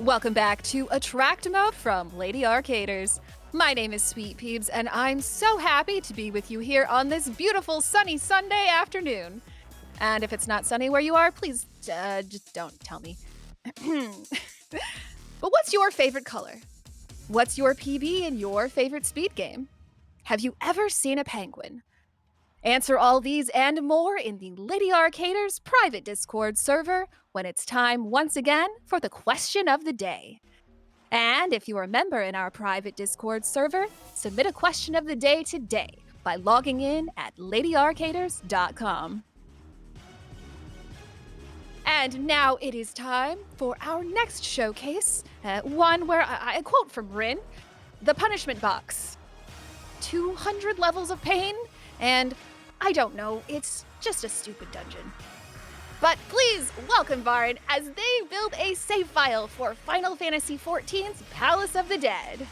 Welcome back to Attract Mode from Lady Arcaders. My name is SweetPeebs, and I'm so happy to be with you here on this beautiful sunny Sunday afternoon. And if it's not sunny where you are, please just don't tell me. But what's your favorite color? What's your PB in your favorite speed game? Have you ever seen a penguin? Answer all these and more in the Lady Arcaders private Discord server when it's time once again for the question of the day. And if you're a member in our private Discord server, submit a question of the day today by logging in at ladyarcaders.com. And now it is time for our next showcase, one where I quote from Rin, the punishment box. 200 levels of pain, and I don't know, it's just a stupid dungeon. But please welcome Varn as they build a save file for Final Fantasy XIV's Palace of the Dead.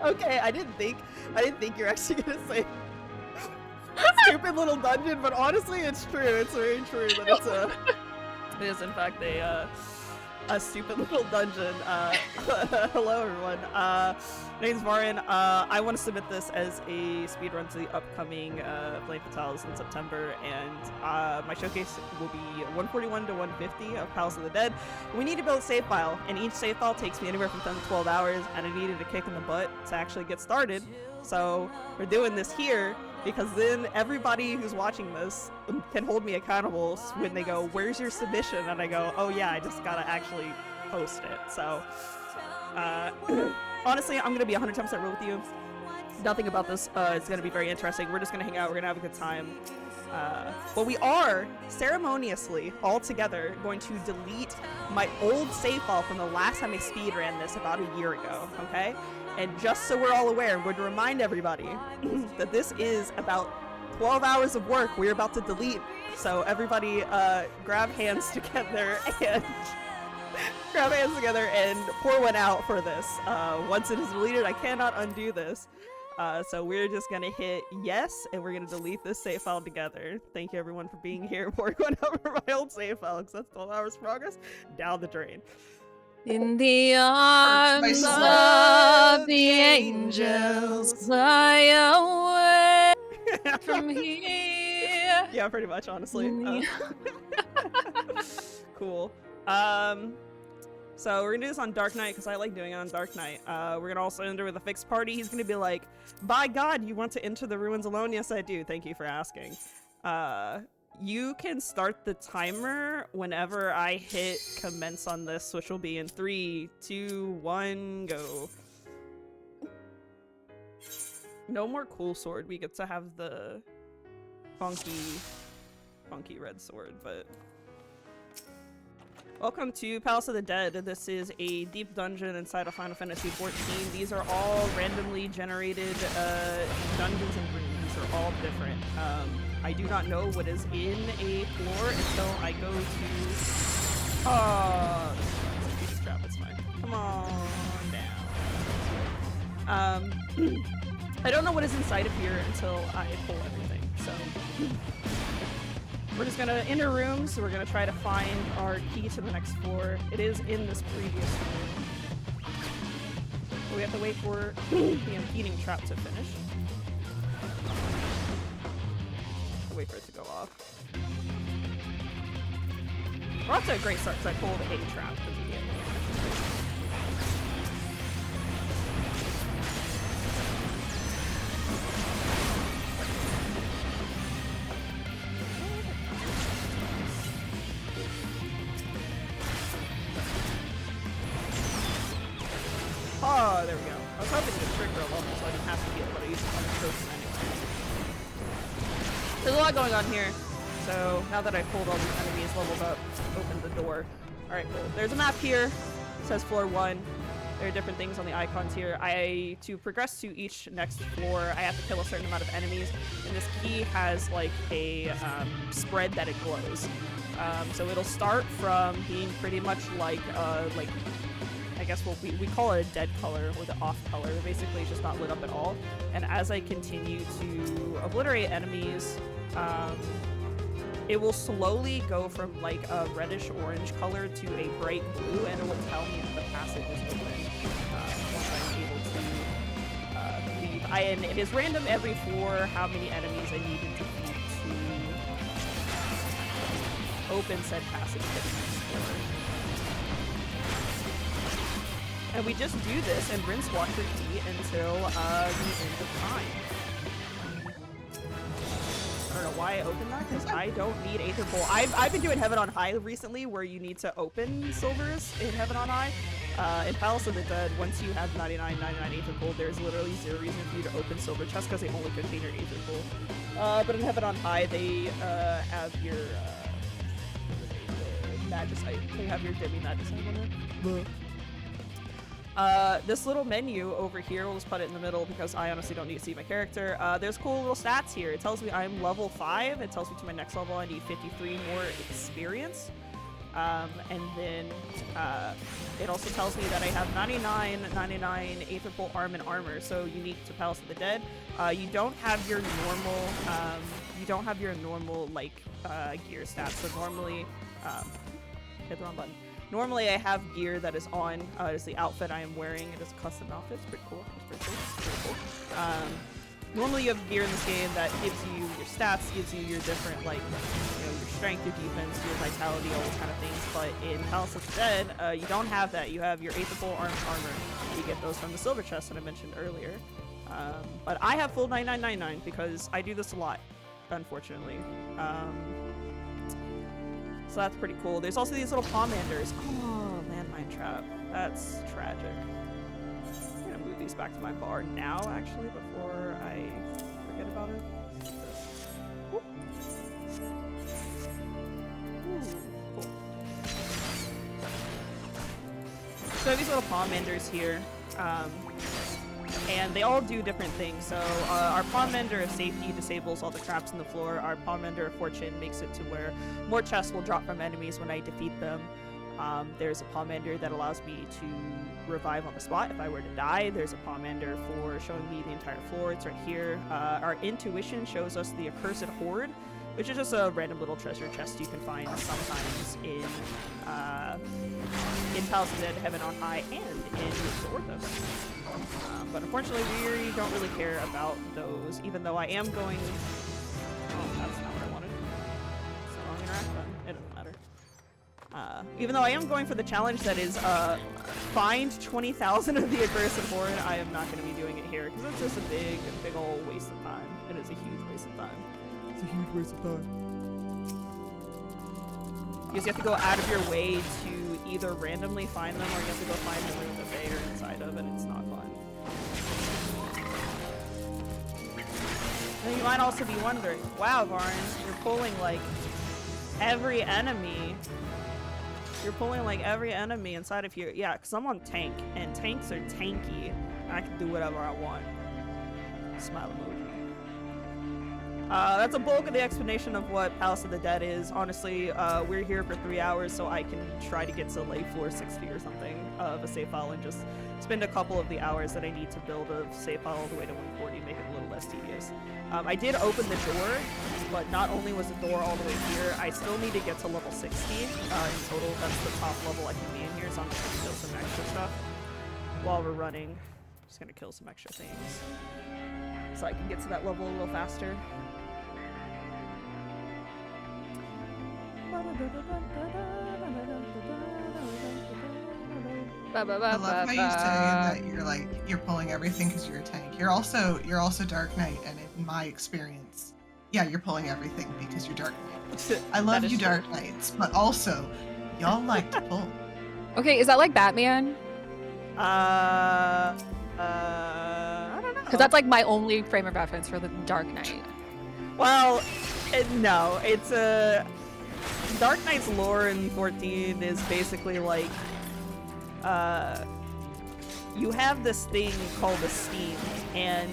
Okay, I didn't think you were actually gonna say stupid little dungeon, but honestly, it's true. It's very true that it is in fact a stupid little dungeon. Hello everyone. My name's Varn. I want to submit this as a speedrun to the upcoming Final Fantasy in September, and my showcase will be 141 to 150 of Palace of the Dead. We need to build a save file, and each save file takes me anywhere from 10 to 12 hours, and I needed a kick in the butt to actually get started. So we're doing this here because then everybody who's watching this can hold me accountable when they go, "Where's your submission?" And I go, "Oh yeah, I just gotta actually post it." So honestly, I'm gonna be 110% real with you. Nothing about this is gonna be very interesting. We're just gonna hang out, we're gonna have a good time. But we are ceremoniously all together going to delete my old save file from the last time I speedran this about a year ago, okay? And just so we're all aware, I'm going to remind everybody that this is about 12 hours of work we're about to delete. So everybody grab hands together and pour one out for this. Once it is deleted, I cannot undo this. So we're just gonna hit yes, and we're gonna delete this save file together. Thank you everyone for being here. We're going over my old save file because that's 12 hours progress down the drain. In the arms of the angels, fly away from here. Yeah, pretty much, honestly. Cool. So we're gonna do this on Dark Knight because I like doing it on Dark Knight. We're gonna also enter with a fixed party. He's gonna be like, "By God, you want to enter the ruins alone?" Yes, I do. Thank you for asking. You can start the timer whenever I hit commence on this, which will be in 3, 2, 1, go. No more cool sword. We get to have the funky red sword, but... Welcome to Palace of the Dead. This is a deep dungeon inside of Final Fantasy XIV. These are all randomly generated dungeons and rooms. These are all different. I do not know what is in a floor until I go to... Oh, it's a trap, it's fine. Come on down. I don't know what is inside of here until I pull everything, so... We're just gonna enter rooms, we're gonna try to find our key to the next floor. It is in this previous room. We have to wait for the impeding trap to finish. Wait for it to go off. We're off to a great start because I pulled a trap immediately. Oh, there we go. I was hoping to trigger a level so I didn't have to heal, but I used to find a token anyway. There's a lot going on here. So now that I've pulled all these enemies leveled up, open the door. Alright, cool. There's a map here. It says floor 1. There are different things on the icons here. To progress to each next floor, I have to kill a certain amount of enemies. And this key has like a spread that it glows. So it'll start from being pretty much like I guess what we call it a dead color or the off color. Basically, it's just not lit up at all. And as I continue to obliterate enemies, it will slowly go from like a reddish orange color to a bright blue, and it will tell me if the passage is open once I'm able to leave. And it is random every 4 how many enemies I need to defeat to open said passage. And we just do this and rinse, wash, repeat until the end of time. I don't know why I opened that, because I don't need Aether Bowl. I've been doing Heaven on High recently, where you need to open silvers in Heaven on High. In Palace of the Dead, once you have 99 Aether Bowl, there's literally 0 reason for you to open silver chests, because they only contain your Aether Bowl. But in Heaven on High, they have your Magicite. They have your Demi-Magicite on it. This little menu over here, we'll just put it in the middle because I honestly don't need to see my character. There's cool little stats here. It tells me I'm level 5. It tells me to my next level I need 53 more experience. And then it also tells me that I have 99 Aether Bolt Arm and Armor, so unique to Palace of the Dead. You don't have your normal, like, gear stats. So normally, hit the wrong button. Normally I have gear that is on, is the outfit I am wearing. It is a custom outfit. It's pretty cool. Normally you have gear in this game that gives you your stats, gives you your different, like, you know, your strength, your defense, your vitality, all those kind of things. But in Palace of the Dead, you don't have that. You have your Aether Bowl Armor. You get those from the silver chest that I mentioned earlier. But I have full 9999 because I do this a lot, unfortunately. So that's pretty cool. There's also these little pomanders. Oh, landmine trap. That's tragic. I'm gonna move these back to my bar now, actually, before I forget about it. Whoop. Ooh, cool. So I have these little pomanders here. And they all do different things. So our Pomander of Safety disables all the traps in the floor. Our Pomander of Fortune makes it to where more chests will drop from enemies when I defeat them. There's a Pomander that allows me to revive on the spot if I were to die. There's a Pomander for showing me the entire floor. It's right here. Our Intuition shows us the Accursed Hoard, which is just a random little treasure chest you can find sometimes in Palace of the Dead, Heaven on High, and in the Orthos. But unfortunately, we don't really care about those, even though I am going... Oh, that's not what I wanted. It's the wrong interact button. It doesn't matter. Even though I am going for the challenge that is, find 20,000 of the Accursed Hoard, I am not going to be doing it here, because it's just a big old waste of time. It is a huge waste of time. It's a huge waste of time. Because you have to go out of your way to either randomly find them, or you have to go find the room that they are inside of, and it's not fun. And you might also be wondering, wow, Varn, you're pulling like every enemy. You're pulling like every enemy inside of here. Yeah, because I'm on tank, and tanks are tanky. I can do whatever I want. Smile emoji. That's a bulk of the explanation of what Palace of the Dead is. Honestly, we're here for 3 hours, so I can try to get to like floor 60 or something of a save file and just spend a couple of the hours that I need to build a save file all the way to 140, make it a little less tedious. I did open the door, but not only was the door all the way here, I still need to get to level 60 in total. That's the top level I can be in here, so I'm just gonna kill some extra stuff while we're running. Just gonna kill some extra things so I can get to that level a little faster. I love how you say that you're pulling everything because you're a tank. You're also Dark Knight, and in my experience, yeah, you're pulling everything because you're Dark Knight. I love you, Dark Knights, but also y'all like to pull. Okay, is that like Batman? I don't know. Because that's like my only frame of reference for the Dark Knight. Well, no, it's Dark Knight's lore in 14 is basically like, you have this thing called a steam, and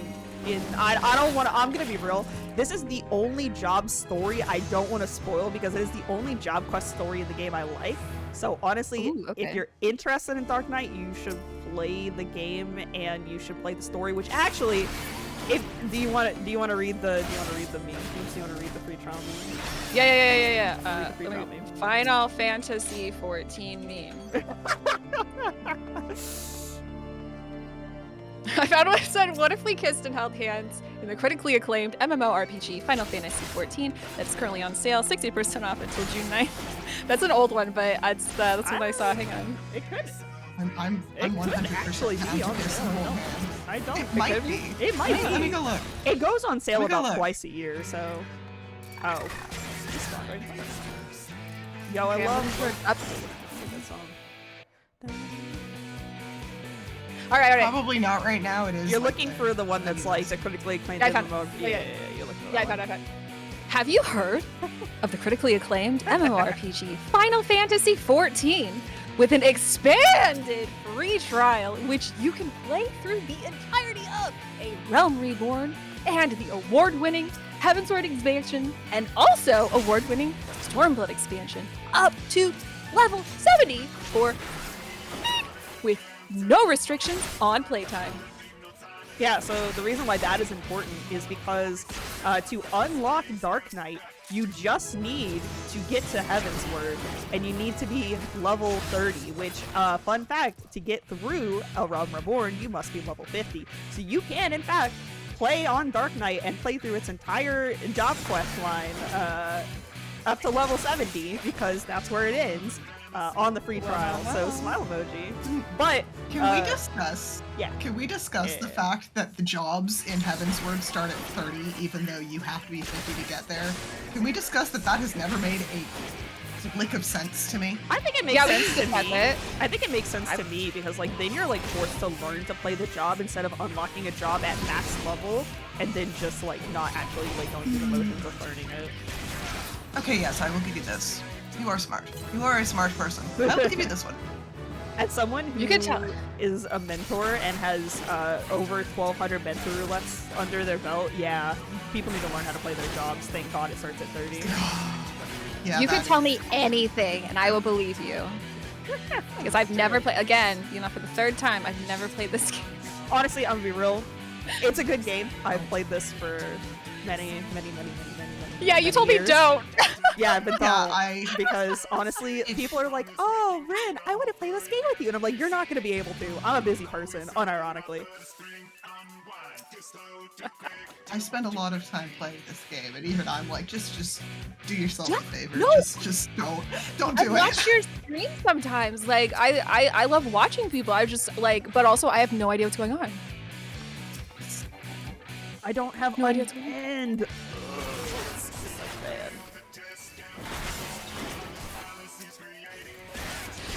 I don't want to, I'm gonna be real, this is the only job story I don't want to spoil because it is the only job quest story in the game I like. So honestly, if you're interested in Dark Knight, you should play the game and you should play the story, which actually, Do you want to read the meme? Do you want to read the free trial meme? Yeah. Free trial meme. Final Fantasy XIV meme. I found one that said, what if we kissed and held hands in the critically acclaimed MMORPG Final Fantasy XIV that's currently on sale, 60% off until June 9th. That's an old one, but that's what I saw. Hang on. It could. I'm 100% actually be on this sale. whole No, man. I don't. It might be. It might be. Let me go look. It goes on sale Let me go about look. twice a year, so. Oh. It's not right. Yo, I Okay, love I'm looking for an That's a good song. All right. Probably not right now. It is. You're like looking the- for the one that's like the critically acclaimed Yeah, I found MMO. it. Yeah, Yeah, you're looking for Yeah, I that found it. Have you heard of the critically acclaimed MMORPG Final Fantasy XIV with an expanded free trial in which you can play through the entirety of A Realm Reborn and the award-winning heavesward expansion and also award-winning Stormblood expansion up to level 70 for with no restrictions on playtime. Yeah, so the reason why that is important is because to unlock Dark Knight, you just need to get to Heavensward, and you need to be level 30, which, fun fact, to get through A Realm Reborn, you must be level 50. So you can, in fact, play on Dark Knight and play through its entire job quest line up to level 70, because that's where it ends. On the free trial, so smile emoji. But Can we discuss? Yeah. Can we discuss the fact that the jobs in Heavensward start at 30, even though you have to be 50 to get there? Can we discuss that that has never made a lick of sense to me? I think it makes sense to me. It. I think it makes sense to me because like then you're like forced to learn to play the job instead of unlocking a job at max level and then just like not actually like going through the motions of learning it. Okay, yes, I will give you this. You are smart. You are a smart person. I will give you this one. As someone who You can tell. is a mentor and has over 1,200 mentor roulettes under their belt, yeah, people need to learn how to play their jobs. Thank God it starts at 30. Yeah, You can that- tell me anything and I will believe you. Because I've never played, again, for the third time, I've never played this game. Honestly, I'm gonna be real. It's a good game. I've played this for many Yeah, you told me years. don't. Yeah, I've been Yeah, told. Because honestly, people are like, oh, Rin, I want to play this game with you. And I'm like, you're not going to be able to. I'm a busy person, unironically. I spend a lot of time playing this game, and even I'm like, just do yourself a favor. no. Just don't I do watch it. your stream sometimes. Like, I love watching people. I just, like, but also I have no idea what's going on. I don't have No an idea what's going on. end. It's so bad.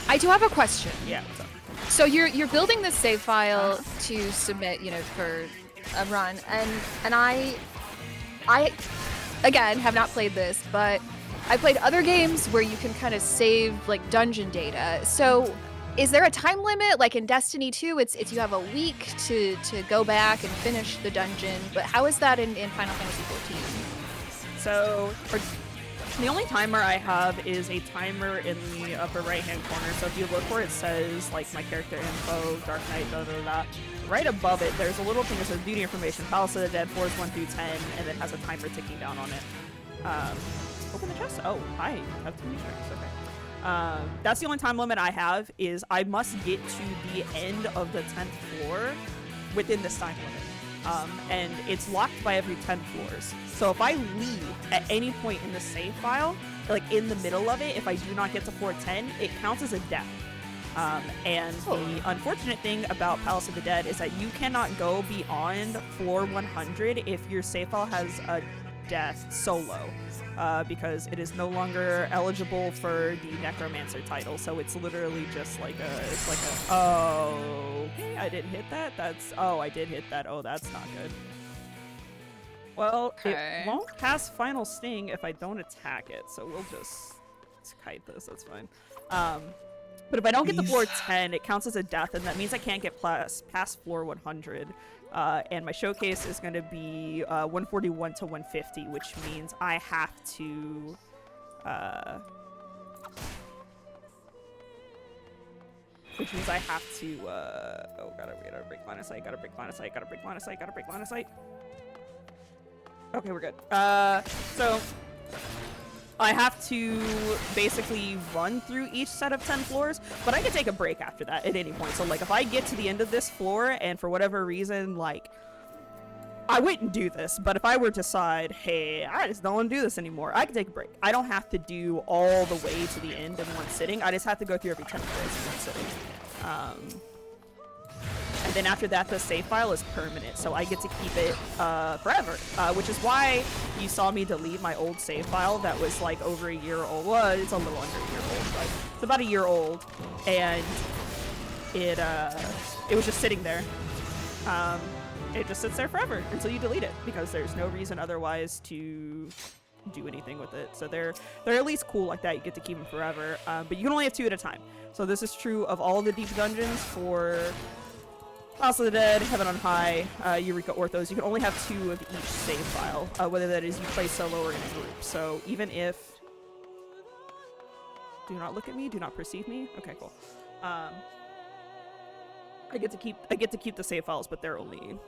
I do have a question. Yeah, what's up? So you're building this save file to submit, for a run, and I again have not played this, but I played other games where you can kind of save like dungeon data. So is there a time limit? Like in Destiny 2, it's you have a week to go back and finish the dungeon, but how is that in Final Fantasy XIV? So, the only timer I have is a timer in the upper right-hand corner. So if you look where it says, like, my character info, Dark Knight, right above it, there's a little thing that says Duty Information, Palace of the Dead, floors 1 through 10, and it has a timer ticking down on it. Open the chest? Oh, I have 2 new strings, okay. That's the only time limit I have, is I must get to the end of the 10th floor within this time limit. And it's locked by every 10 floors. So if I leave at any point in the save file, like in the middle of it, if I do not get to floor 10, it counts as a death. And the unfortunate thing about Palace of the Dead is that you cannot go beyond floor 100 if your save file has a death solo. Because it is no longer eligible for the Necromancer title, so it's literally just like oh, okay, I didn't hit that, I did hit that, oh, that's not good. Well, Okay. it won't pass Final Sting if I don't attack it, so we'll just kite this, that's fine. But if I don't get to floor 10, it counts as a death, and that means I can't get past floor 100. And my showcase is going to be 141 to 150, which means I have to... which means I have to, oh, gotta break line of sight, gotta break line of sight, gotta break line of sight, gotta break line of sight. Okay, we're good. So I have to basically run through each set of 10 floors, but I can take a break after that at any point. So, like, if I get to the end of this floor and for whatever reason, like, I wouldn't do this, but if I were to decide, hey, I just don't want to do this anymore, I can take a break. I don't have to do all the way to the end in one sitting. I just have to go through every 10 floors in one sitting. And then after that, the save file is permanent, so I get to keep it forever, which is why you saw me delete my old save file that was like over a year old. Well, it's a little under a year old, but it's about a year old, and it was just sitting there. It just sits there forever until you delete it, because there's no reason otherwise to do anything with it. So they're at least cool like that. You get to keep them forever, but you can only have 2 at a time. So this is true of all of the deep dungeons for House of the Dead, Heaven on High, Eureka Orthos. You can only have 2 of each save file, whether that is you play solo or in a group. So even if... Do not look at me, do not perceive me. Okay, cool. I get to keep the save files, but there are only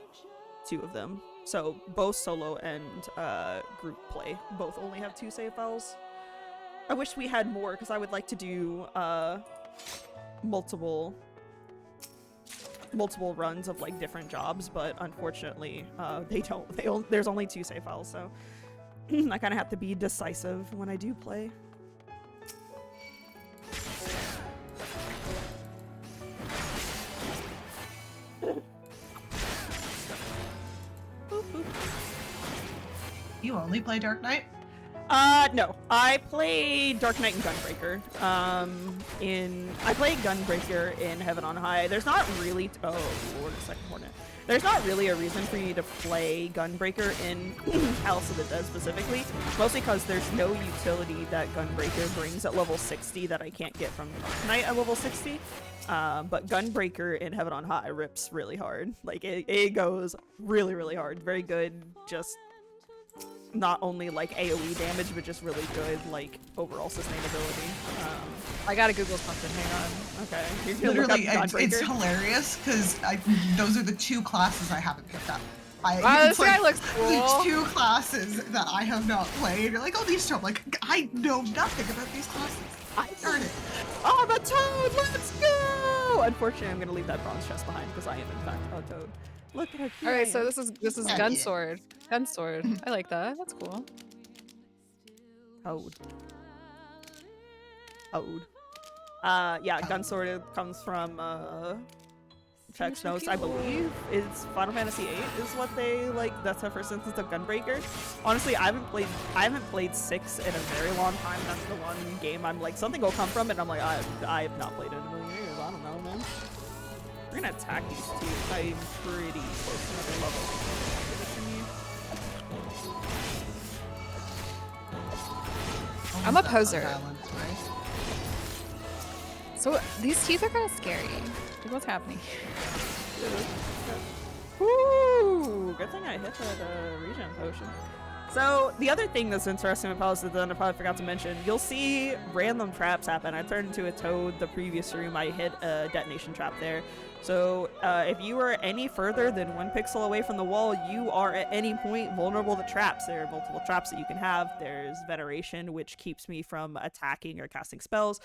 2 of them. So both solo and group play both only have 2 save files. I wish we had more, because I would like to do multiple runs of like different jobs, but unfortunately there's only 2 save files, so I kind of have to be decisive when I do play. You only play Dark Knight? No. I play Dark Knight and Gunbreaker. I play Gunbreaker in Heaven on High. There's not really... oh, Lord, second Hornet. There's not really a reason for you to play Gunbreaker in House of the Dead specifically. Mostly because there's no utility that Gunbreaker brings at level 60 that I can't get from Dark Knight at level 60. But Gunbreaker in Heaven on High rips really hard. Like, it goes really, really hard. Very good, just... not only like AoE damage, but just really good like overall sustainability. I gotta Google something. Hang on. Okay. You're gonna Literally, look up it's Gunbreaker? hilarious because those are the 2 classes I haven't picked up. Wow, this guy looks cool. The 2 classes that I have not played. You're like, oh, these 2. I'm like, I know nothing about these classes. Darn it. Oh, the toad! Let's go! Unfortunately, I'm gonna leave that bronze chest behind because I am in fact a toad. Look at how cute. All right, I so am. this is gun sword. Gun sword. I like that. That's cool. Toad. Toad. Yeah, gun sword comes from Check's notes, I believe. It's Final Fantasy VIII is what they like. That's the first instance of Gunbreaker. Honestly, I haven't played 6 in a very long time. That's the one game I'm like, something will come from it, and I'm like, I have not played it in a million years. I don't know, man. We're gonna attack these 2. I'm pretty close to their level. I'm a poser. Balance, right? So these teeth are kind of scary. Like, what's happening? Woo! Good thing I hit that regen potion. So the other thing that's interesting about Palace of the Dead, I probably forgot to mention, you'll see random traps happen. I turned into a toad the previous room. I hit a detonation trap there. So if you are any further than 1 pixel away from the wall, you are at any point vulnerable to traps. There are multiple traps that you can have. There's Veneration, which keeps me from attacking or casting spells.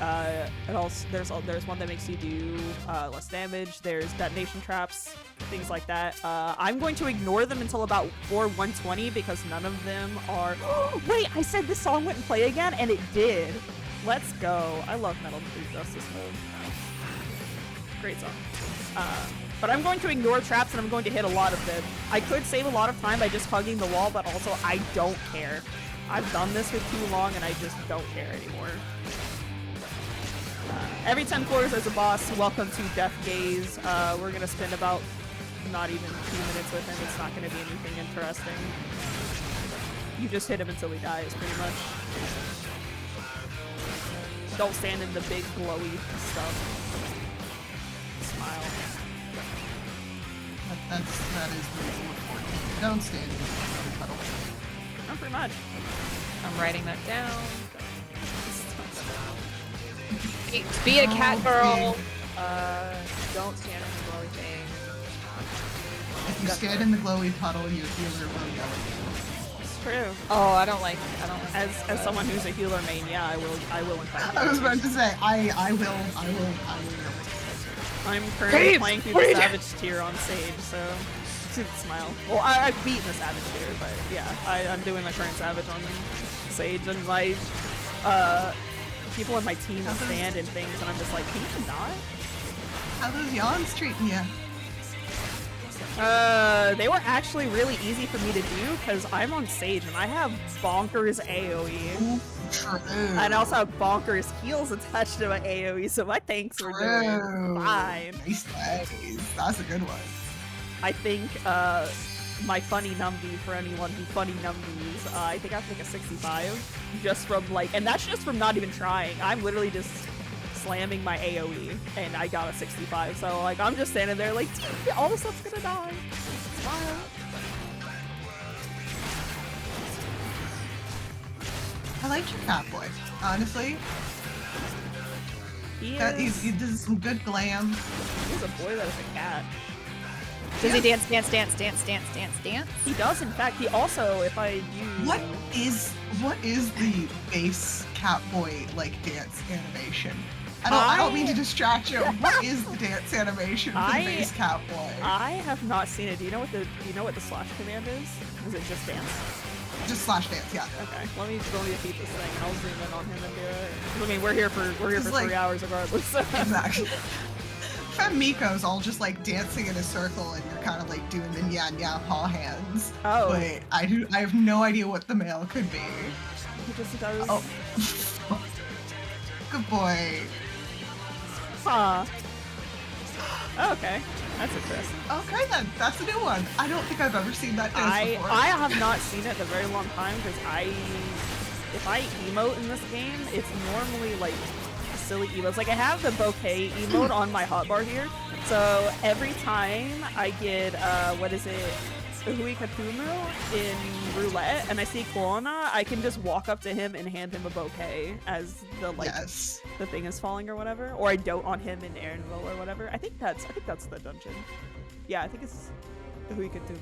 And also, there's one that makes you do less damage. There's detonation traps, things like that. I'm going to ignore them until about 120 because none of them are... Wait, I said this song wouldn't play again, and it did. Let's go. I love Metal Justice mode. Great song. But I'm going to ignore traps and I'm going to hit a lot of them. I could save a lot of time by just hugging the wall, but also I don't care. I've done this for too long and I just don't care anymore. Every 10 floors there's a boss. Welcome to Death Gaze. We're going to spend about not even 2 minutes with him. It's not going to be anything interesting. You just hit him until he dies, pretty much. Don't stand in the big glowy stuff. Smile. That is really important. Don't stand in the puddle. Not pretty much. I'm writing that down. Be a cat girl. Don't stand in the glowy thing. If you stand in the glowy puddle, your healer will yell at you. It's true. Oh, I don't like As someone who's a healer main, yeah, I will in fact. I was about to say, I will yell at you. I'm currently playing through the Savage tier on Sage, so smile. Well, I've beaten the Savage tier, but yeah, I'm doing my current Savage on Sage, and my people in my team stand in things, and I'm just like, can you not? How those yawns treating you? They were actually really easy for me to do because I'm on Sage and I have bonkers AoE. True. And I also have bonkers heals attached to my AoE, so my tanks were doing fine. Nice. That's a good one. I think my funny numby, for anyone who funny numbies, I think I have like a 65 just from like, and that's just from not even trying. I'm literally just slamming my AoE and I got a 65, so like I'm just standing there like all the stuff's gonna die. Smile. I like your cat boy, honestly. He does some good glam. He's a boy that is a cat. Does he dance, dance, dance, dance, dance, dance, dance? He does, in fact. He also, if I use... What is the base Catboy like dance animation? I don't mean to distract you. What is the dance animation for the base Catboy? I have not seen it. Do you know what the slash command is? Is it just dance? Just slash dance, yeah. Okay, let me defeat this thing. I'll zoom in on him and do it. I mean, we're here for 3 hours regardless. Exactly. Femiko's all just like dancing in a circle, and you're kind of like doing the nya paw hands. Oh. But I have no idea what the male could be. He just does. Oh. Good boy. Huh. Okay, that's interesting. Okay then, that's a new one. I don't think I've ever seen that dance before. I have not seen it in a very long time because if I emote in this game, it's normally like silly emotes. Like I have the bouquet emote on my hotbar here, so every time I get Hui Katumu in roulette and I see Kuona, I can just walk up to him and hand him a bouquet as the the thing is falling or whatever, or I dote on him in Aaronville or whatever. I think that's the dungeon. Yeah, I think it's the Hui Katumu.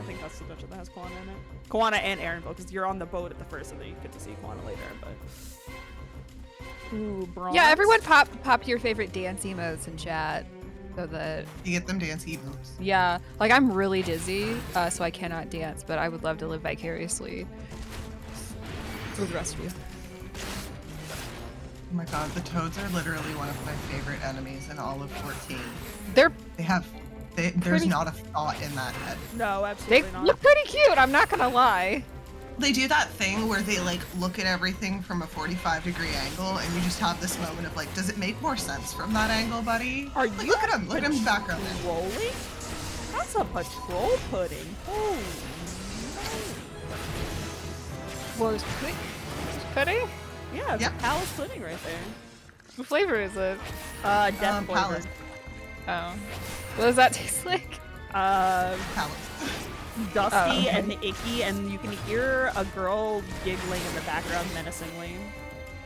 I think that's the dungeon that has Kuona in it. Kuona and Aaronville, because you're on the boat at the first and then you get to see Kuona later, but ooh, bronze. Yeah, everyone pop your favorite dance emotes in chat so that you get them dance emotes. Yeah, like I'm really dizzy, so I cannot dance, but I would love to live vicariously through the rest of you. Oh my god, the toads are literally one of my favorite enemies in all of 14. There's not a thought in that head. No, absolutely not. They look pretty cute, I'm not gonna lie. They do that thing where they like look at everything from a 45-degree angle, and you just have this moment of like, does it make more sense from that angle, buddy? Are like, you look at him in the background. Rolling? That's a patrol pudding. Oh. Well, it's pudding? Yeah, yep. Palace pudding right there. What flavor is it? Death flavored. Palace. Oh. What does that taste like? Palace. Dusty and icky, and you can hear a girl giggling in the background menacingly.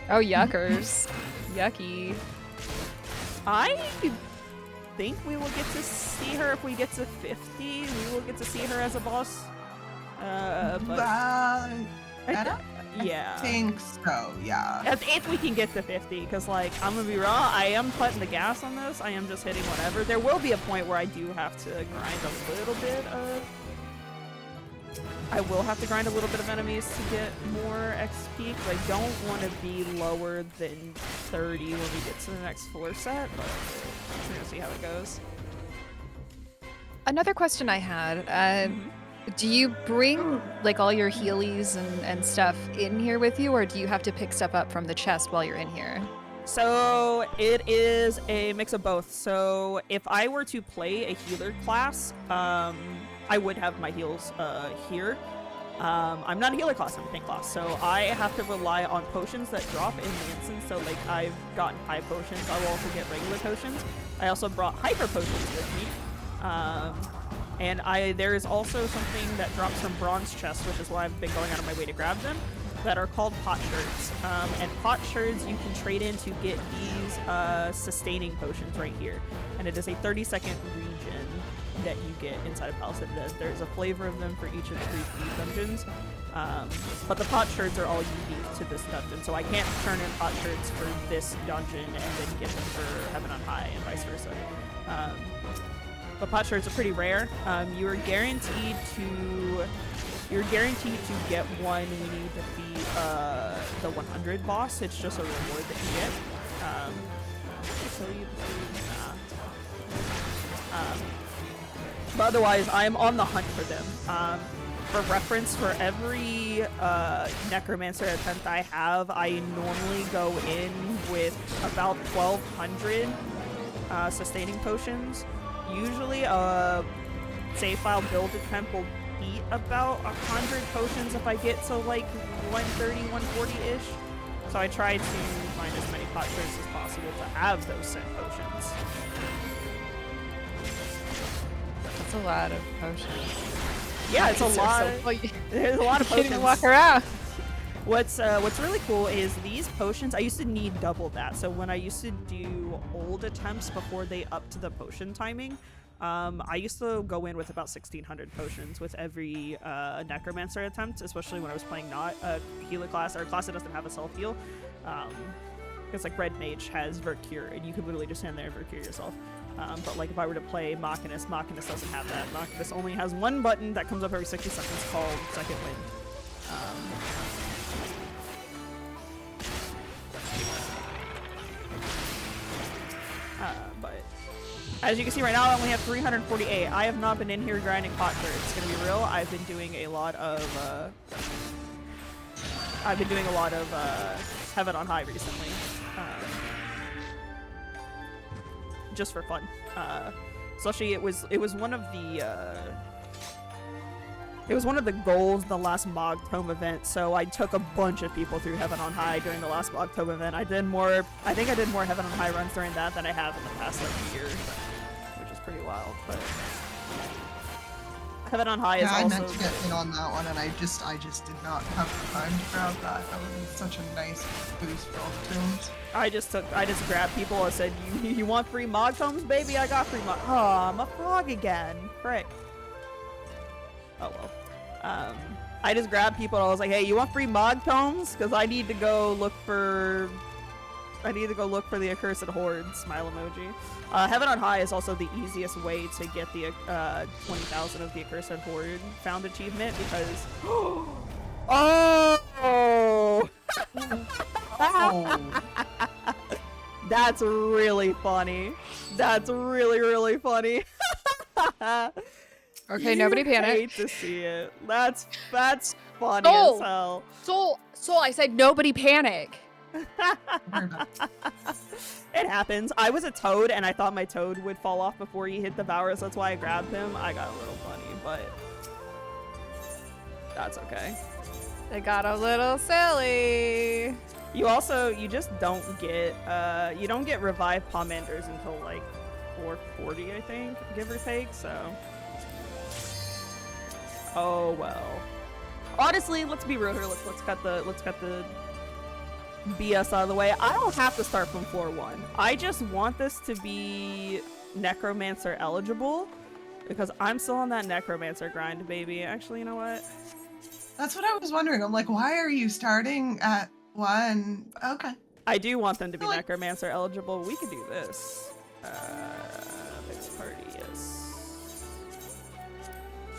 Oh, yuckers. Yucky. I think we will get to see her if we get to 50. We will get to see her as a boss. Yeah. I think so, yeah. If we can get to 50, because, like, I'm gonna be raw, I am putting the gas on this. I am just hitting whatever. There will be a point where I do have to grind a little bit of... I will have to grind a little bit of enemies to get more XP, because I don't want to be lower than 30 when we get to the next floor set, but we're gonna see how it goes. Another question I had, do you bring like all your healies and stuff in here with you, or do you have to pick stuff up from the chest while you're in here? So it is a mix of both. So if I were to play a healer class, I would have my heals here. I'm not a healer class, I'm a tank class, so I have to rely on potions that drop in the instance. So like I've gotten high potions, I will also get regular potions. I also brought hyper potions with me. And there is also something that drops from bronze chests, which is why I've been going out of my way to grab them. that are called pot shards. And pot shards you can trade in to get these sustaining potions right here. And it is a 30-second region that you get inside of Palace of Dead. There's a flavor of them for each of the 3 dungeons. But the pot shards are all unique to this dungeon, so I can't turn in pot shards for this dungeon and then get them for Heaven on High and vice versa. But pot shards are pretty rare. You're guaranteed to get one when you defeat the 100 boss. It's just a reward that you get. So you defeat that. But otherwise, I'm on the hunt for them. For reference, for every necromancer attempt I have, I normally go in with about 1,200 sustaining potions. Usually, a save file build attempt will eat about 100 potions if I get to like 130, 140-ish. So I try to find as many pot shards as possible to have those scent potions. That's a lot of potions. Yeah, it's a lot. There's a lot of potions. You can't even walk around. What's really cool is these potions, I used to need double that. So when I used to do old attempts before they upped the potion timing, I used to go in with about 1,600 potions with every necromancer attempt, especially when I was playing not a healer class or a class that doesn't have a self-heal. Because like Red Mage has Vercure, and you could literally just stand there and Vercure yourself. But like if I were to play Machinus doesn't have that. Machinus only has one button that comes up every 60 seconds called Second Wind. But as you can see right now, I only have 348. I have not been in here grinding pot shards. It's gonna be real. I've been doing a lot of Heaven on High recently. Just for fun. Especially it was one of the goals the last Mog Tome event, so I took a bunch of people through Heaven on High during the last Mog Tome event. I think I did more Heaven on High runs during that than I have in the past like year, which is pretty wild. But Heaven on High is also. I meant to get in on that one, and I just did not have the time to grab that. That would be such a nice boost for all the tomes. I just grabbed people. I said, "You want free Mog Tomes, baby? I got free Mog." Oh, I'm a frog again. Frick. Oh well. I just grabbed people. And I was like, "Hey, you want free Mog Tomes? Because I need to go look for the accursed horde." Smile emoji. Heaven on High is also the easiest way to get the 20,000 of the accursed horde found achievement because. Oh. That's really funny. That's really funny. Okay, nobody panic. I hate to see it. That's funny as hell. Soul, I said nobody panic. It happens. I was a toad and I thought my toad would fall off before he hit the Devour, so that's why I grabbed him. I got a little funny, but that's okay. They got a little silly. You just don't get you don't get revived Pomanders until like 440, I think, give or take, so. Oh well. Honestly, let's be real here. Let's cut the BS out of the way. I don't have to start from floor 1. I just want this to be Necromancer eligible because I'm still on that Necromancer grind, baby. Actually, you know what? That's what I was wondering. I'm like, why are you starting at 1? Okay. I do want them to be Necromancer eligible. We could do this. Mixed party, yes.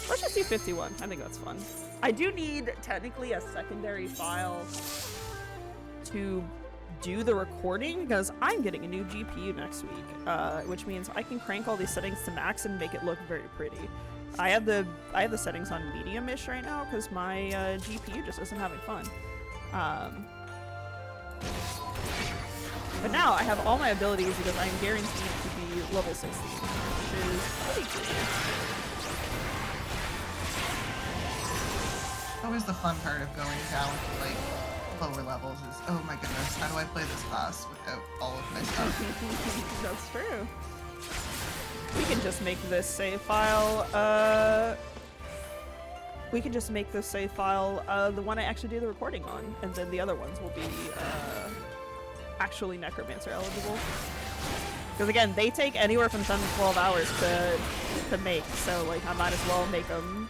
Let's just do 51. I think that's fun. I do need technically a secondary file to do the recording because I'm getting a new GPU next week, which means I can crank all these settings to max and make it look very pretty. I have the settings on medium-ish right now because my GPU just isn't having fun. But now I have all my abilities because I'm guaranteed to be level 60, which is pretty cool. Always the fun part of going down to like lower levels is, oh my goodness, how do I play this class without all of my stuff? That's true. We can just make this save file we can just make this save file the one I actually do the recording on, and then the other ones will be actually necromancer eligible. Because again, they take anywhere from 10 to 12 hours to make, so like I might as well make them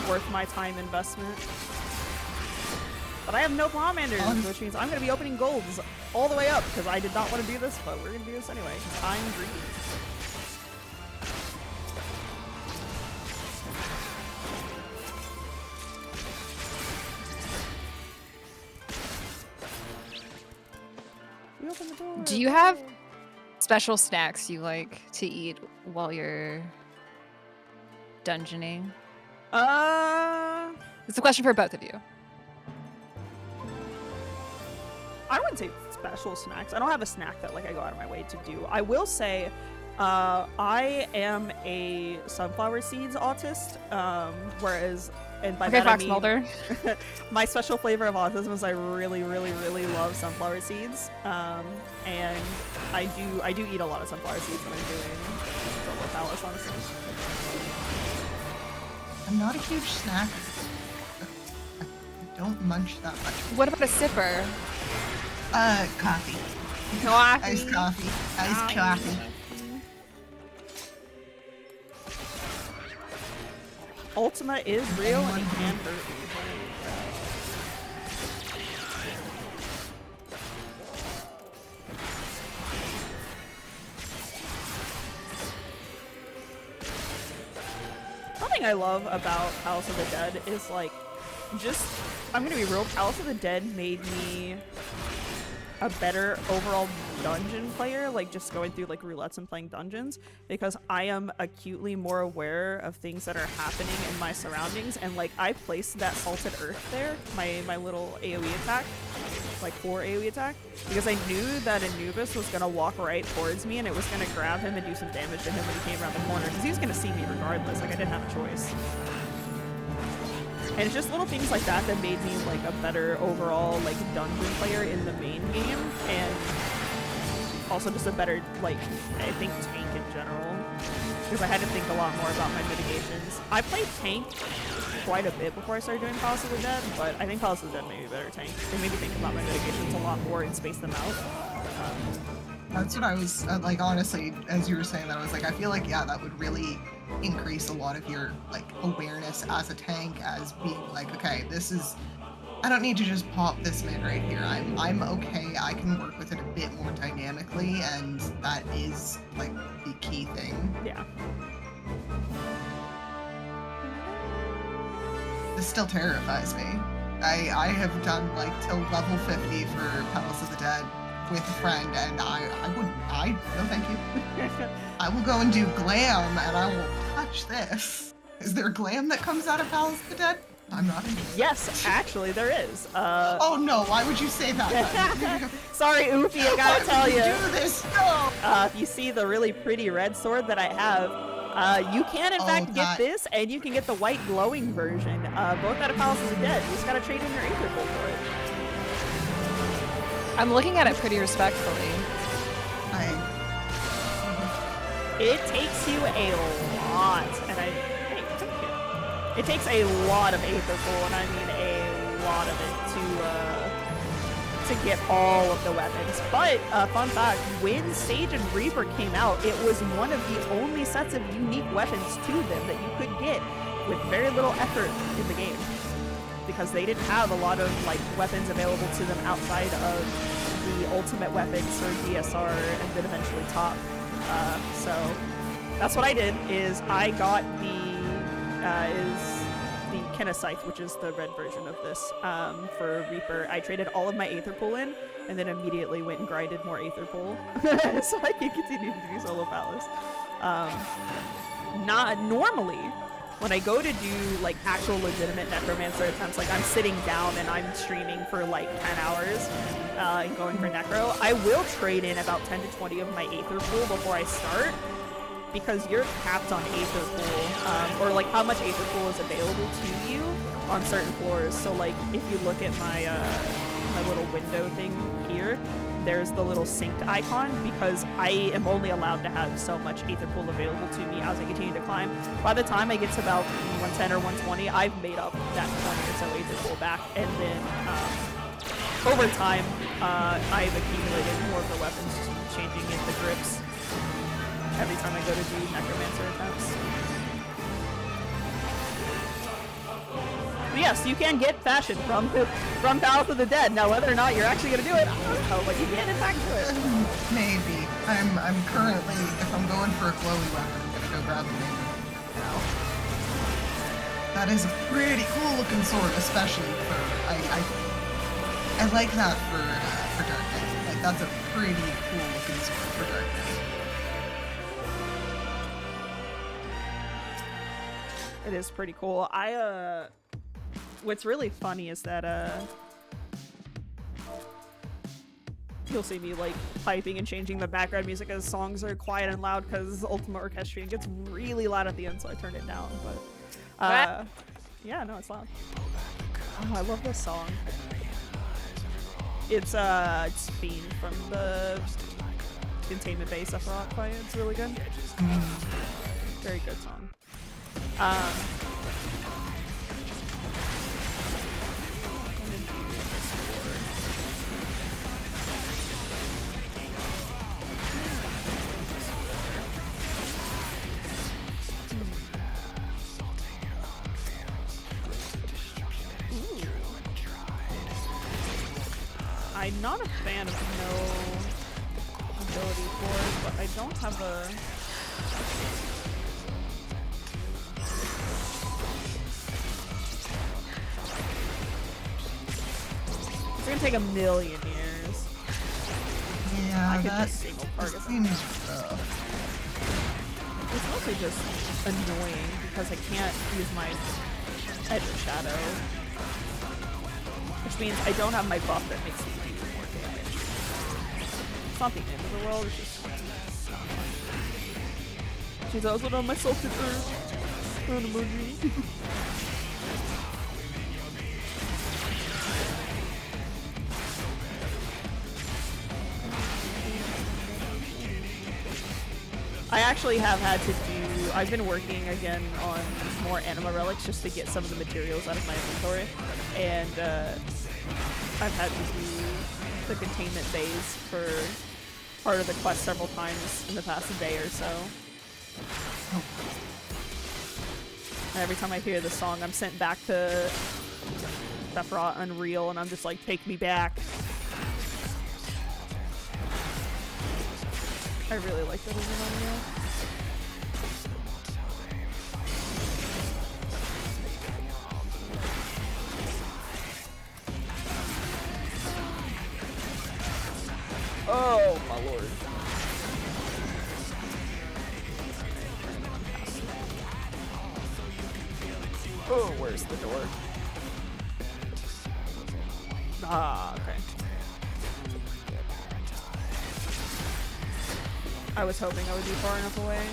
worth my time investment. But I have no Pomanders, which means I'm going to be opening golds all the way up, because I did not want to do this, but we're going to do this anyway, because I'm greedy. We open the door. Do you have special snacks you like to eat while you're dungeoning? It's a question for both of you. I wouldn't say special snacks. I don't have a snack that like I go out of my way to do. I will say, I am a sunflower seeds autist, whereas, and by that Fox I mean, Mulder. my special flavor of autism is I really, really, really love sunflower seeds, and I do eat a lot of sunflower seeds when I'm doing Solo Palace, honestly. I'm not a huge snack. I don't munch that much. What about a sipper? Coffee. Coffee. Iced coffee. Iced coffee. Ultima is real and it can hurt you. Something I love about Palace of the Dead is like, I'm gonna be real, Palace of the Dead made me a better overall dungeon player, like just going through like roulettes and playing dungeons, because I am acutely more aware of things that are happening in my surroundings, and like I placed that salted earth there, my little AoE attack, like 4 AoE attack, because I knew that Anubis was gonna walk right towards me and it was gonna grab him and do some damage to him when he came around the corner, because he was gonna see me regardless, like I didn't have a choice. And it's just little things like that that made me like a better overall like dungeon player in the main game, and also just a better like I think tank in general, because I had to think a lot more about my mitigations. I played tank quite a bit before I started doing Palace of the Dead, but I think Palace of the Dead made me a better tank. They made me think about my mitigations a lot more and space them out. That's what I was like, honestly, as you were saying that, I was like, I feel like, yeah, that would really increase a lot of your like awareness as a tank, as being like, okay, this is, I don't need to just pop this mid right here. I'm okay, I can work with it a bit more dynamically, and that is like the key thing. Yeah. This still terrifies me. I have done like till level 50 for Palace of the Dead with a friend, and no thank you. I will go and do glam, and I will touch this. Is there glam that comes out of Palace of the Dead? I'm not interested. Yes, actually there is. Oh no, why would you say that? Sorry, Oofy, I gotta tell you. Do this, no! If you see the really pretty red sword that I have, you can in fact get this, and you can get the white glowing version, both out of Palace of the Dead. You just gotta trade in your Aether Bolt for it. I'm looking at it pretty respectfully. It takes you a lot, and hey, thank you. It takes a lot of Aether Bolt, and I mean a lot of it to get all of the weapons. But fun fact, when Sage and Reaper came out, it was one of the only sets of unique weapons to them that you could get with very little effort in the game, because they didn't have a lot of like weapons available to them outside of the ultimate weapons or DSR and then eventually top. So that's what I did, is I got the Kenna Scythe, which is the red version of this, for Reaper. I traded all of my Aether Pool in, and then immediately went and grinded more Aether Pool so I can continue to do Solo Palace. Not normally, when I go to do like actual legitimate Necromancer attempts, like I'm sitting down and I'm streaming for like 10 hours and going for Necro, I will trade in about 10 to 20 of my Aether Pool before I start, because you're capped on Aether Pool, or like how much Aether Pool is available to you on certain floors. So like if you look at my my little window thing here, there's the little synced icon, because I am only allowed to have so much Aether Pool available to me as I continue to climb. By the time I get to about 110 or 120, I've made up that 20 or so Aether Pool back, and then over time, I've accumulated more of the weapons, just changing in the grips every time I go to do Necromancer attempts. But yes, you can get fashion from Palace of the Dead. Now, whether or not you're actually gonna do it, I don't know, but you can in fact do it. Maybe. I'm currently, if I'm going for a glowy weapon, I'm gonna go grab the Maiden now. That is a pretty cool looking sword, especially for I like that for Dark Knight. Like, that's a pretty cool looking sword for Dark Knight. It is pretty cool. What's really funny is that you'll see me like piping and changing the background music as songs are quiet and loud, because Ultima Orchestrion gets really loud at the end, so I turned it down. But yeah, no, it's loud. Oh, I love this song. It's Fiend from the Containment Base Sephiroth fight. It's really good. Very good song. I'm not a fan of no ability for it, but I don't have a... It's gonna take a million years. Yeah, I could that just single target seems them. rough. It's mostly just annoying because I can't use my Edge of Shadow. Which means I don't have my buff that makes me do more damage. It's not the end of the world, it's just... Jeez, I was on myself to earth. An emoji. I actually have had to do... I've been working again on more anima relics just to get some of the materials out of my inventory. And I've had to do the containment bays for part of the quest several times in the past day or so. And every time I hear the song, I'm sent back to Sephiroth Unreal, and I'm just like, take me back. I really like that as an Unreal. Oh my lord. Oh, where's the door? Ah, okay. I was hoping I would be far enough away.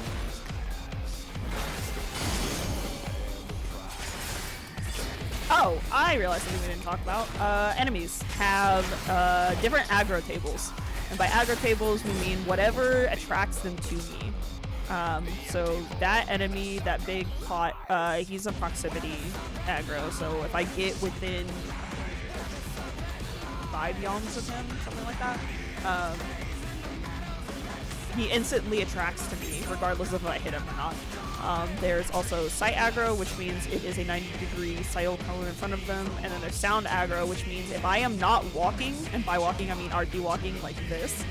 Oh, I realized something we didn't talk about. Enemies have different aggro tables. And by aggro tables, we mean whatever attracts them to me. So that enemy, that big pot, he's a proximity aggro. So if I get within 5 yawns of him, something like that, he instantly attracts to me, regardless of if I hit him or not. There's also sight aggro, which means it is a 90-degree sight color in front of them, and then there's sound aggro, which means if I am not walking, and by walking I mean RP walking like this,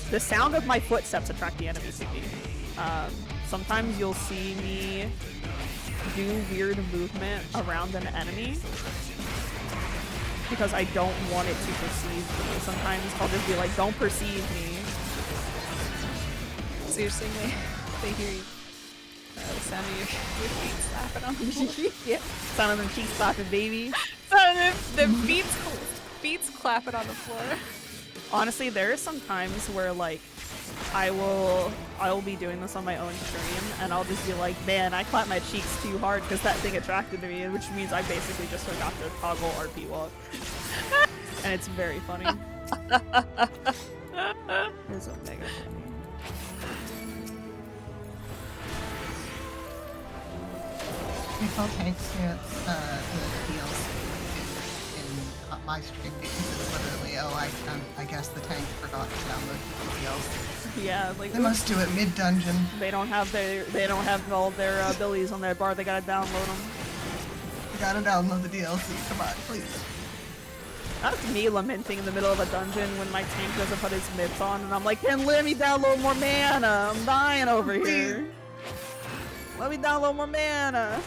the sound of my footsteps attract the enemy to me. Sometimes you'll see me do weird movement around an enemy because I don't want it to perceive me. Sometimes I'll just be like, don't perceive me. So you're saying they hear you, the sound of your feet slapping on the floor? Yeah, sound of them cheeks slapping, baby. Sound of the feet's clapping on the floor. Honestly, there are some times where like I will be doing this on my own stream, and I'll just be like, man, I clapped my cheeks too hard because that thing attracted to me, which means I basically just forgot to toggle RP walk. And it's very funny. It's a mega funny. We call tank stance the DLC in my stream because it's literally, I guess the tank forgot to download the DLC. Yeah, like They must do it mid-dungeon. they don't have all their abilities on their bar. They gotta download them. You gotta download the DLC. Come on, please. That's me lamenting in the middle of a dungeon when my tank doesn't put his mitts on, and I'm like, "Then let me download more mana. I'm dying over here. Let me download more mana."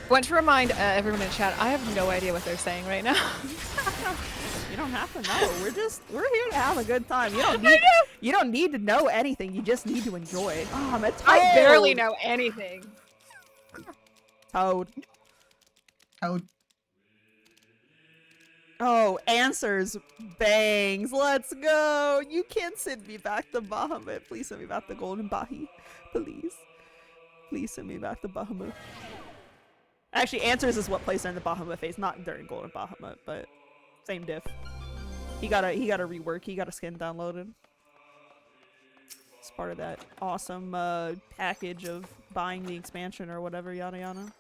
Want to remind everyone in chat, I have no idea what they're saying right now. You don't have to know. We're here to have a good time. You don't need to know anything. You just need to enjoy it. Oh, I'm a toad. I barely know anything. Toad. Toad. Oh, answers. Bangs. Let's go. You can send me back to Bahamut. Please send me back to Golden Bahi. Please. Please send me back to Bahamut. Actually, answers is what placed in the Bahamut phase, not during Golden Bahamut, but same diff. He got a rework. He got a skin downloaded. It's part of that awesome package of buying the expansion or whatever, yada yada.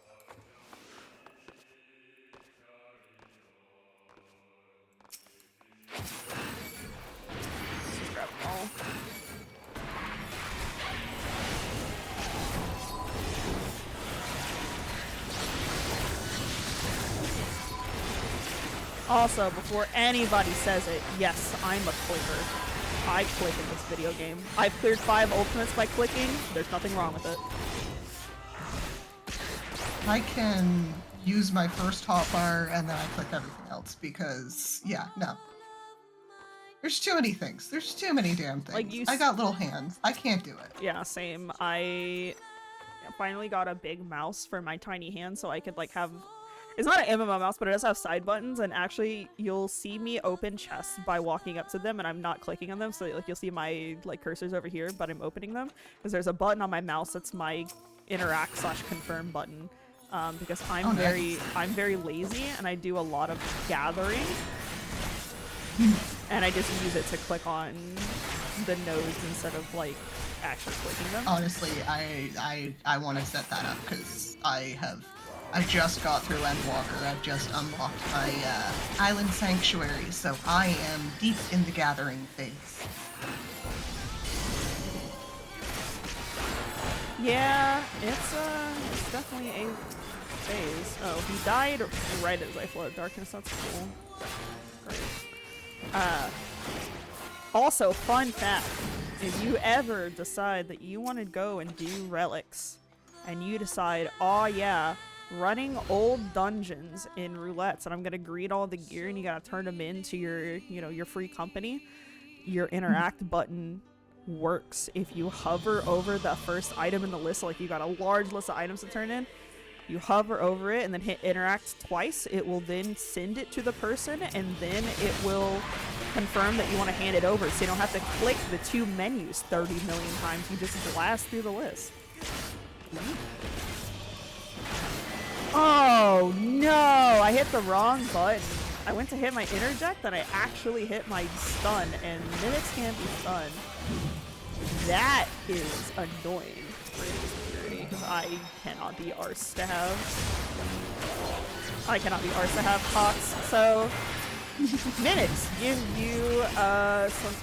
Let's just grab them all. Also, before anybody says it, yes, I'm a clicker. I click in this video game. I've cleared 5 ultimates by clicking. There's nothing wrong with it. I can use my first hotbar and then I click everything else because, yeah, no. There's too many things. There's too many damn things. Like I got little hands. I can't do it. Yeah, same. I finally got a big mouse for my tiny hand so I could like have... It's not an MMO mouse, but it does have side buttons, and actually you'll see me open chests by walking up to them and I'm not clicking on them, so like you'll see my like cursors over here, but I'm opening them because there's a button on my mouse that's my interact/confirm button. Because I'm very lazy and I do a lot of gathering and I just use it to click on the nodes instead of like actually clicking them. Honestly, I want to set that up because I just got through Endwalker. I've just unlocked my Island Sanctuary, so I am deep in the gathering phase. Yeah, it's definitely a phase. Oh, he died right as I flowed darkness. That's cool. Great. Also, fun fact: if you ever decide that you want to go and do relics, and you decide, oh yeah, running old dungeons in roulettes, and I'm gonna greed all the gear, and you gotta turn them into your, your free company, your interact button works if you hover over the first item in the list. Like you got a large list of items to turn in, you hover over it and then hit interact twice. It will then send it to the person and then it will confirm that you want to hand it over, so you don't have to click the 2 menus 30 million times. You just blast through the list. Oh no, I hit the wrong button. I went to hit my interject and I actually hit my stun, and minutes can't be stunned. That is annoying for security, because I cannot be arsed to have Cox. So minutes give you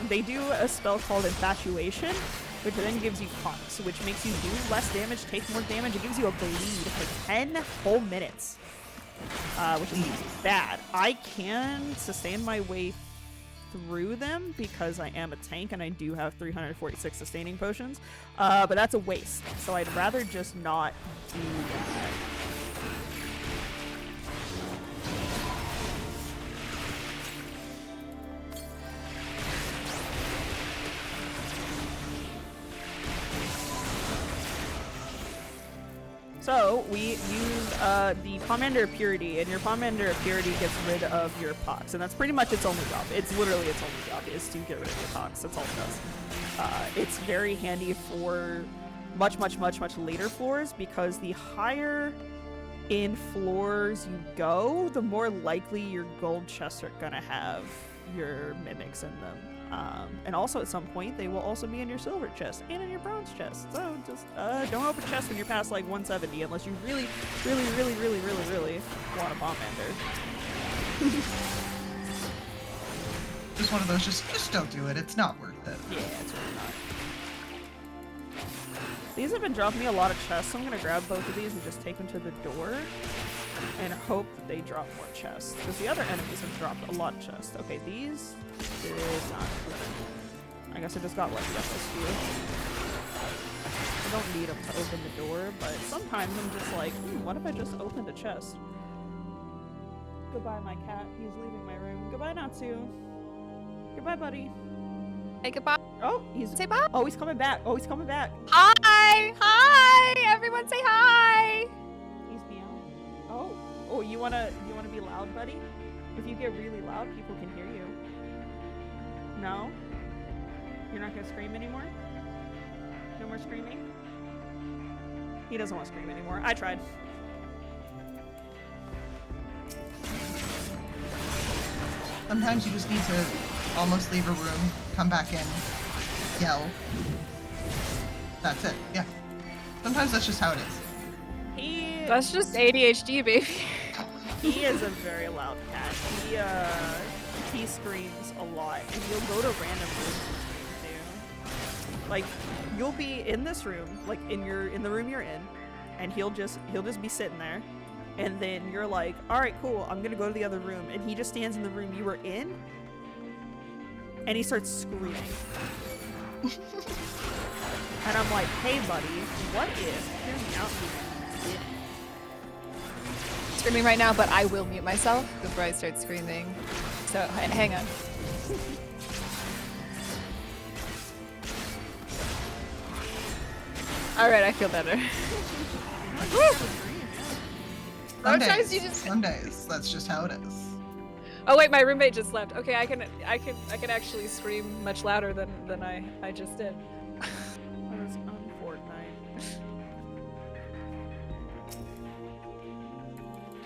they do a spell called Infatuation, which then gives you Cox, which makes you do less damage, take more damage. It gives you a bleed for 10 whole minutes, which is bad. I can sustain my way through them because I am a tank and I do have 346 sustaining potions, but that's a waste, so I'd rather just not do that. So we use the Pomander Purity, and your Pomander Purity gets rid of your Pox, and that's pretty much its only job. It's literally its only job is to get rid of your Pox. That's all it does. It's very handy for much later floors, because the higher in floors you go, the more likely your gold chests are gonna have your mimics in them. And also at some point, they will also be in your silver chest and in your bronze chest. So just don't open chests when you're past like 170 unless you really want a bomb ender. Just one of those, just don't do it. It's not worth it. Yeah, it's really not. These have been dropping me a lot of chests, so I'm gonna grab both of these and just take them to the door and hope that they drop more chests. Because the other enemies have dropped a lot of chests. Okay, these did not. I guess I just got lucky on this few. I don't need them to open the door, but sometimes I'm just like, what if I just opened a chest? Goodbye, my cat. He's leaving my room. Goodbye, Natsu. Goodbye, buddy. Hey, goodbye. Oh, he's Say bye. Oh, he's coming back. Oh, he's coming back. Hi! Hi! Everyone say hi! He's meowing. Oh. Oh, you wanna be loud, buddy? If you get really loud, people can hear you. No? You're not gonna scream anymore? No more screaming? He doesn't want to scream anymore. I tried. Sometimes you just need to almost leave a room, come back in, yell. That's it. Yeah. Sometimes that's just how it is. That's just ADHD, baby. He is a very loud cat. He screams a lot, and he'll go to random rooms and scream too. Like, you'll be in this room, like in the room you're in, and he'll just be sitting there, and then you're like, all right, cool, I'm gonna go to the other room, and he just stands in the room you were in, and he starts screaming. And I'm like, hey buddy, what if? Hear me out, you idiot. Screaming right now, but I will mute myself before I start screaming. So hang on. All right, I feel better. Some days. That's just how it is. Oh wait, my roommate just left. Okay, I can actually scream much louder than I just did. That was on Fortnite.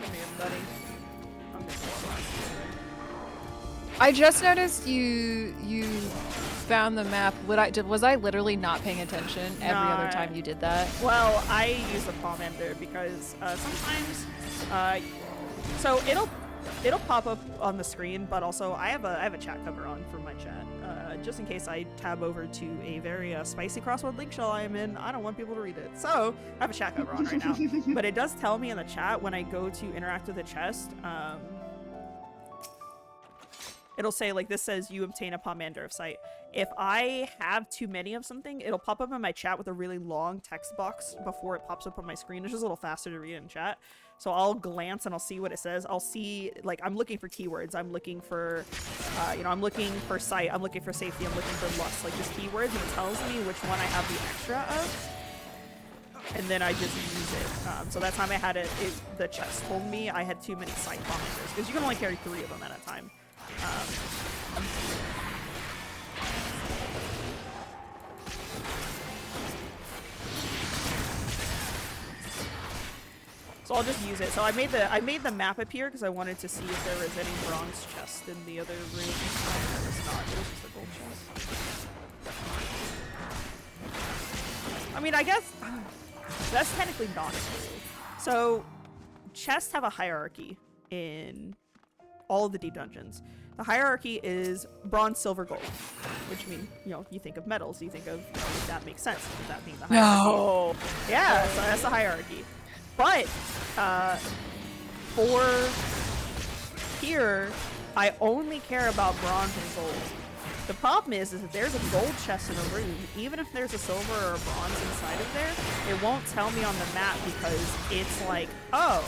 Come here, buddy. I'm just I just noticed you found the map. Was I literally not paying attention every other time you did that? Well, I use the palm ender because sometimes, so it'll pop up on the screen, but also I have a chat cover on for my chat, just in case I tab over to a very spicy crossword link shell I am in. I don't want people to read it, so I have a chat cover on right now. But it does tell me in the chat when I go to interact with a chest. It'll say, like, this says you obtain a Pomander of Sight. If I have too many of something, it'll pop up in my chat with a really long text box before it pops up on my screen. It's just a little faster to read in chat. So I'll glance and I'll see what it says. I'll see, like, I'm looking for keywords. I'm looking for, I'm looking for sight. I'm looking for safety. I'm looking for lust. Like, just keywords, and it tells me which one I have the extra of. And then I just use it. So that time I had it, the chest told me I had too many sight Pomanders, because you can only carry 3 of them at a time. So I'll just use it. So I made the map appear because I wanted to see if there was any bronze chest in the other room. There was not. It was just a gold chest. I mean, I guess that's technically not true. So chests have a hierarchy in all of the deep dungeons. The hierarchy is bronze, silver, gold, which means, you think of metals, you think of, that makes sense, that being the hierarchy. No. Yeah, so that's the hierarchy. But, for here, I only care about bronze and gold. The problem is if there's a gold chest in a room, even if there's a silver or a bronze inside of there, it won't tell me on the map because it's like, oh,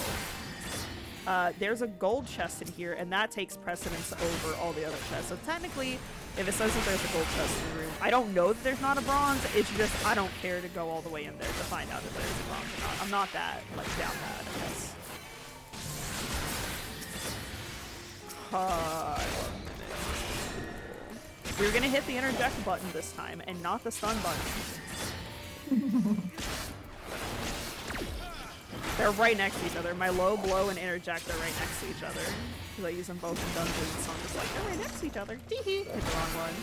there's a gold chest in here, and that takes precedence over all the other chests. So technically, if it says that there's a gold chest in the room, I don't know that there's not a bronze, it's just I don't care to go all the way in there to find out if there's a bronze or not. I'm not that, like, down that, I guess. I love minutes. We're gonna hit the interject button this time, and not the stun button. There are right next to each other. My low, blow, and interject are right next to each other. Because I use them both in dungeons, so I'm just like, they're right next to each other. Hee hit the wrong one.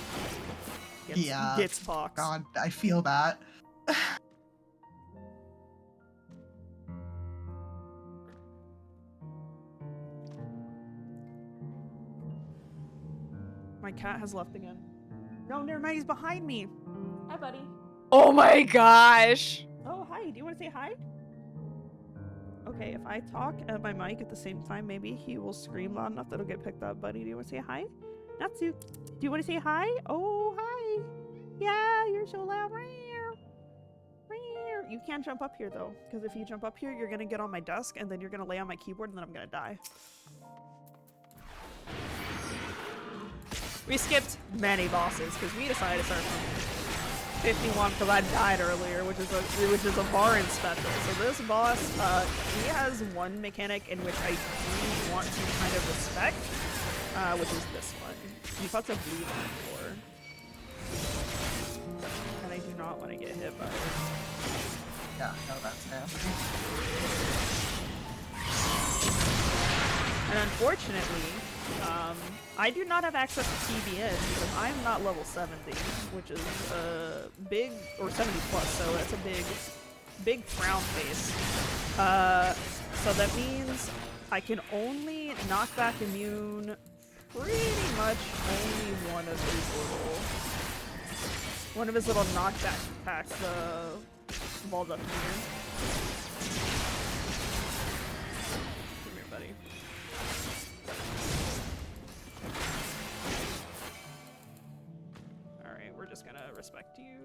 Gets boxed. God, I feel that. My cat has left again. No, never mind, he's behind me. Hi, buddy. Oh my gosh. Oh, hi. Do you want to say hi? Okay, if I talk at my mic at the same time, maybe he will scream loud enough that it'll get picked up. Buddy, do you want to say hi? Natsu, do you want to say hi? Oh, hi. Yeah, you're so loud. You can't jump up here, though, because if you jump up here, you're going to get on my desk, and then you're going to lay on my keyboard, and then I'm going to die. We skipped many bosses, because we decided to start from 51 because I died earlier, which is a Baron special. So this boss, he has one mechanic in which I do want to kind of respect, which is this one. He puts a bleed on the floor. And I do not want to get hit by it. Yeah, no, that's happening. And unfortunately, I do not have access to TBN because I am not level 70, which is big, or 70 plus, so that's a big frown face. So that means I can only knock back immune pretty much only one of his little knockback attacks, balls up here. Come here, buddy. Alright, we're just gonna respect you.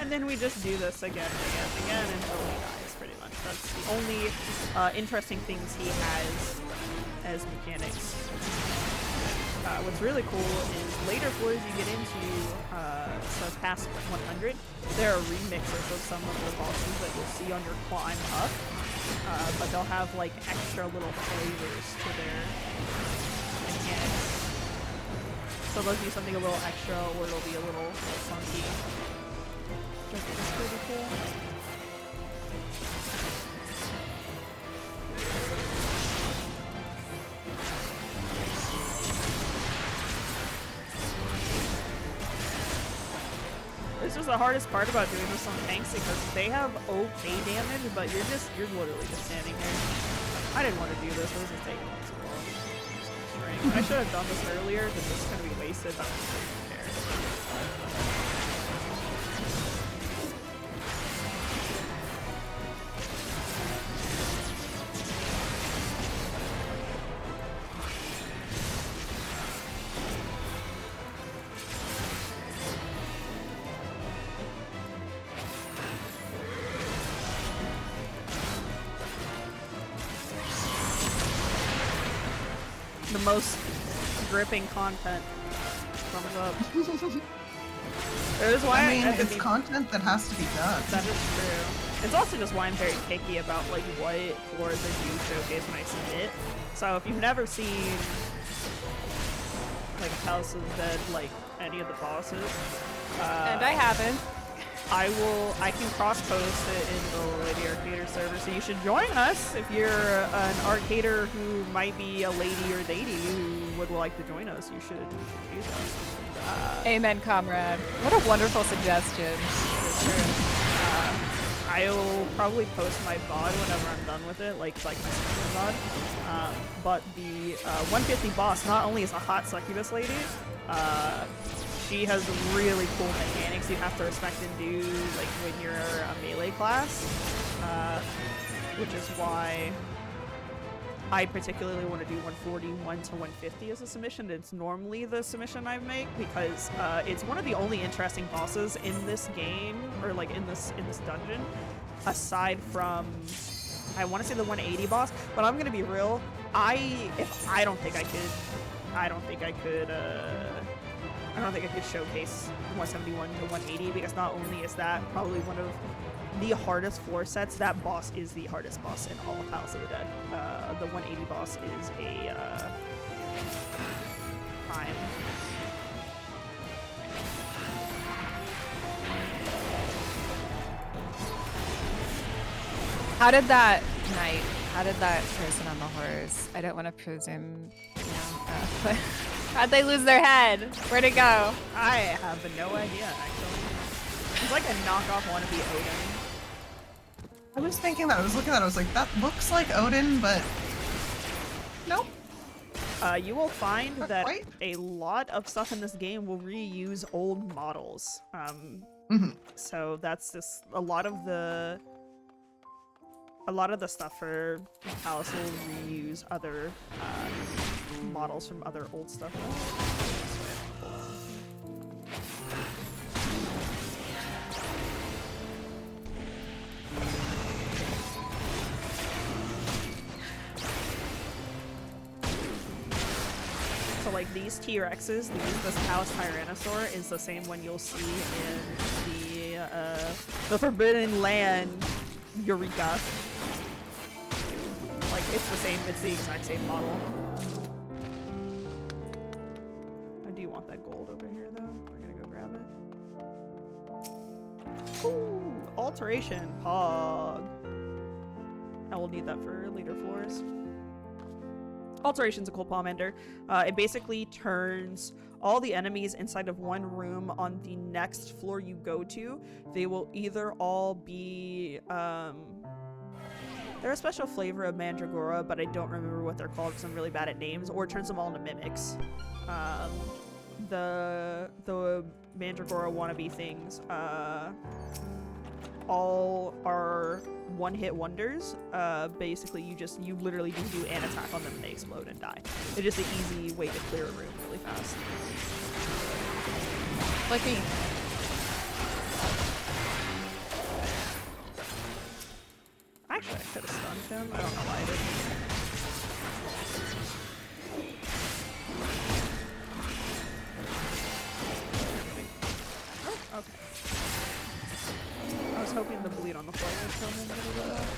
And then we just do this again and again until he dies, pretty much. That's the only interesting things he has as mechanics. What's really cool is later floors you get into, so past 100, there are remixes of some of the bosses that you'll see on your climb up, but they'll have like extra little flavors to their mechanics. So they'll do something a little extra, or it'll be a little funky. Which I think is pretty cool. This is the hardest part about doing this on tanks because they have okay damage, but you're literally just standing there. I didn't want to do this, this is taking too long. I should have done this earlier, because this is going to be wasted, but I don't really care. The most gripping content comes up. That is why I mean, it's content that has to be done. That is true. It's also just why I'm very picky about like what floors I do showcase when I submit. So if you've never seen like House of the Dead, like any of the bosses, And I haven't. I can cross-post it in the Lady Arcader server, so you should join us if you're an arcader who might be a lady or lady who would like to join us. You should do that. Amen, comrade. What a wonderful suggestion. I'll probably post my VOD whenever I'm done with it, like my second VOD. But the 150 boss not only is a hot succubus lady, she has really cool mechanics you have to respect and do, like when you're a melee class, which is why I particularly want to do 141 to 150 as a submission. It's normally the submission I make because it's one of the only interesting bosses in this game, or like in this dungeon, aside from I want to say the 180 boss. But I'm gonna be real. I don't think I could showcase 171 to 180 because not only is that probably one of the hardest floor sets, that boss is the hardest boss in all of House of the Dead. The 180 boss is a prime. How did that knight? How did that person on the horse? I don't want to presume, but how'd they lose their head? Where'd it go? I have no idea, actually. It's like a knockoff wannabe Odin. I was thinking that. I was looking at it. I was like, that looks like Odin, but nope. You will find Not that quite. a lot of stuff in this game will reuse old models. So that's just a lot of the stuff for Palace will reuse other models from other old stuff. So like these T-Rexes, this Palace Tyrannosaur is the same one you'll see in the Forbidden Land Eureka. Like it's the exact same model. I do want that gold over here though. We're gonna go grab it. Ooh, alteration, pog. I will need that for later floors. Alteration's a cool palm ender. It basically turns all the enemies inside of one room on the next floor you go to. They will either all be they're a special flavor of Mandragora, but I don't remember what they're called because I'm really bad at names, or it turns them all into mimics. The Mandragora wannabe things all are one-hit wonders. Basically you literally just do an attack on them and they explode and die. It's just an easy way to clear a room really fast. Like me. Actually, I could have stunned him. I don't know why I didn't. Oh, okay. I was hoping the bleed on the floor would kill him, but it didn't.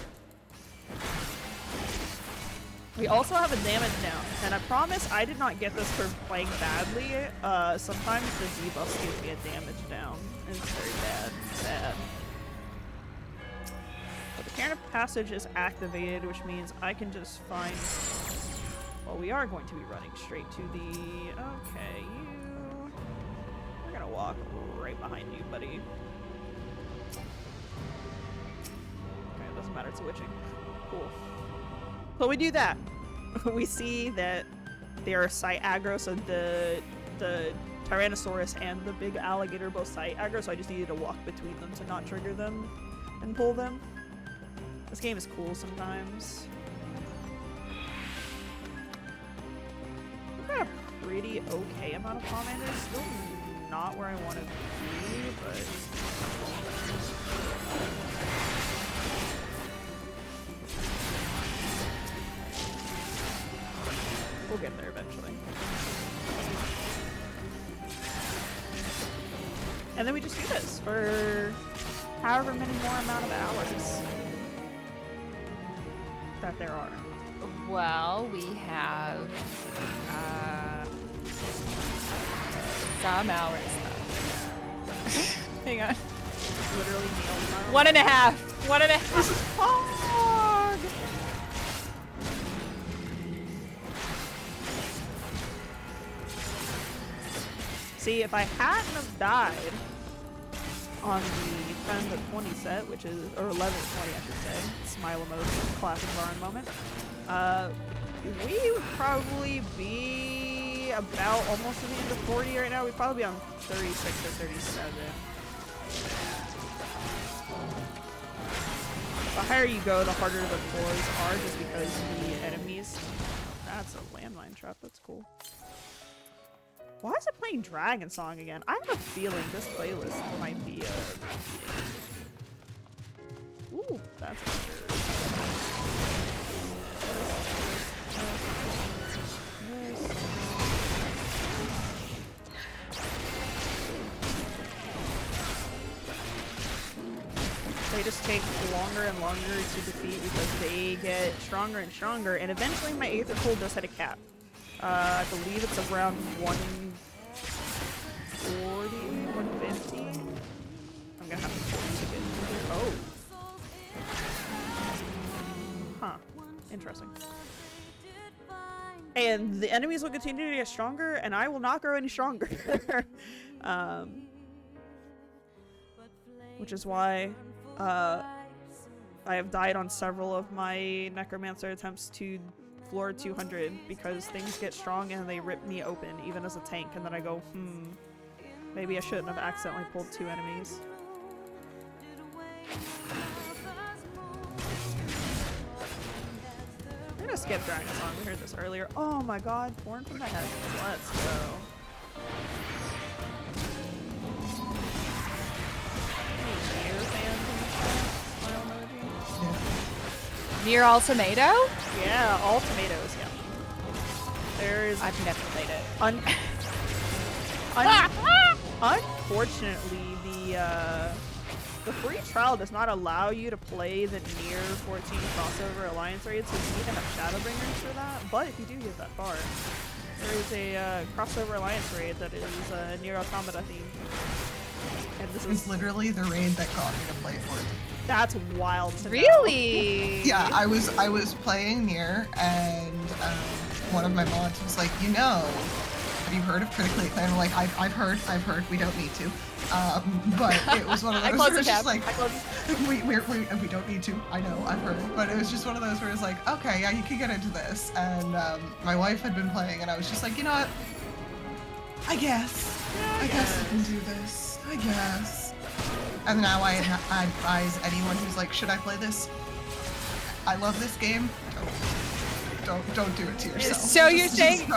We also have a damage down, and I promise I did not get this for playing badly. Sometimes the debuffs give me a damage down. It's very bad. Sad. But the Cairn of Passage is activated, which means I can just find... Well, we are going to be running straight to the... Okay, you... We're gonna walk right behind you, buddy. Okay, it doesn't matter, it's witching. Cool. So we do that. We see that they are site aggro, so the Tyrannosaurus and the big alligator both site aggro, so I just needed to walk between them to not trigger them and pull them. This game is cool sometimes. We've got a pretty okay amount of commanders. Still not where I want to be, but... We'll get there eventually. And then we just do this for however many more amount of hours that there are. Well, we have some hours left. Hang on. Literally nailed my 1.5. 1.5. Fog! See, if I hadn't have died on the 10 to 20 set, which is, or 11 to 20 I should say, smile emoji, classic Lauren moment, we would probably be about almost to the end of 40 right now. We'd probably be on 36 or 37. The higher you go, the harder the floors are, just because the enemies... That's a landmine trap, that's cool. Why is it playing Dragon Song again? I have a feeling this playlist might be Ooh, that's They just take longer and longer to defeat because they get stronger and stronger, and eventually my Aether Pool does hit a cap. I believe it's around 140, 150. I'm gonna have to pull to get here. Oh. Interesting. And the enemies will continue to get stronger, and I will not grow any stronger. Which is why I have died on several of my necromancer attempts to floor 200 because things get strong and they rip me open even as a tank, and then I go, maybe I shouldn't have accidentally pulled 2 enemies. I'm gonna skip Dragon Song, we heard this earlier. Oh my god, Born from the Heavens, let's go. Near all tomato? Yeah, all tomatoes, yeah. There's... I've never played it. Unfortunately, the free trial does not allow you to play the Nier 14 crossover alliance raid, so you need to have Shadowbringers for that. But if you do get that far, there is a crossover alliance raid that is Nier Automata themed. And this is literally the raid that got me to play for it. That's wild to know. Really? Yeah, I was playing Nier, and one of my mods was like, have you heard of critically acclaimed? I'm like, I've heard, we don't need to. But it was one of those where it's just like, we don't need to, I know, I've heard. But it was just one of those where it's like, okay, yeah, you can get into this. And my wife had been playing, and I was just like, you know what? I guess I can do this, I guess. And now I advise anyone who's like, should I play this? I love this game. Don't do it to yourself. So you're saying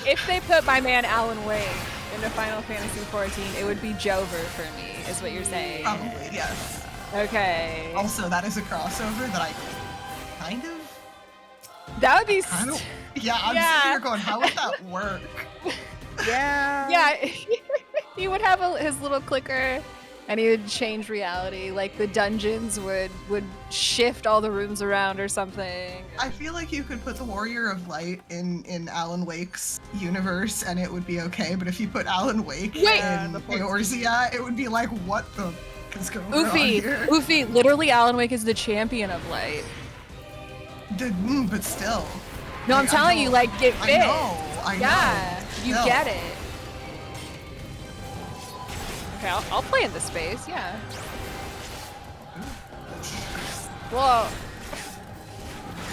if they put my man Alan Wake into Final Fantasy XIV, it would be Jover for me, is what you're saying? Probably, yes. Okay. Also, that is a crossover that I kind of... That would be... Yeah, I'm sitting here going, how would that work? Yeah, he would have his little clicker, and he would change reality. Like the dungeons would shift all the rooms around or something. I feel like you could put the Warrior of Light in Alan Wake's universe, and it would be okay. But if you put Alan Wake in Eorzea, it would be like, what the is going on here? Oofy, literally, Alan Wake is the champion of light. But still. No, I'm telling you, like, get fit. I know. Yeah, you Still. get it. Okay, I'll play in the space, yeah. Whoa.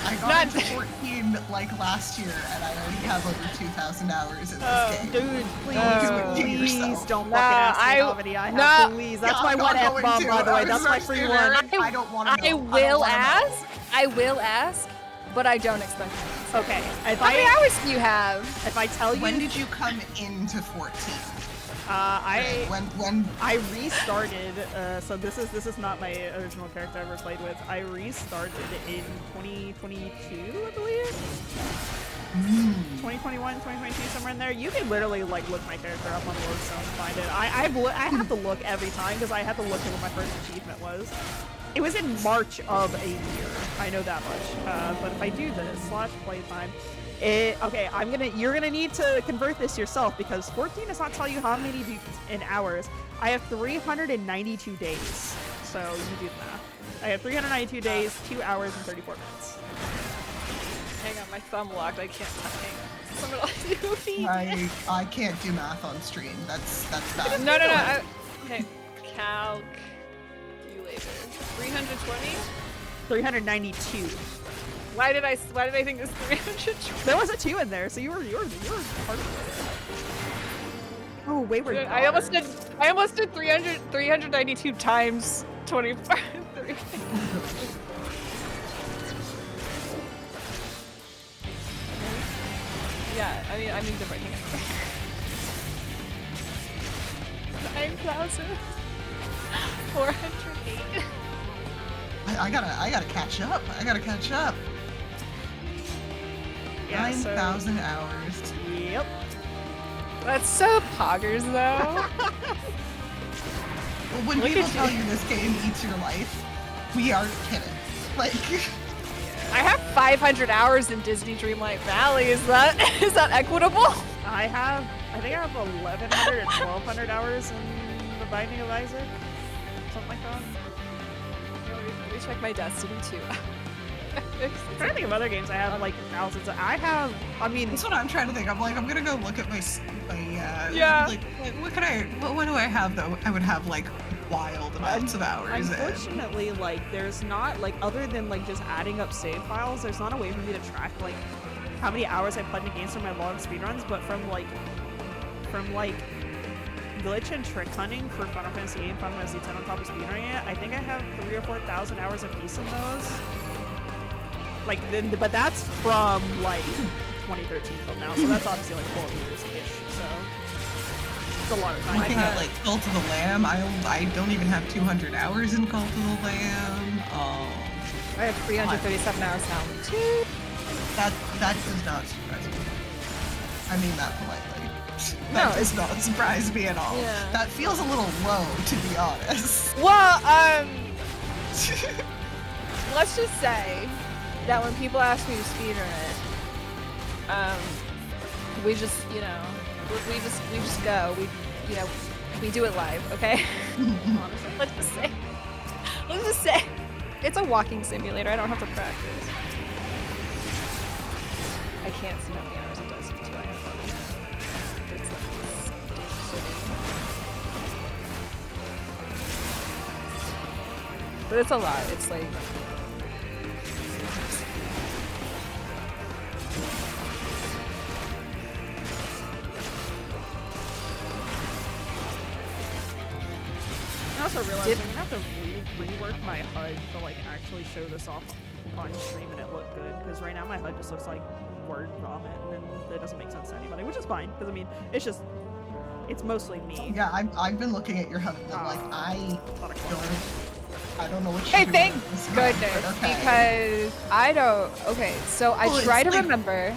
I got into 14 like last year, and I already have over 2,000 hours in this game. Dude, please don't fucking ask me how many I have, please. That's my one F-bomb, by the way. That's my free one. I don't want to know. I will ask, but I don't expect it. Okay. How many hours do you have? If I tell you... When did you come into 14? When I restarted, so this is not my original character I ever played with. I restarted in 2022, I believe. 2021, 2022, somewhere in there. You can literally like look my character up on Lordstone and find it. I have to look every time because I have to look at what my first achievement was. It was in March of a year. I know that much. But if I do this /playtime. Okay, you're gonna need to convert this yourself because 14 does not tell you how many in hours. I have 392 days, so you do the math. I have 392 days, 2 hours, and 34 minutes. Hang on, my thumb locked. I can't. Hang on. Someone else do me. I can't do math on stream. That's bad. No. Okay, calculator. 320. 392. Why did I think it was 300? There was a 2 in there, so you were part of it. Oh wait, I almost did 392 times 24. Yeah, I mean the right thing. 9,408. I gotta catch up. Yeah, 9,000 hours. Yep. That's so poggers, though. Well, when people tell you this game eats your life, we aren't kidding. Like, I have 500 hours in Disney Dreamlight Valley. Is that equitable? I think I have 1,100 or 1,200 hours in The Binding of Isaac, something like that. Let me check my Destiny too. I'm trying to think of other games I have like thousands of. I mean, That's what I'm trying to think. I'm gonna go look at my like what do I have though? I would have like wild amounts of hours. Unfortunately, like there's not like other than like just adding up save files. There's not a way for me to track like how many hours I put in games from my log speedruns. But from like glitch and trick hunting for Final Fantasy VIII and Final Fantasy X on top of speedrunning it, I think I have 3,000 or 4,000 hours a piece in those. Like, but that's from like 2013 till now, so that's obviously like 12 years-ish. So it's a lot of time. Looking at like Cult of the Lamb, I don't even have 200 hours in Cult of the Lamb. I have 337 hours now. That does not surprise me. I mean that politely. No, That does not surprise me at all. Yeah. That feels a little low, to be honest. Well, let's just say that when people ask me to speedrun it, we just, you know, we just go. We do it live, okay? Honestly, let's just say, it's a walking simulator. I don't have to practice. I can't see how many hours it does until I have fun. It's like but it's a lot. It's like I also realized I'm gonna have to rework my HUD to like actually show this off on stream and it look good, because right now my HUD just looks like word vomit and it doesn't make sense to anybody, which is fine because I mean it's mostly me. Yeah, I've been looking at your HUD and I'm like, I don't know what you're hey, doing thank with this goodness, HUD, but okay. because I don't. Okay, so I Well, try to it's like- remember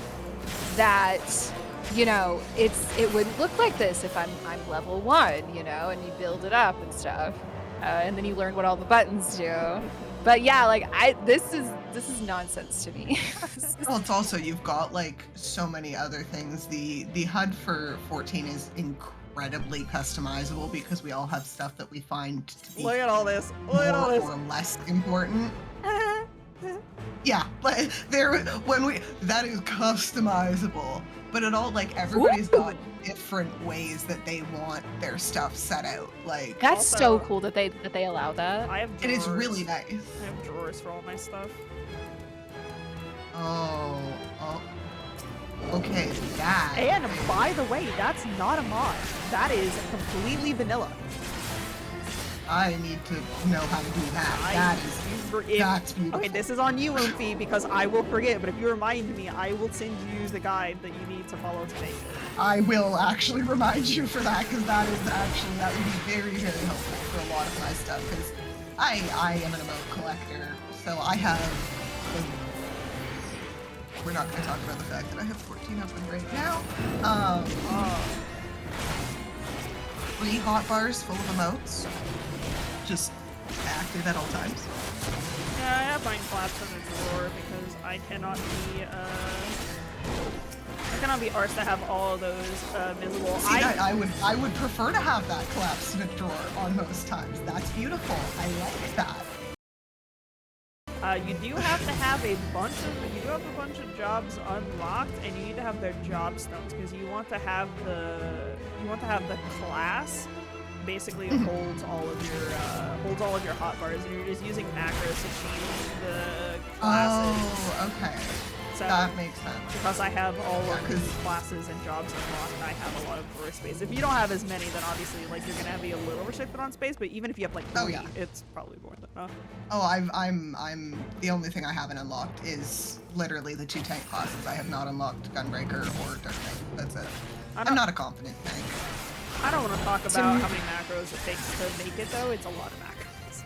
that, you know, it wouldn't look like this if I'm level 1, you know, and you build it up and stuff, and then you learn what all the buttons do. But yeah, like this is nonsense to me. Well, it's also you've got like so many other things. The HUD for 14 is incredibly customizable because we all have stuff that we find to be Look at all this. Look at all more this. or less important. Yeah, but that is customizable. But it all like everybody's got different ways that they want their stuff set out. Like That's Also- so cool that they allow that. I have it drawers. is really nice. I have drawers for all my stuff. Oh, okay, that. And by the way, that's not a mod. That is completely vanilla. I need to know how to do that. That's beautiful. Okay, this is on you, Lumpy, because I will forget, but if you remind me, I will send you the guide that you need to follow to make it. I will actually remind you for that, because that would be very, very helpful for a lot of my stuff, because I am an emote collector, so I have... We're not going to talk about the fact that I have 14 of them right now. 3 hotbars full of emotes, just active at all times. Yeah, I have mine collapsed in the drawer because I cannot be arsed to have all of those visible. See, I would prefer to have that collapsed in a drawer on most times. That's beautiful. I like that. You do have to have a bunch of jobs unlocked, and you need to have their job stones because you want to have the class basically holds all of your hotbars, and you're just using macros to change the classes. Oh, okay. So That makes sense. because I have all Yeah, of these classes and jobs unlocked, I have a lot of drawer space. If you don't have as many, then obviously like you're gonna be a little restricted on space. But even if you have like 3, it's probably more than enough. Oh, I'm the only thing I haven't unlocked is literally the 2 tank classes. I have not unlocked Gunbreaker or Dark Knight. That's it. I'm not a confident tank. I don't want to talk about how many macros it takes to make it though. It's a lot of macros.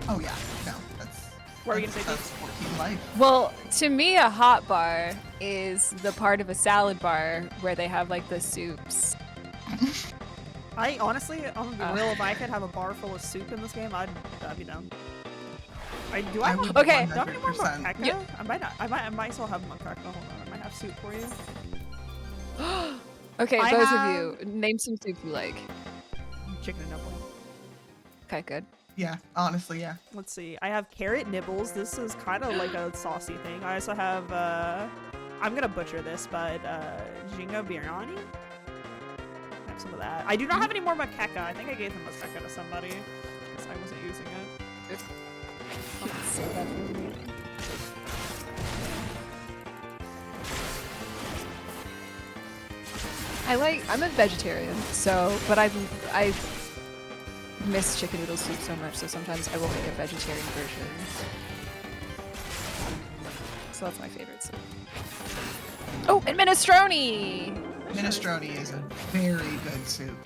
Oh yeah, no, that's. What are you gonna say, That's 14 life. Well, to me, a hot bar is the part of a salad bar where they have like the soups. I honestly, I'm gonna be real. If I could have a bar full of soup in this game, I'd be down. Do I would Okay. Do I have any more 100%. Makaka? Yeah. I might still have Makaka. Hold on, I might have soup for you. Okay, I both have- of you, name some soups you like. Chicken and dumpling. Okay, good. Yeah, honestly, yeah. Let's see. I have carrot nibbles. This is kind of like a saucy thing. I also have, I'm gonna butcher this, but Jinga Biryani? I have some of that. I do not have any more Maqueca. I think I gave them Maqueca to somebody because I wasn't using it. Save that for me. I'm a vegetarian, so, but I miss chicken noodle soup so much, so sometimes I will make a vegetarian version. So that's my favorite soup. Oh, and minestrone! Minestrone is a very good soup.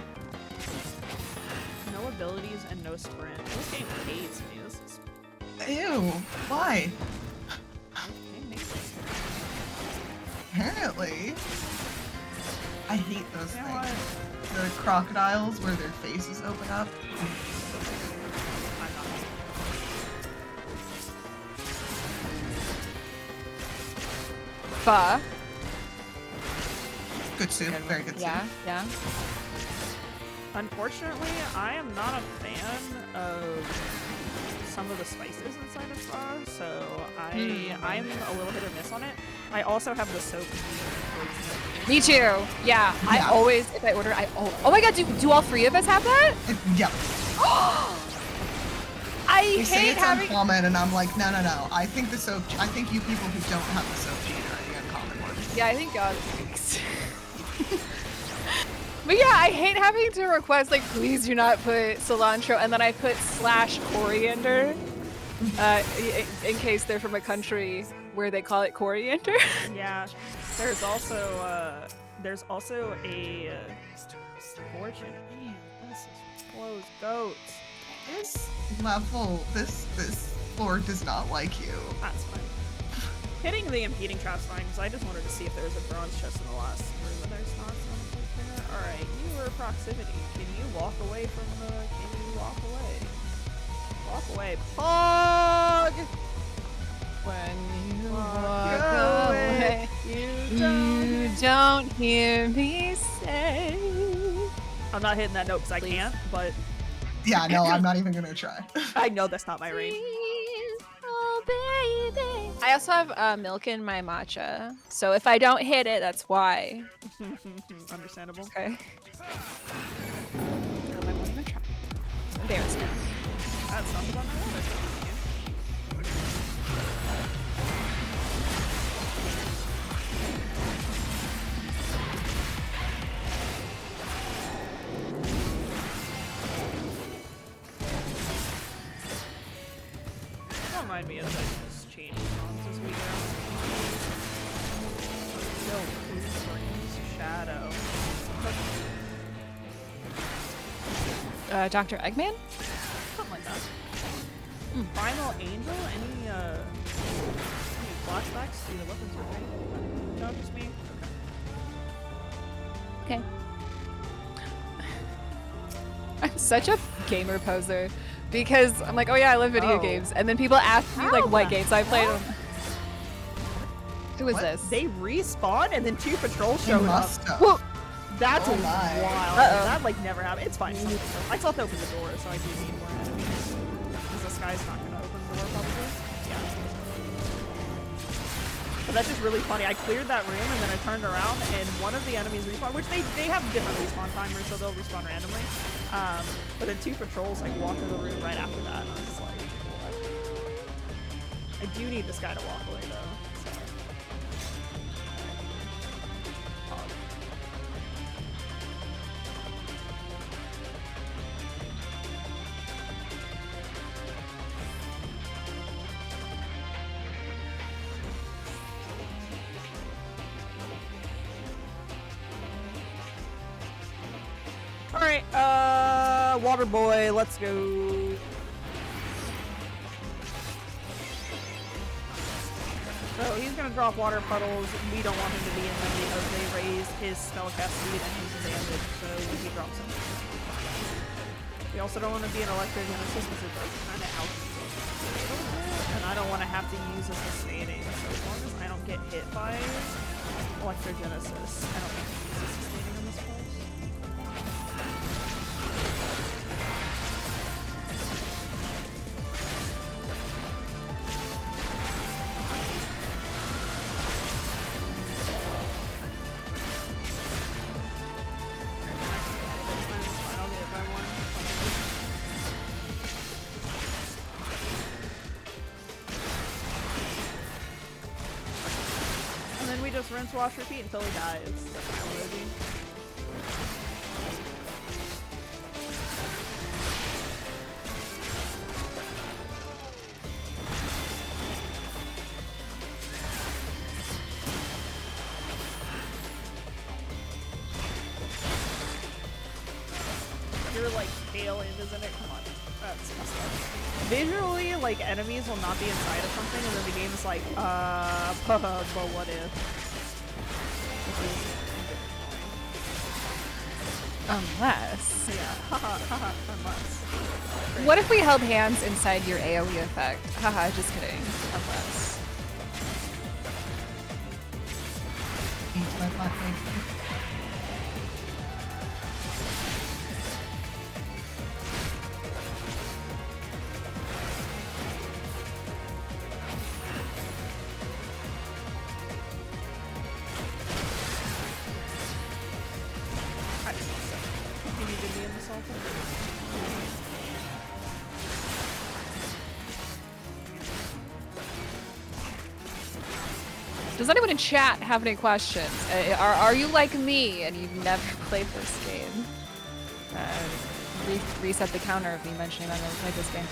No abilities and no sprint. This game hates me. This is Ew, why? amazing. Apparently. I hate those You know things. The crocodiles where their faces open up. I'm not. Pho. Good soup, very good soup. Yeah, yeah. Unfortunately, I am not a fan of some of the spices inside of pho, so I'm a little hit or miss on it. I also have the soap. Me too. Yeah, I always, if I order, oh my god, do all three of us have that? Yep. I They say hate it's having. uncommon, and I'm like, no. I think I think you people who don't have the soap gene are the uncommon ones. Yeah, I think God thinks. But yeah, I hate having to request, like, please do not put cilantro, and then I put /coriander, in case they're from a country where they call it coriander. Yeah, there's also a fortune. Man, this is close goats. This level, this floor does not like you. That's fine. Hitting the impeding trap's fine, because I just wanted to see if there was a bronze chest in the last room, but there's not. Alright, you were proximity. Can you walk away from the... Can you walk away? Walk away. Pog! When you Walk away, you don't hear me say. I'm not hitting that note because I can't, but Yeah, no, I'm not even gonna try. I know that's not my range. Oh, baby. I also have milk in my matcha, so if I don't hit it, that's why. Understandable. Okay. Embarrassment. That's something on my list. Don't mind me as I just change songs as we go. No, please, Shadow. Dr. Eggman? Something like that. Final Angel? Any flashbacks to the weapons or anything? No, just me? Okay. I'm such a gamer poser because I'm like, oh yeah, I love video games, and then people ask me like what games I played. Who is What? this? They respawn and then 2 patrols They showed up. must have. Whoa. That's Oh my. wild. Uh-oh. That like never happened. It's fine. I still have to open the door, so I do need more enemies. Because this guy's not gonna open the door probably. Yeah. But that's just really funny. I cleared that room and then I turned around and one of the enemies respawned, which they have different respawn timers, so they'll respawn randomly. But then 2 patrols like walked in the room right after that, and I was like, what? I do need this guy to walk away though. So. Alright, Water Boy, let's go. So he's gonna drop water puddles. We don't want him to be in them because they raise his spellcast speed and his damage, so when he drops him. We also don't want to be an electric genesis because it does kind of out a little bit, and I don't want to have to use a sustaining, so as long as I don't get hit by electrogenesis, I don't think it's a sustaining in this place. rinse, wash, repeat until he dies. You're like alien, isn't it? Come on. That's messed up. Visually, like, enemies will not be inside of something, and then the game is like, but what if? Unless. Yeah, haha, unless. What if we held hands inside your AoE effect? Haha, just kidding. Unless. Eat my black lady. Does anyone in chat have any questions? Are you like me and you've never played this game? Reset the counter of me mentioning I've never played this game.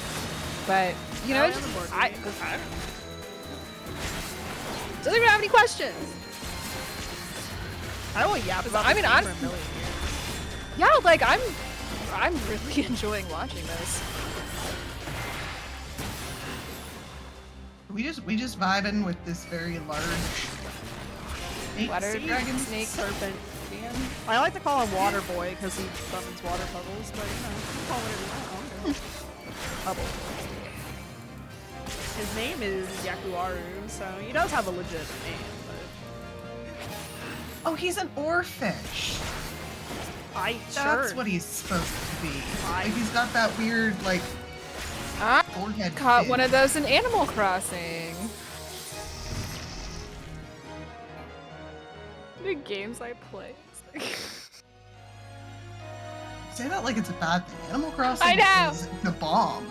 But, you know, just, I don't know. Does anyone have any questions? I will yap about I mean, this game for a honestly, million years. yeah, like I'm really enjoying watching this. We just vibing with this very large Water dragon, snake, serpent. I like to call him Water Boy because he summons water bubbles, but you know, you can call whatever you want. Bubble. His name is dragoR1n, so he does have a legit name, but Oh, he's an oarfish. Sure. What he's supposed to be. Like he's got that weird like I forehead. caught fin. one of those in Animal Crossing. The games I play. Say that like it's a bad thing. Animal Crossing I know. is the bomb.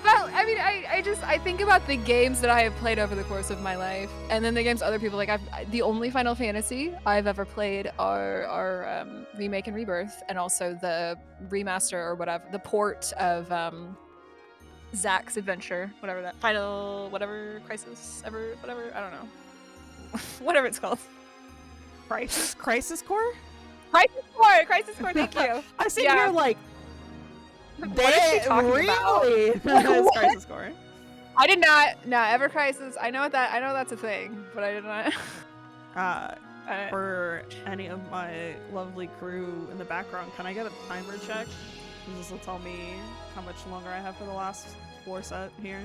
Well, I mean, I think about the games that I have played over the course of my life, and then the games other people like. The only Final Fantasy I've ever played are Remake and Rebirth, and also the remaster or whatever, the port of Zack's Adventure, whatever that Final whatever Crisis ever whatever I don't know, whatever it's called. Crisis Core? Crisis Core. Thank you. I see Yeah. you're like. What is she talking about? Really? It's Crisis Core. I did not. No, Ever Crisis. I know that's a thing, but I did not. For any of my lovely crew in the background, can I get a timer check? This will tell me how much longer I have for the last floor set here.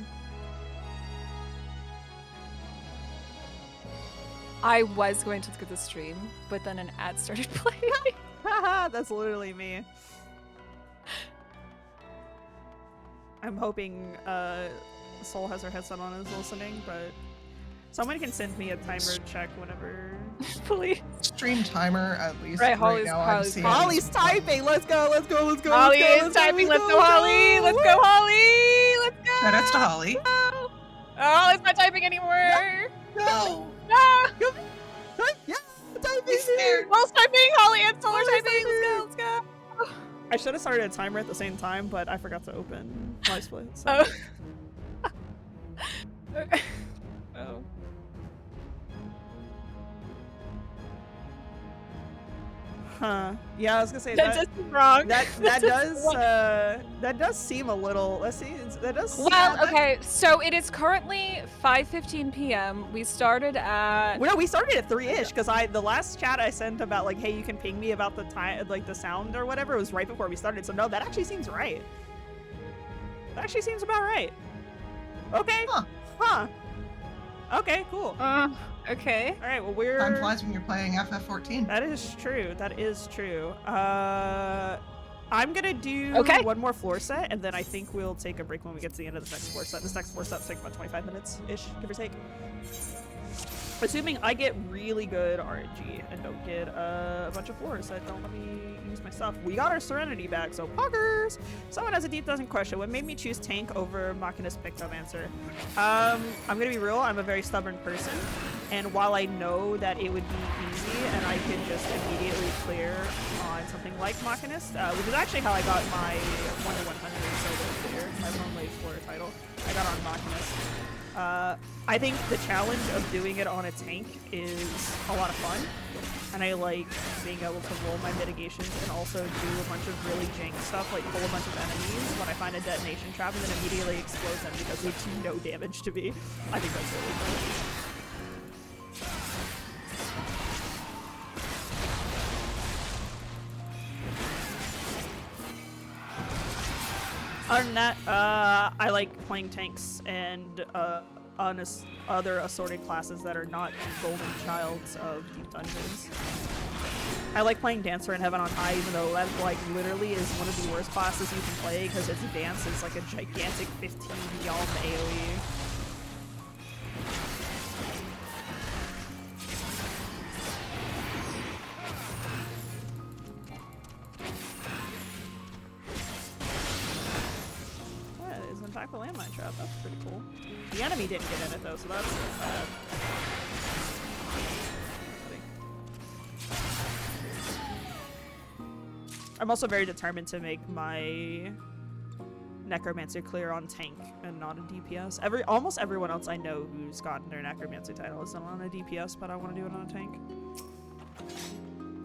I was going to look at the stream, but then an ad started playing. Haha, that's literally me. I'm hoping Soul has her headset on and is listening, but someone can send me a timer check whenever. Please. Stream timer at least. Right, Holly's- now. Holly's- I'm seeing Holly's typing. Let's go. Holly is typing. Let's go, Holly. Let's go, Holly. Let's go. Shoutouts to Holly. Oh, it's not typing anymore. No. No. Yeah, typing. He's scared. Will's typing. Holly and Soul are typing. Let's go. I should have started a timer at the same time, but I forgot to open my split. So. Oh. Oh. Huh. Yeah, I was gonna say That that. just seems wrong. That just does seem a little. Let's see. That does. Well, okay, so it is currently 5:15 p.m. We started at Well, no, we started at 3-ish because the last chat I sent about like, hey, you can ping me about the time, like the sound or whatever, was right before we started. So no, that actually seems right. That actually seems about right. Okay. Huh. Okay. Cool. okay. All right. Well, we're. Time flies when you're playing FF14. That is true. That is true. I'm gonna do one more floor set, and then I think we'll take a break when we get to the end of the next floor set. This next floor set's like about 25 minutes-ish, give or take. Assuming I get really good RNG and don't get a bunch of floors that don't let me use my stuff. We got our Serenity back, so poggers! Someone has a deep dozen question. What made me choose tank over Machina's picked up answer? I'm gonna be real, I'm a very stubborn person. And while I know that it would be easy and I could just immediately clear on something like Machinist, which is actually how I got my 1 to 100 solo clear, my Lonely Explorer title. I got on Machinist. I think the challenge of doing it on a tank is a lot of fun, and I like being able to roll my mitigations and also do a bunch of really jank stuff, like pull a bunch of enemies when I find a detonation trap and then immediately explode them because they do no damage to me. I think that's really cool. Other than that, I like playing tanks and other assorted classes that are not the golden childs of deep dungeons. I like playing Dancer in Heaven on High, even though that like literally is one of the worst classes you can play because its dance is like a gigantic 15 yalm AoE. Tackle landmine trap, that's pretty cool. The enemy didn't get in it though, so that's bad. I'm also very determined to make my Necromancer clear on tank and not a DPS. Almost everyone else I know who's gotten their Necromancer title is on a DPS, but I want to do it on a tank.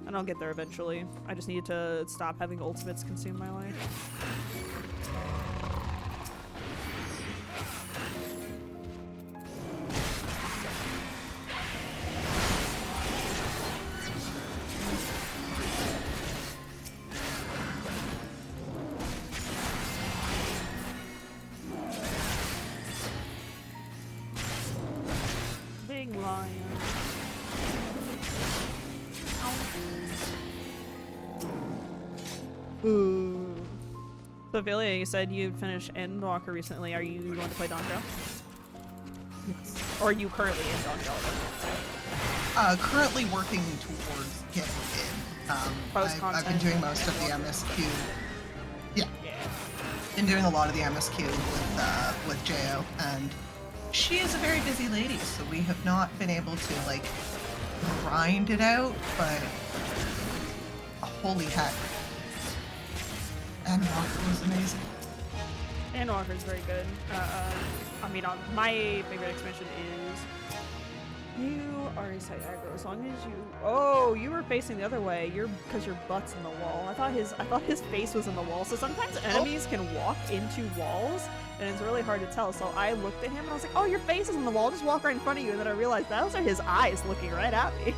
And I'll get there eventually. I just need to stop having ultimates consume my life. Ooh. So Ophelia, you said you finished Endwalker recently. Are you going to play Donjo? Yes. Or are you currently in Donjo? Currently working towards getting in. I've been doing most of the MSQ. Yeah. Been doing a lot of the MSQ with Jo, and she is a very busy lady, so we have not been able to like grind it out, but holy heck. Endwalker was amazing. Endwalker is very good. I mean, my favorite expansion is you are a site aggro as long as you. Oh, you were facing the other way. Because your butt's in the wall. I thought his face was in the wall. So sometimes enemies can walk into walls, and it's really hard to tell. So I looked at him and I was like, "Oh, your face is in the wall. Just walk right in front of you." And then I realized those are his eyes looking right at me.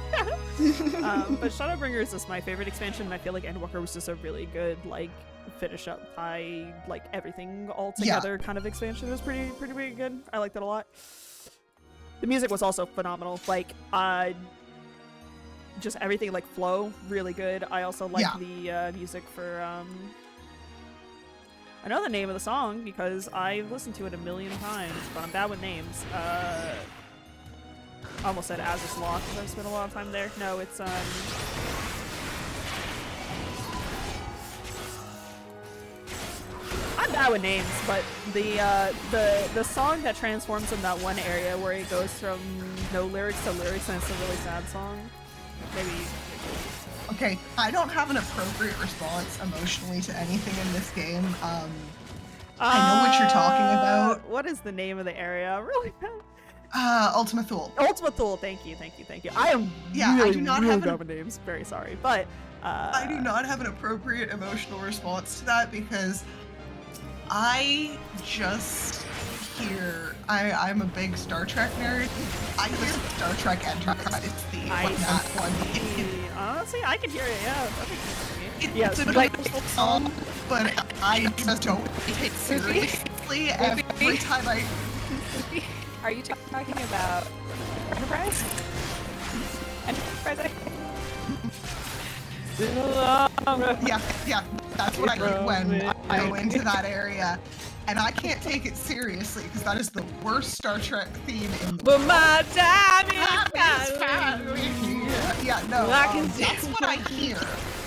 But Shadowbringers is my favorite expansion, and I feel like Endwalker was just a really good like finish up by like everything all together kind of expansion. It was pretty good. I liked it a lot. The music was also phenomenal. Like just everything like flow really good. I also like the music for I know the name of the song because I've listened to it a million times, but I'm bad with names. I almost said Azus Lost because I've spent a lot of time there. No, it's I'm bad with names, but the song that transforms in that one area where it goes from no lyrics to lyrics and it's a really sad song. Maybe. Okay, I don't have an appropriate response emotionally to anything in this game. I know what you're talking about. What is the name of the area? Really bad. Ultima Thule. Ultima Thule. Thank you. I am really bad with names. Very sorry, but I do not have an appropriate emotional response to that because I just hear. I'm a big Star Trek nerd. I hear Star Trek Enterprise theme. Honestly, I can hear it. Yeah, that makes sense to me. It's a beautiful song, but I just don't take it seriously every time I. Are you talking about Enterprise? Enterprise? Yeah, that's what I hear when I go into that area. And I can't take it seriously because that is the worst Star Trek theme in the world. My time is that's what I hear.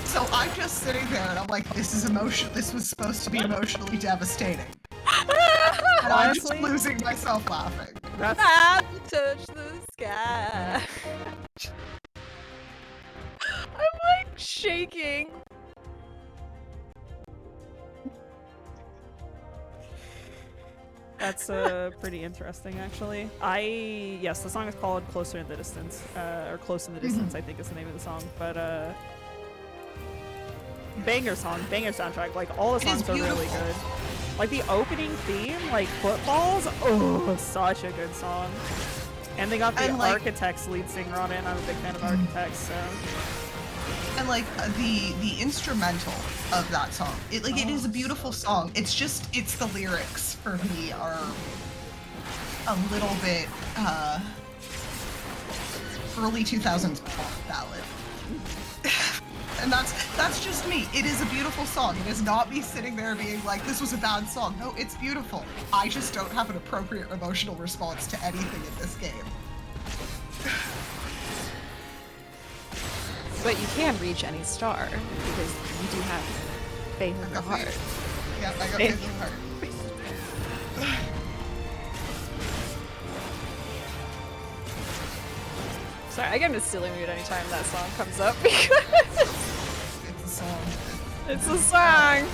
So I'm just sitting there and I'm like, this is emotional. This was supposed to be emotionally devastating. And I'm just losing myself laughing. I've touched the Sky. I'm like shaking. That's pretty interesting, actually. Yes, the song is called "Closer in the Distance," or "Close in the Distance," I think is the name of the song. But banger song, banger soundtrack. Like all the songs are really good. Like the opening theme, like Footballs. Oh, such a good song. And they got the Architects lead singer on it. And I'm a big fan of Architects, so. And like the instrumental of that song, it is a beautiful song. It's just the lyrics for me are a little bit early 2000s pop ballad. And that's just me. It is a beautiful song. It is not me sitting there being like, this was a bad song. No, it's beautiful. I just don't have an appropriate emotional response to anything in this game. But you can reach any star because you do have faith in your heart. Yeah, I got faith in the heart. Sorry, I get into silly mood anytime that song comes up because it's a song. It's a song.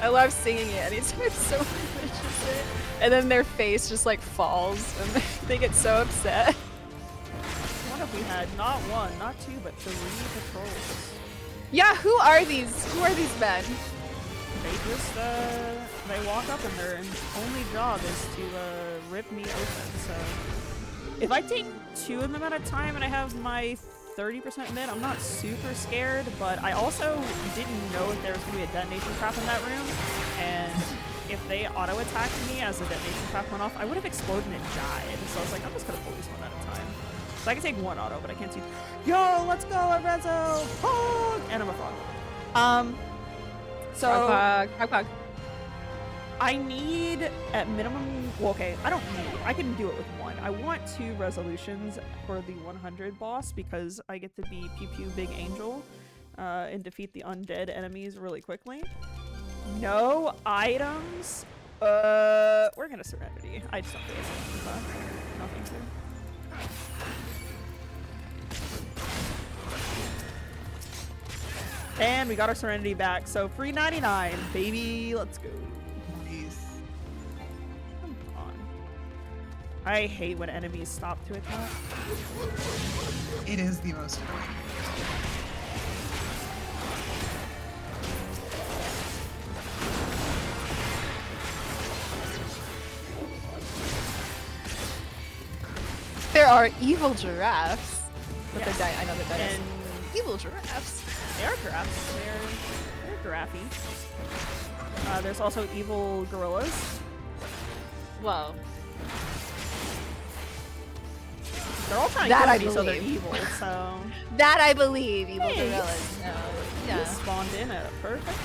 I love singing it anytime someone mentions it. And then their face just like falls and they get so upset. What have we had? Not one, not two, but 3 patrols. Yeah, who are these men? They just they walk up and their only job is to rip me open. So if I take 2 of them at a time and I have my 30% mid, I'm not super scared, but I also didn't know if there was going to be a detonation trap in that room, and if they auto-attacked me as the detonation trap went off, I would have exploded and died. So I was like, I'm just going to pull these one at a time. So I can take 1 auto, but I can't see. Yo, let's go, Arezzo! Oh! And I'm a frog. So Frog. I need at minimum, well, okay, I don't need, I can do it with 1. I want 2 resolutions for the 100 boss because I get to be Pew Pew Big Angel and defeat the undead enemies really quickly. No items. We're gonna Serenity. I just don't think it's nothing to. And we got our Serenity back, so free 99, baby. Let's go. Come on. I hate when enemies stop to attack. It is the most annoying. There are evil giraffes. But Yes. I know that is evil giraffes. They are giraffes. They're giraffe-y. There's also evil gorillas. Well, They're all trying That to I kill me, so they're believe. evil, so... that I believe, evil Thanks. gorillas. No. You Yeah. spawned in at a perfect time.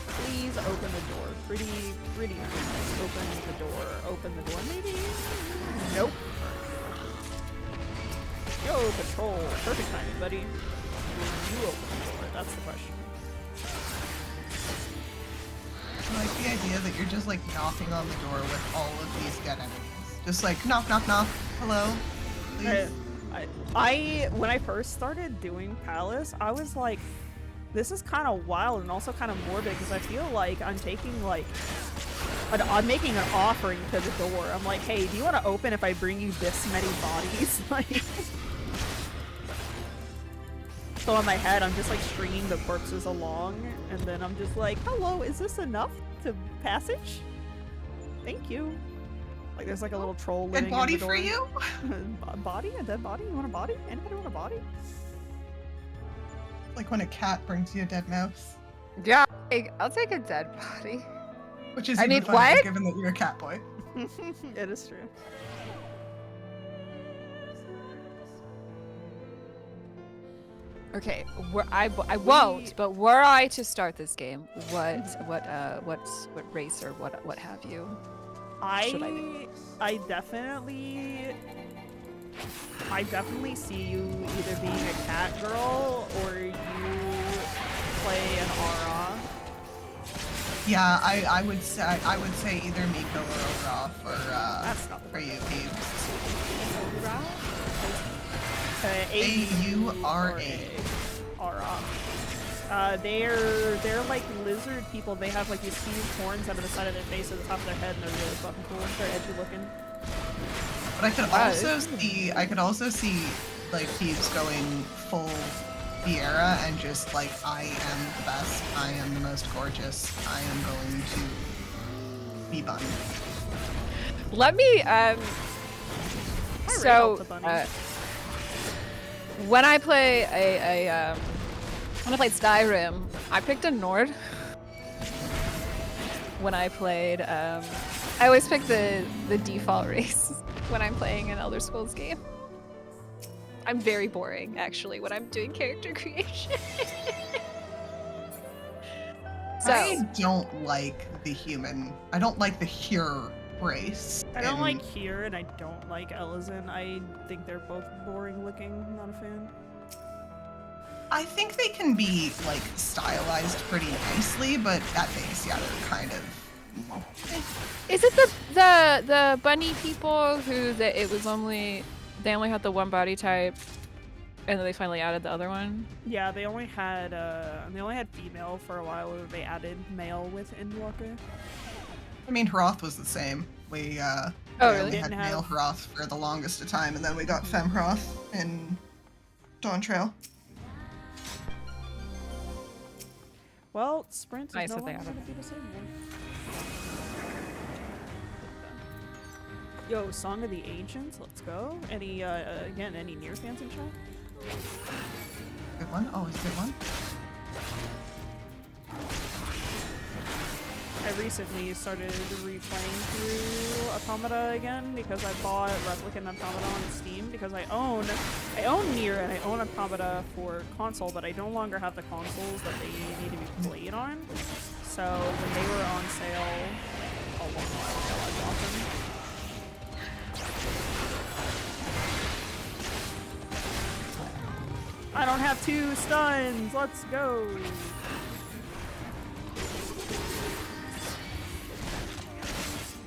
Please open the door. Pretty nice. Open the door. Open the door, maybe? Nope. Yo, patrol. Perfect timing, buddy. Will you open the door? That's the question. I like the idea that you're just like knocking on the door with all of these dead enemies. Just like knock, knock, knock. Hello, please. When I first started doing Palace, I was like, this is kind of wild and also kind of morbid because I feel like I'm taking like, I'm making an offering to the door. I'm like, hey, do you want to open if I bring you this many bodies? Like, so in my head, I'm just like stringing the corpses along, and then I'm just like, hello, is this enough to passage? Thank you. Like there's like a little troll living Dead body in the door. for you? A body? A dead body? You want a body? Anybody want a body? Like when a cat brings you a dead mouse. Yeah, I'll take a dead body. Which is I even mean, funnier what? given that you're a cat boy. It is true. Okay, I won't. But were I to start this game, what race or what have you? Should I be? I definitely see you either being a cat girl or you play an Aura. Yeah, I would say either Miko or Orof That's not for you, Peebs. A-U-R-A. They're like lizard people. They have like these huge horns out of the side of their face at the top of their head, and they're really fucking cool. They're edgy looking. But I could also see like Peebs going full Viera and just like, I am the best, I am the most gorgeous, I am going to be Bunny. Let me when I play when I played Skyrim, I picked a Nord. When I played I always pick the default race when I'm playing an Elder Scrolls game. I'm very boring, actually, when I'm doing character creation. So, I don't like the Hyur race. I don't like Hyur, and I don't like Elizin. I think they're both boring looking. I'm not a fan. I think they can be like stylized pretty nicely, but at base, yeah, they're kind of. is it the bunny people who they only had the one body type, and then they finally added the other one? Yeah, they only had female for a while. They added male with Endwalker. I mean, Hroth was the same. We really? only had male Hroth for the longest of time, and then we got femme Hroth in Dawn Trail. Well, Sprint is Nice no that they longer added going to be the same one. Yo, Song of the Ancients, let's go. Any Nier fans in chat? Good one? Oh, it's a good one. I recently started replaying through Automata again because I bought Replicant Automata on Steam because I own Nier and I own Automata for console, but I no longer have the consoles that they need to be played on. So when they were on sale a long while ago, I bought them. I don't have 2 stuns. Let's go.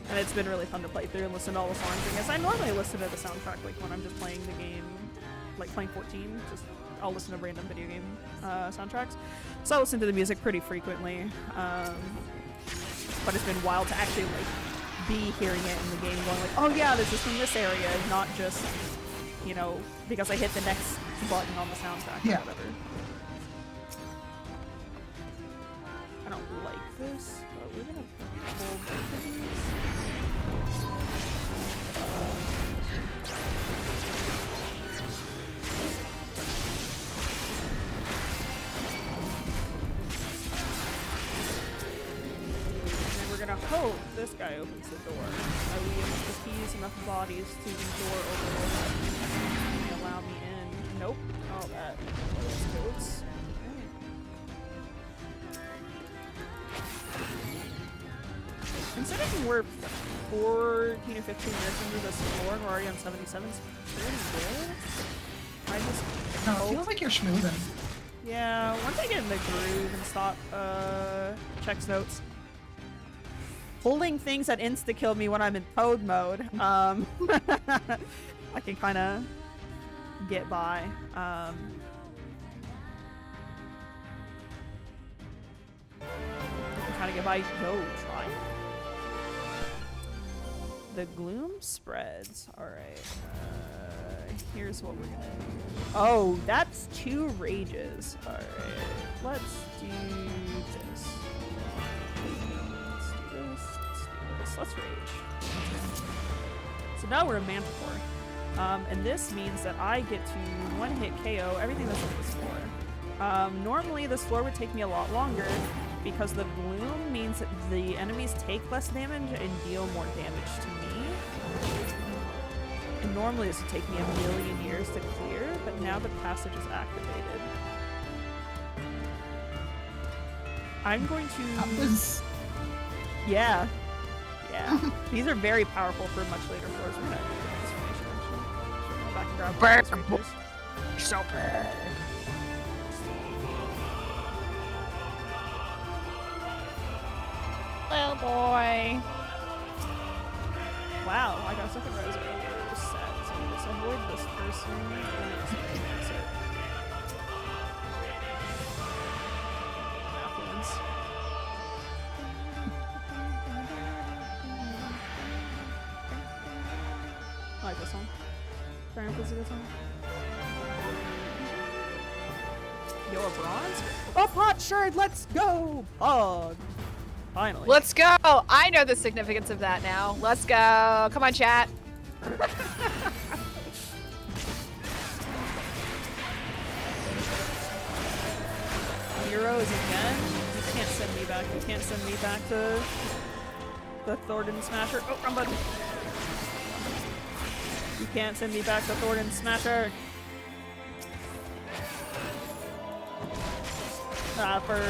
And it's been really fun to play through and listen to all the songs. I guess I normally listen to the soundtrack like when I'm just playing the game, like playing 14. Just I'll listen to random video game soundtracks. So I listen to the music pretty frequently. But it's been wild to actually like be hearing it in the game, going like, oh yeah, this is from this area, and not just, you know, because I hit the next button on the soundtrack or whatever. I don't like this, but we're gonna pull both of these. And we're gonna hope this guy opens the door. We have enough keys, enough bodies to the door open. Allow me in. Nope. Oh, that was goats. Considering we're 14 or 15 years into this floor and we're already on 77, it's pretty good. I just it feels like you're schmoozing. Yeah, once I get in the groove and stop checks notes. Holding things that insta-kill me when I'm in code mode, I can kind of get by. Trying to get by. Go, try. The gloom spreads. Alright. Here's what we're gonna do. Oh, that's 2 rages. Alright. Let's do this. Let's rage. So now we're a Manticore. And this means that I get to one-hit KO everything that's on this floor. Normally this floor would take me a lot longer because the gloom means that the enemies take less damage and deal more damage to me. And normally this would take me 1,000,000 years to clear, but now the passage is activated. I'm going to... Yeah. Yeah. These are very powerful for much later floors. We're gonna do this formation actually. Go back and grab one of these So bad. boy. Wow, I got second res earlier set. So let's avoid this person. I like this song. Final Fantasy this song. Yo, a bronze? A pot shirt, let's go! Pog! Finally. Let's go. I know the significance of that now. Let's go. Come on, chat. Heroes again? You can't send me back. You can't send me back to the Thornton Smasher. Oh, wrong button. You can't send me back to Thornton Smasher. For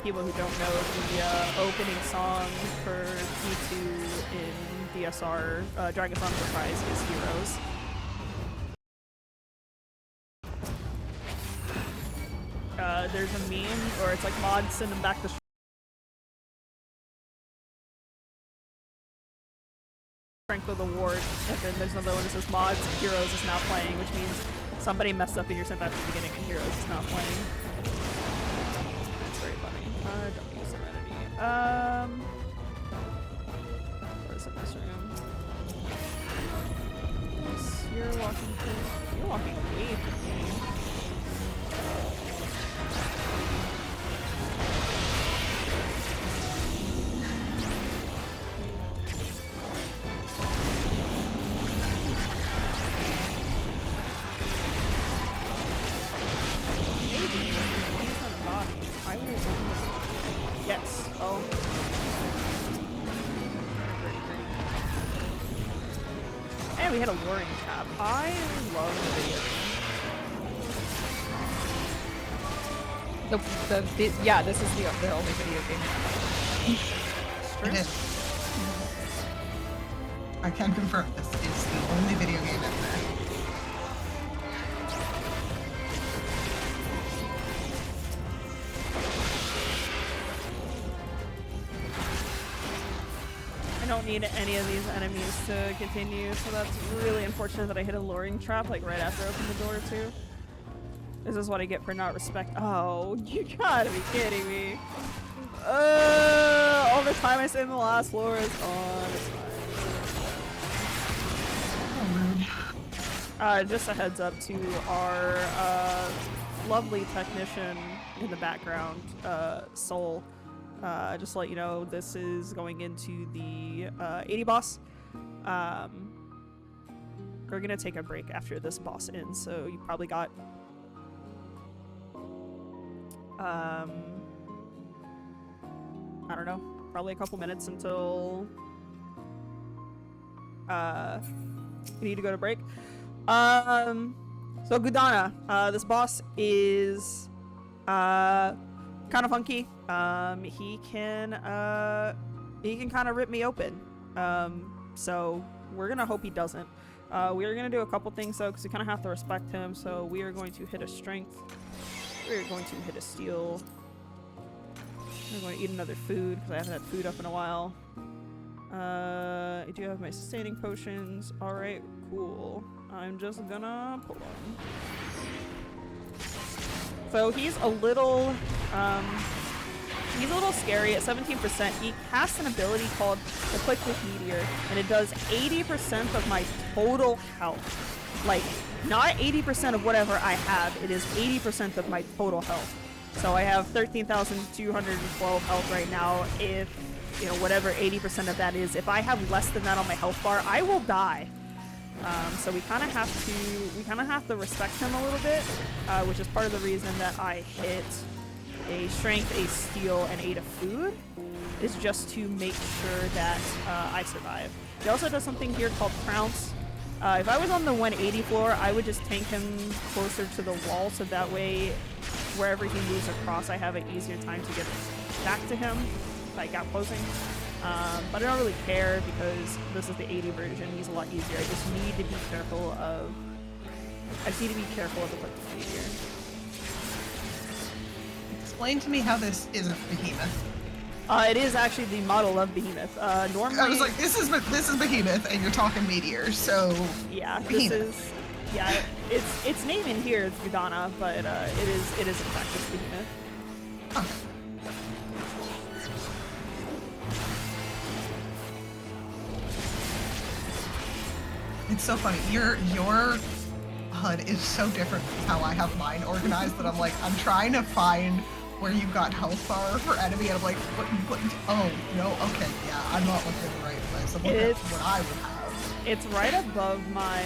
people who don't know, the opening song for T2 in DSR, Dragon's Enterprise is Heroes. There's a meme, or it's like mods send them back to Strength of the Ward, and then there's another one that says mods, Heroes is now playing, which means somebody messed up and you're sent back to the beginning and Heroes is now playing. It's very funny. Don't use Serenity. Where's the next room? Yes, you're walking away from me. Yes. Oh. And we had a luring tab. I love the video game. Yeah, this is the only video game. It is. I can confirm this is the only video game out there. I don't need any of these enemies to continue, so that's really unfortunate that I hit a luring trap like right after I opened the door too. This is what I get for not respect. Oh, you gotta be kidding me. All the time I say in the last floor is on. Just a heads up to our lovely technician in the background, Soul. Just to let you know, this is going into the 80 boss. We're gonna take a break after this boss ends, so you probably got I don't know, probably a couple minutes until you need to go to break. So Gudana, this boss is kind of funky. He can kind of rip me open. So we're gonna hope he doesn't. We are gonna do a couple things though, because we kind of have to respect him. So we are going to hit a strength. We're going to hit a steel. I'm going to eat another food because I haven't had food up in a while. I do have my sustaining potions. All right, cool. I'm just gonna pull them. So he's a little scary at 17%. He casts an ability called the Quick with Meteor, and it does 80% of my total health. Like, not 80% of whatever I have, it is 80% of my total health. So I have 13,212 health right now. If, you know, whatever 80% of that is, if I have less than that on my health bar, I will die. So we kind of have to respect him a little bit, which is part of the reason that I hit a strength, a steel, and 8 of food, is just to make sure that I survive. He also does something here called Trounce. If I was on the 180 floor, I would just tank him closer to the wall, so that way wherever he moves across, I have an easier time to get back to him, like outposing. But I don't really care because this is the 80 version. He's a lot easier. I just need to be careful of the quick meteor. Explain to me how this isn't Behemoth. It is actually the model of Behemoth. Normally, I was like, this is Behemoth, and you're talking Meteor, so yeah, Behemoth. Its name in here is Vidana, but it is in fact just Behemoth. Okay. It's so funny. Your HUD is so different from how I have mine organized that I'm trying to find where you've got health bar for enemy, and I'm like, what? Oh no, okay, yeah, I'm not looking in the right place. I'm looking at what I would have. It's right above my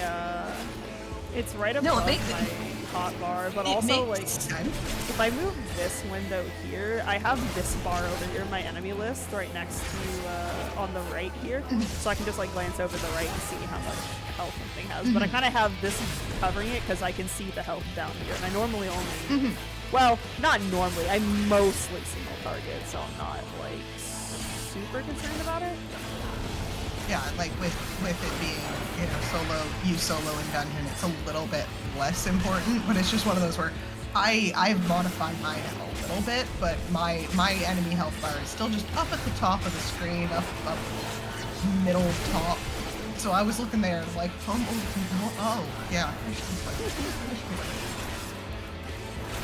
it's right above my hotbar, but also like if I move this window here, I have this bar over here, my enemy list, right next to on the right here, so I can just like glance over the right and see how much health something has. But I kind of have this covering it because I can see the health down here, and I normally only well, not normally, I mostly single target, so I'm not like super concerned about it. Yeah, like with it being, solo in dungeon, it's a little bit less important, but it's just one of those where I've modified mine a little bit, but my enemy health bar is still just up at the top of the screen, up middle top. So I was looking there and I'm like, oh yeah.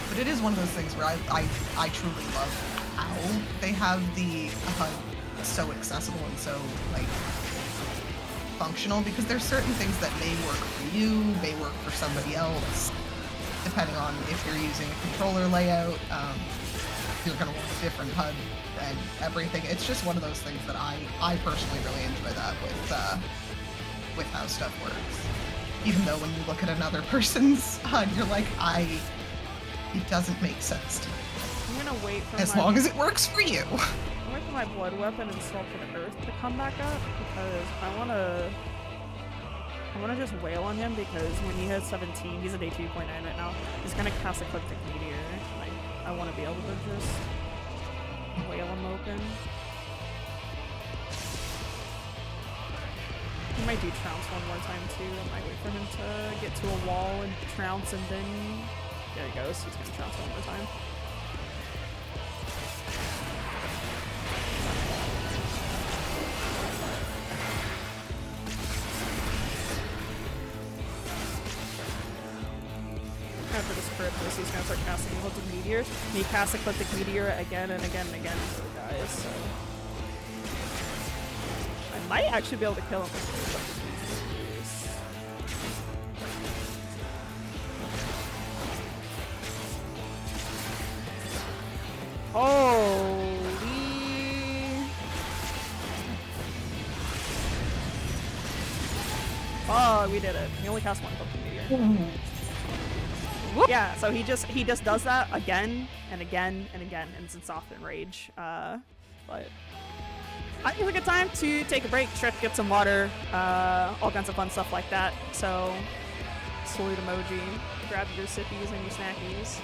But it is one of those things where I truly love how they have the HUD so accessible and so like functional, because there's certain things that may work for you, may work for somebody else, depending on if you're using a controller layout. You're going to want a different HUD and everything. It's just one of those things that I personally really enjoy that with how stuff works. Even though when you look at another person's HUD, you're like, it doesn't make sense to me. I'm gonna wait for as long as it works for you. I'm waiting for my blood weapon and Salt for the Earth to come back up, because I wanna just wail on him, because when he hits 17, he's at day 2.9 right now, he's gonna cast Ecliptic Meteor. I wanna be able to just wail him open. He might do trounce one more time too. I might wait for him to get to a wall and trounce, and then there he goes. He's gonna trounce one more time. After this crit, he's gonna start casting Ecliptic Meteor. And he casts Ecliptic Meteor again and again and again until he dies. So I might actually be able to kill him with Ecliptic Meteors. Holy! Oh, we did it. He only cast one Ecliptic Meteor. Yeah, so he just does that again and again and again, and it's in Soften Rage. But I think it's a good time to take a break, try to get some water, all kinds of fun stuff like that. So, salute emoji, grab your sippies and your snackies.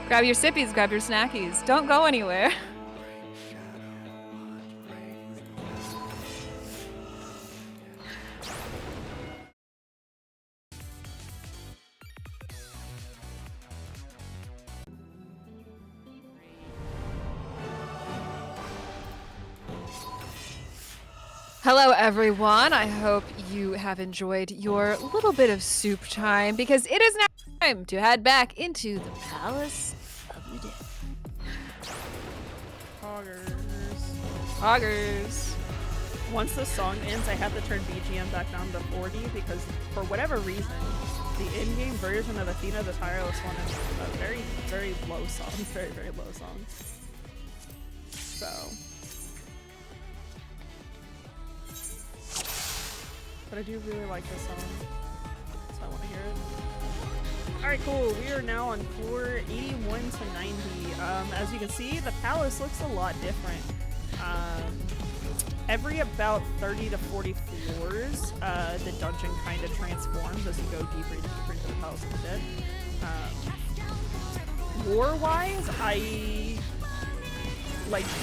Grab your sippies, grab your snackies. Don't go anywhere. Hello everyone, I hope you have enjoyed your little bit of soup time, because it is now time to head back into the Palace of the Dead. Hoggers. Once the song ends, I have to turn BGM back down to 40, because for whatever reason, the in-game version of Athena the Tireless One is a very, very low song. Very, very low song. So... but I do really like this song, so I want to hear it. Alright, cool. We are now on floor 81 to 90. As you can see, the palace looks a lot different. Every about 30 to 40 floors, the dungeon kind of transforms as you go deeper and deeper into the Palace of the Dead. Lore-wise, I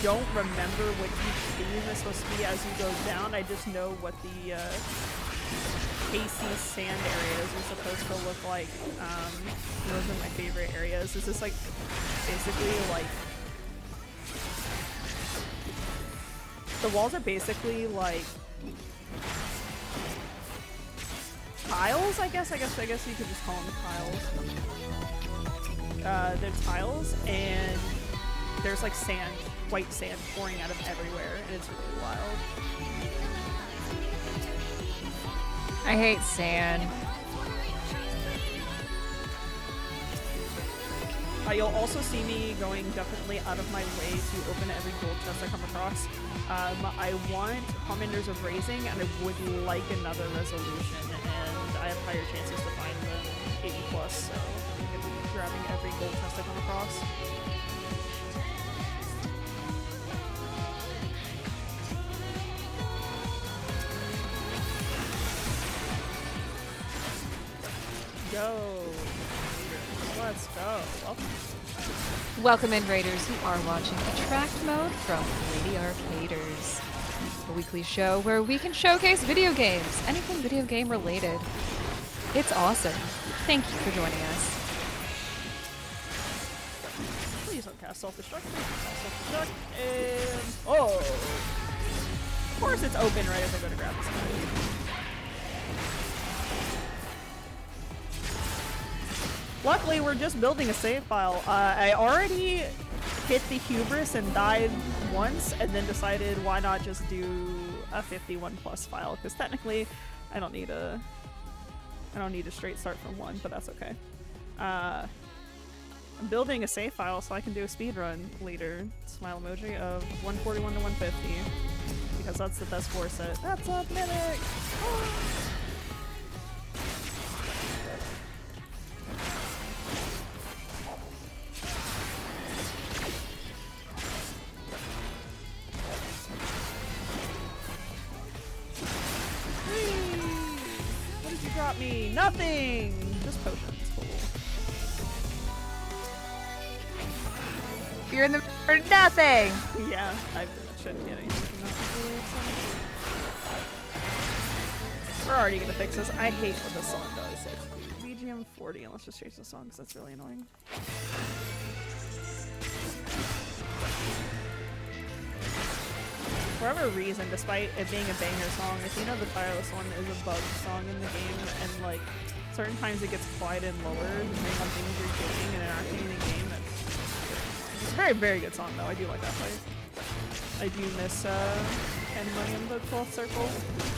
don't remember what each theme is supposed to be as you go down. I just know what the spacey sand areas are supposed to look like. Those are my favorite areas. This is like basically like the walls are basically like tiles, I guess you could just call them tiles. They're tiles, and there's like sand, white sand pouring out of everywhere, and it's really wild. I hate sand. You'll also see me going definitely out of my way to open every gold chest I come across. I want Commanders of Raising, and I would like another resolution, and I have higher chances to find them 80 plus, so I'm going to be grabbing every gold chest I come across. Go! Let's go. Welcome in, Raiders. You are watching Attract Mode from Lady Arcaders, a weekly show where we can showcase video games, anything video game related. It's awesome. Thank you for joining us. Please don't cast self-destruct. Self-destruct, and oh! Of course it's open right as I go to grab this guy. Luckily, we're just building a save file. I already hit the hubris and died once, and then decided why not just do a 51 plus file, because technically I don't need a straight start from 1, but that's okay. I'm building a save file so I can do a speedrun later, smile emoji, of 141 to 150, because that's the best score set. That's a mimic! Got me nothing! Just potions. Cool. You're in the for nothing! Yeah, I shouldn't get anything. We're already gonna fix this. I hate what this song does. Like, BGM 40, and let's just change the song because that's really annoying. For whatever reason, despite it being a banger song, if you know the Tireless One is a bug song in the game, and like certain times it gets quiet and lower depending on things you're doing and interacting in the game. It's a very, very good song though. I do like that fight. I do miss Ken Money in the 12th Circle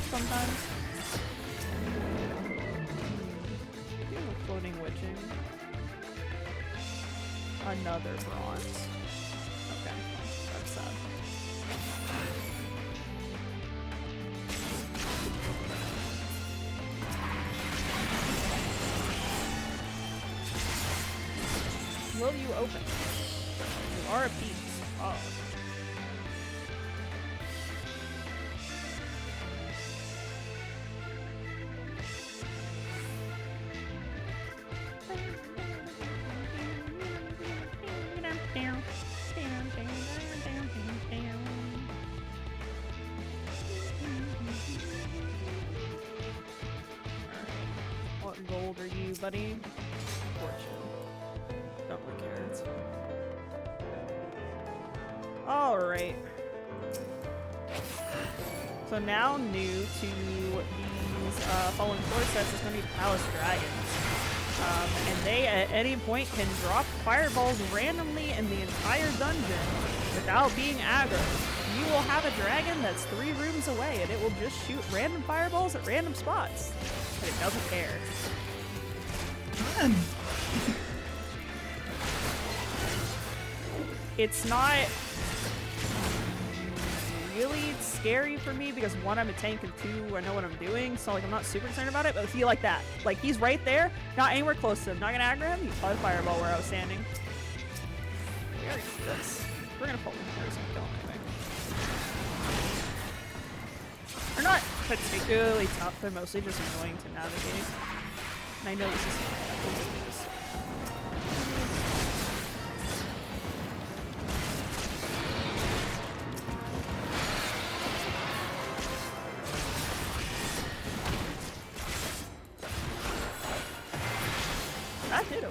sometimes. Doing a floating witching. Another bronze. Okay, that's sad. Will you open? You are a piece. Oh. What gold are you, buddy? Fortune. Don't really care. It's fine. Alright. So now new to these following floor sets is going to be Palace Dragons. And they at any point can drop fireballs randomly in the entire dungeon without being aggro. You will have a dragon that's 3 rooms away and it will just shoot random fireballs at random spots. But it doesn't care. Fun. It's not really scary for me because 1, I'm a tank, and 2, I know what I'm doing, so like I'm not super concerned about it. But if you like that, like he's right there, not anywhere close to him, not gonna aggro him, he's probably fireball where I was standing. We already did this. We're gonna pull him. There's gonna kill him anyway. They're not particularly tough, they're mostly just annoying to navigate. And I know this is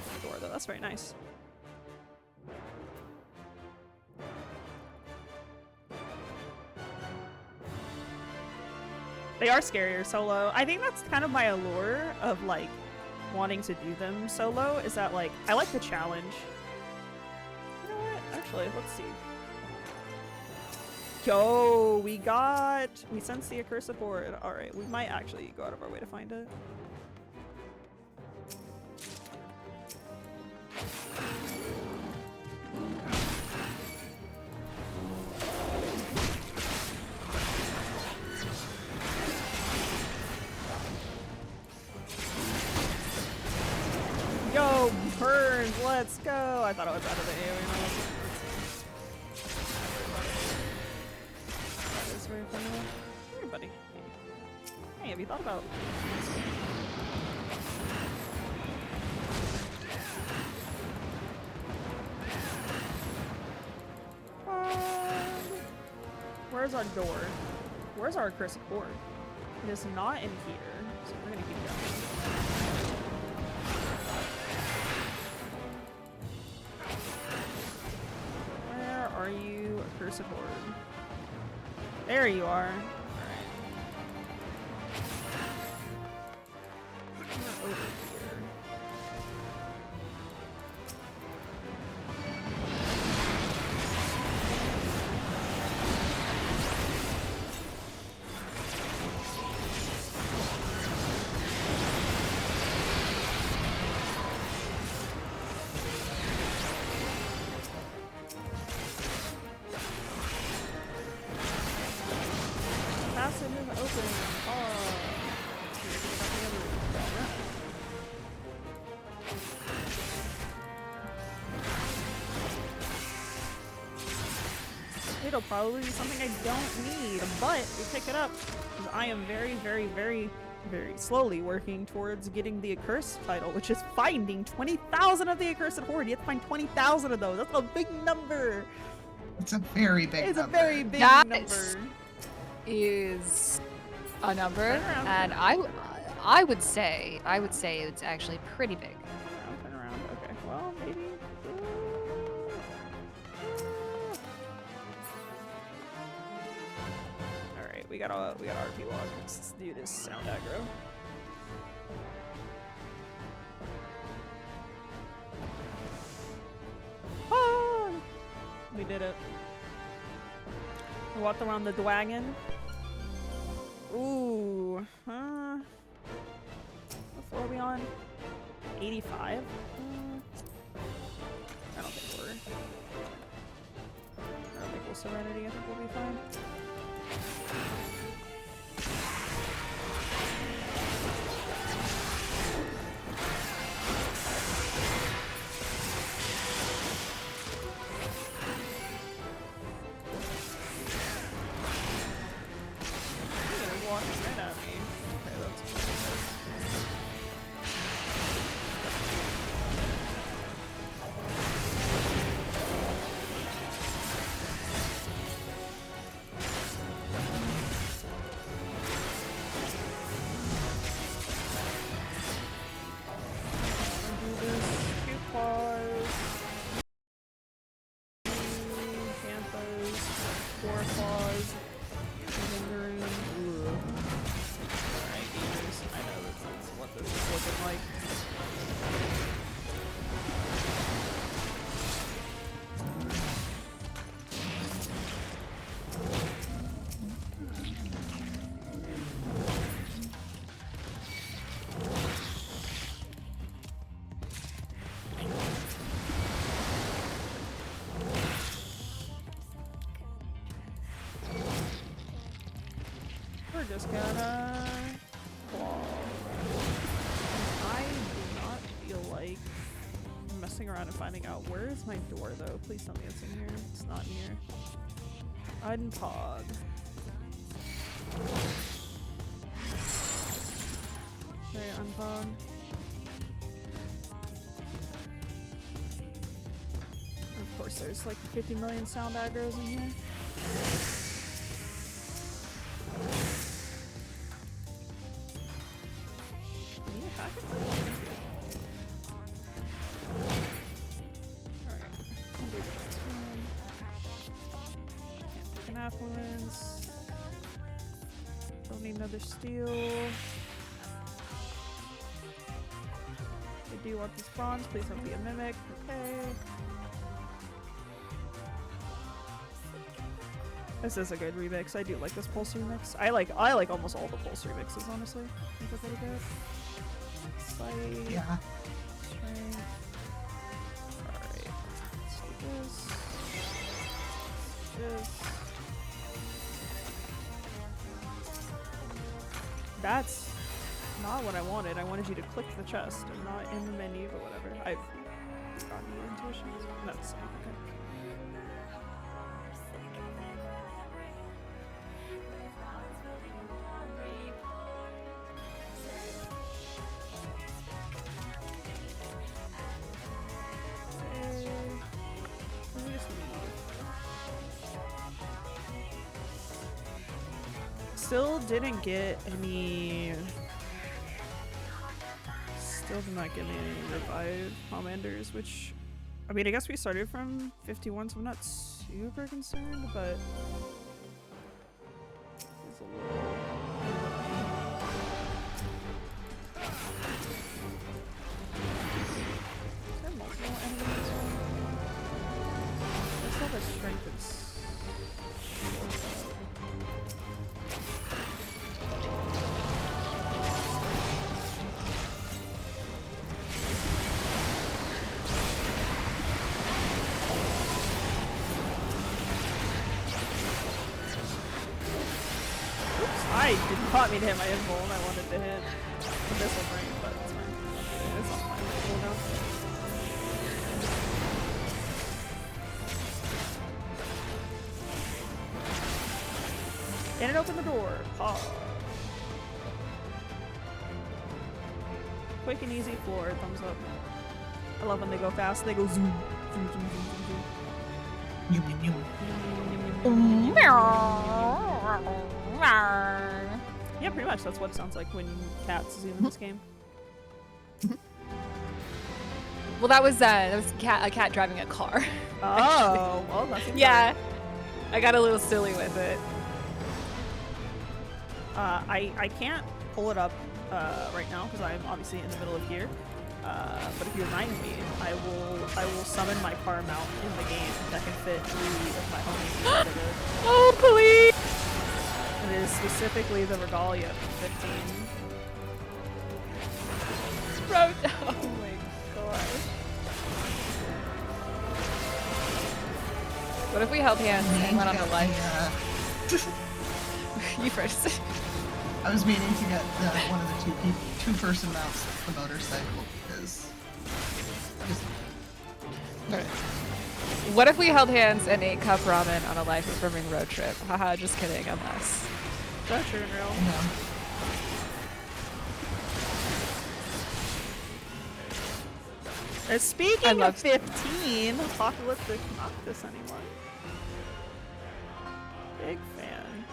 open the door though. That's very nice. They are scarier solo. I think that's kind of my allure of like wanting to do them solo, is that like I like the challenge. You know what? Actually, let's see. Yo, we sense the accursed board. Alright, we might actually go out of our way to find it. Yo, burns, let's go! I thought I was out of the AoE. That is very funny. Hey, buddy. Hey, have you thought about... Where's our door? Where's our accursed board? It is not in here, so we're gonna keep going. Where are you, accursed board? There you are. Alright. We're over here. Passive open. Oh. It'll probably be something I don't need, but we pick it up because I am very, very, very, very slowly working towards getting the accursed title, which is finding 20,000 of the accursed horde. You have to find 20,000 of those. That's a big number. It's a very big It's number. a very big That number. is a number, Turn around. and I would say it's actually pretty big. Turn around. Okay. Well, maybe. All right, we got RP log. Let's do this sound aggro. Ah! We did it. We walked around the dragon. Ooh. What floor are we on? 85? I don't think we'll Serenity. I think we'll be fine. You're walking right at me. Okay, that's cool. We're just gonna claw. I do not feel like messing around and finding out where is my door though. Please tell me it's in here. It's not in here. Unpog. Okay, unpog. Of course there's like 50 million sound aggros in here. affluence. Don't need another steel. I do want these bronze. Please don't be a mimic. Okay. This is a good remix. I do like this Pulse remix. I like almost all the Pulse remixes, honestly. I think they're pretty good. Sight. Yeah. Strength. Alright. Let's do this. This. That's not what I wanted. I wanted you to click the chest and not in the menu, but whatever. I've gotten the intuitions. That's okay. Still didn't get any. Still did not get any revived commanders, which, I mean, I guess we started from 51, so I'm not super concerned, but it's a little. Is there multiple enemies? I still have a strength and I did not mean to hit my invul and I wanted to hit the missile brain, but it's fine. It's on my invul now. And it opened the door. Oh. Quick and easy floor, thumbs up. I love when they go fast, they go zoom. Zoom, zoom, zoom, zoom, zoom. Yeah, pretty much. That's what it sounds like when cats zoom in this game. Well, that was a cat driving a car. Oh, well, that's yeah. I got a little silly with it. I can't pull it up right now because I'm obviously in the middle of gear. But if you remind me, I will summon my car mount in the game that can fit 3 of my homies. Oh, please! It is specifically the Regalia from 15. Oh my god. What if we held hands and went on the life? You first. I was meaning to get one of the two-person mounts of the motorcycle because. What if we held hands and ate cup ramen on a life-affirming road trip? Haha, just kidding, I'm us. That's true in real. No. Speaking of 15, Apocalyptic Noctis anyone? Big fan.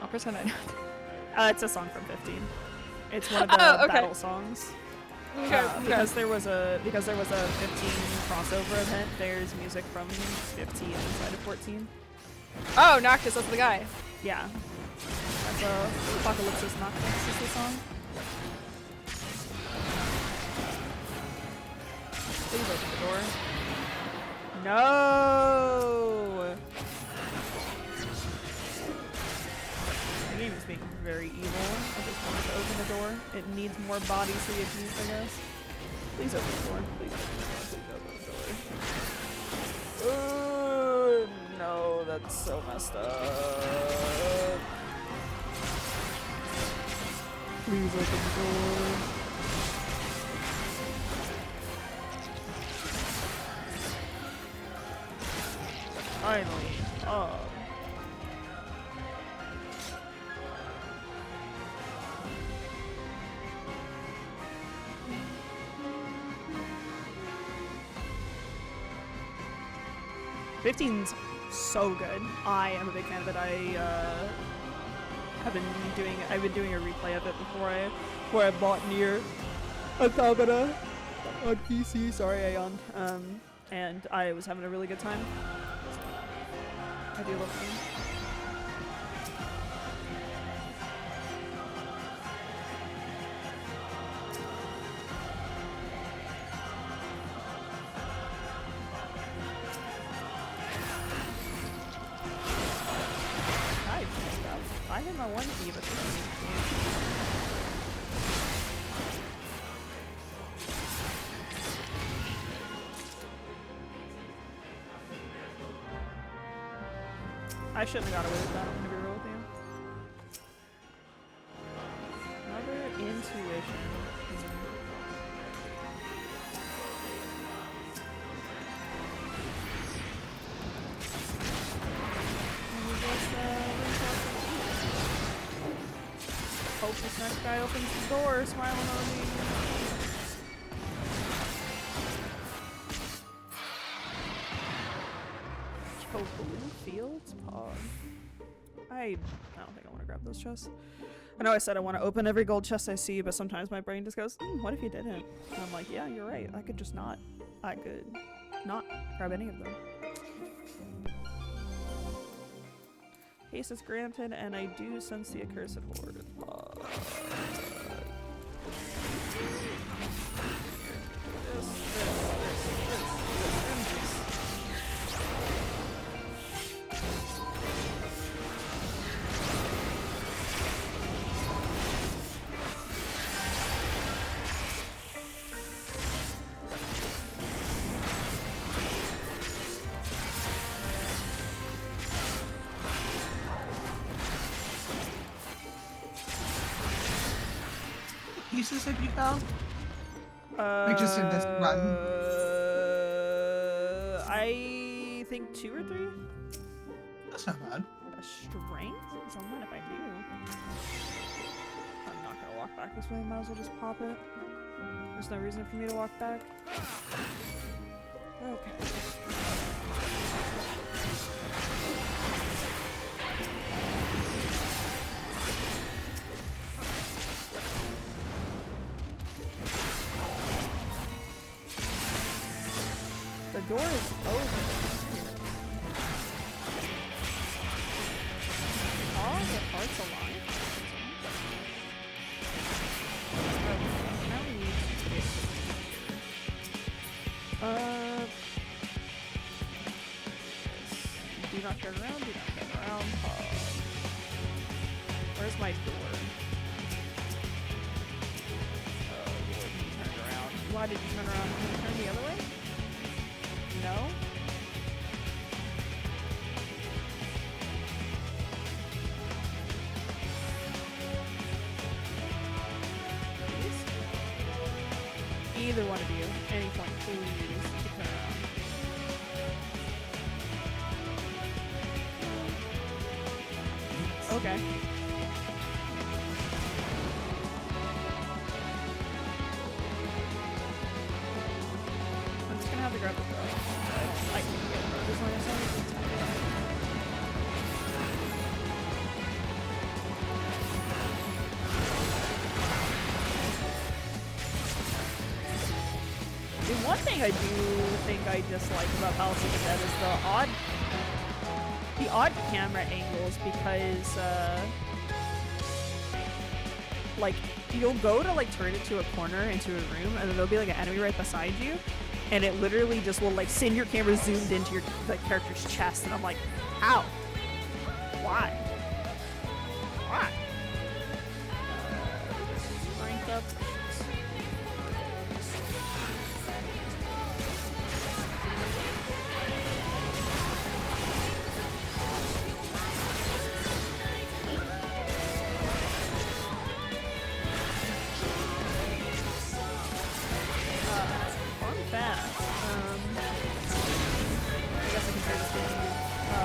I'll pretend I know. It's a song from 15. It's one of the battle songs. Okay. Because there was a 15 crossover event. There's music from 15 inside of 14. Oh, Noctis, that's the guy. Yeah. That's Apocalypsis Noctis is the song. Please open the door. No. The game is being very evil. I just wanted to open the door. It needs more bodies so you can use, I guess. Please open the door. Please open the door. Please open the door. No, that's so messed up. Please open the door. Finally. Oh. '15's so good. I am a big fan of it. I've been doing a replay of it before I bought Nier Automata on PC. Sorry, I yawned. And I was having a really good time. I do love the game. my one key, but this is I shouldn't have got away with that, I'm gonna be real with you. Another intuition. Hope this next guy opens the door, smiling on me. Oh, blue fields pod. I don't think I want to grab those chests. I know I said I want to open every gold chest I see, but sometimes my brain just goes, what if you didn't? And I'm like, yeah, you're right. I could not grab any of them. Haste is granted, and I do sense the accursed horde. Pieces have you found? Like just in this run? I think 2 or 3. That's not bad. A strength? Someone if I do. I'm not gonna walk back this way, might as well just pop it. There's no reason for me to walk back. Okay. The door is open. All the hearts alive. Okay, now we need to get do not turn around, do not turn around. Where's my door? Oh Lord, you turned around. Why did you turn around? Can you turn the other way? No? Please? Either one of you, any point, please, turn around. Okay. I'm just gonna have to grab the throw. I can get it as long as I The one thing I do think I dislike about Palace of the Dead is the odd camera angles, because like you'll go to like turn it to a corner into a room and then there'll be like an enemy right beside you, and it literally just will like send your camera zoomed into your character's chest, and I'm like, how? Why? Why? Strength up.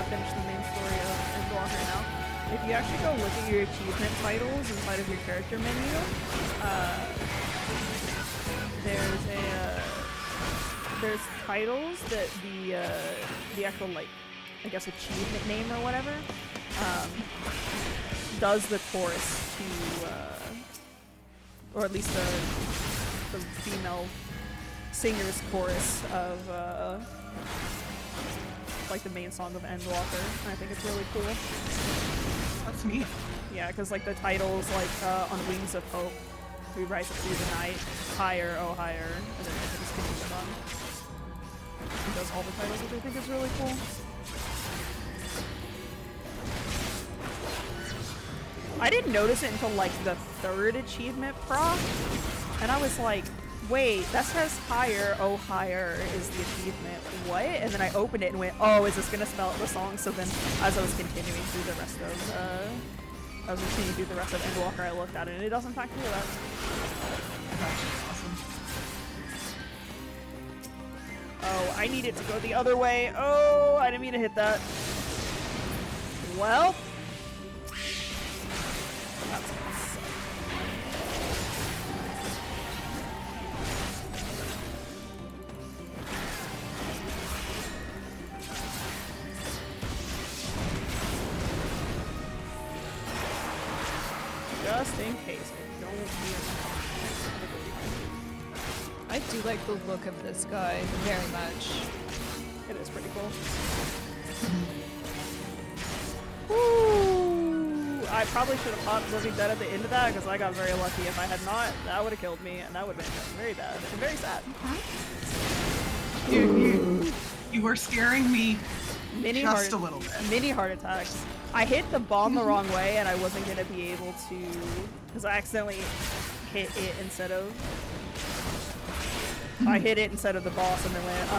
Finish the main story of Endwalker now. If you actually go look at your achievement titles inside of your character menu, there's titles that the actual like I guess achievement name or whatever does the chorus to or at least the female singer's chorus of like the main song of Endwalker, and I think it's really cool. That's neat. Yeah, because like the titles like On Wings of Hope, We Rise Up Through the Night, Higher, Oh Higher, and then it just continues on. It does all the titles, which I think is really cool. I didn't notice it until like the 3rd achievement proc, and I was like, wait, that says higher. Oh, higher is the achievement. What? And then I opened it and went, oh, is this gonna spell out the song? So then, as I was continuing through the rest of, Endwalker, I looked at it, and it does in fact do that. That's awesome. Oh, I need it to go the other way. Oh, I didn't mean to hit that. Well. That's gonna suck. Just in case I don't I do like the look of this guy very much. It is pretty cool. Woo! I probably should have popped Living Dead at the end of that because I got very lucky. If I had not, that would have killed me, and that would have been very bad and very sad. You were scaring me just a little bit. Mini heart attacks. I hit the bomb the wrong way, and I wasn't going to be able to, because I accidentally hit it instead of... I hit it instead of the boss and then went,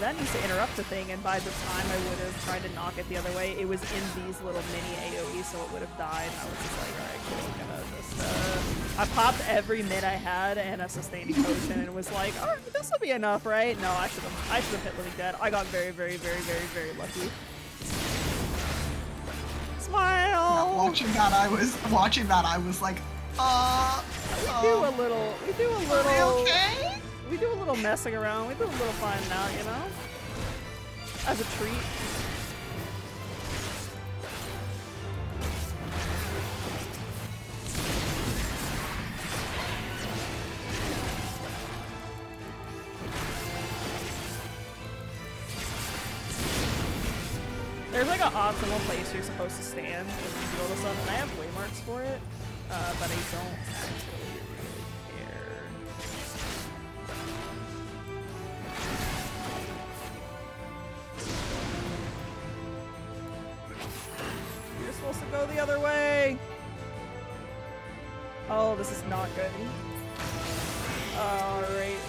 that needs to interrupt the thing, and by the time I would have tried to knock it the other way, it was in these little mini AoE, so it would have died, and I was just like, alright, cool, I'm gonna just, I popped every mid I had and a sustaining potion, and was like, alright, this will be enough, right? No, I should have hit Living Dead. I got very, very, very, very, very lucky. Smile! Yeah, watching that, I was like, We do a little, are we okay? we do a little messing around, we do a little finding out, you know? As a treat. There's like an optimal place you're supposed to stand when you do all this stuff, and I have waymarks for it, but I don't actually really care. You're supposed to go the other way! Oh, this is not good. Alright.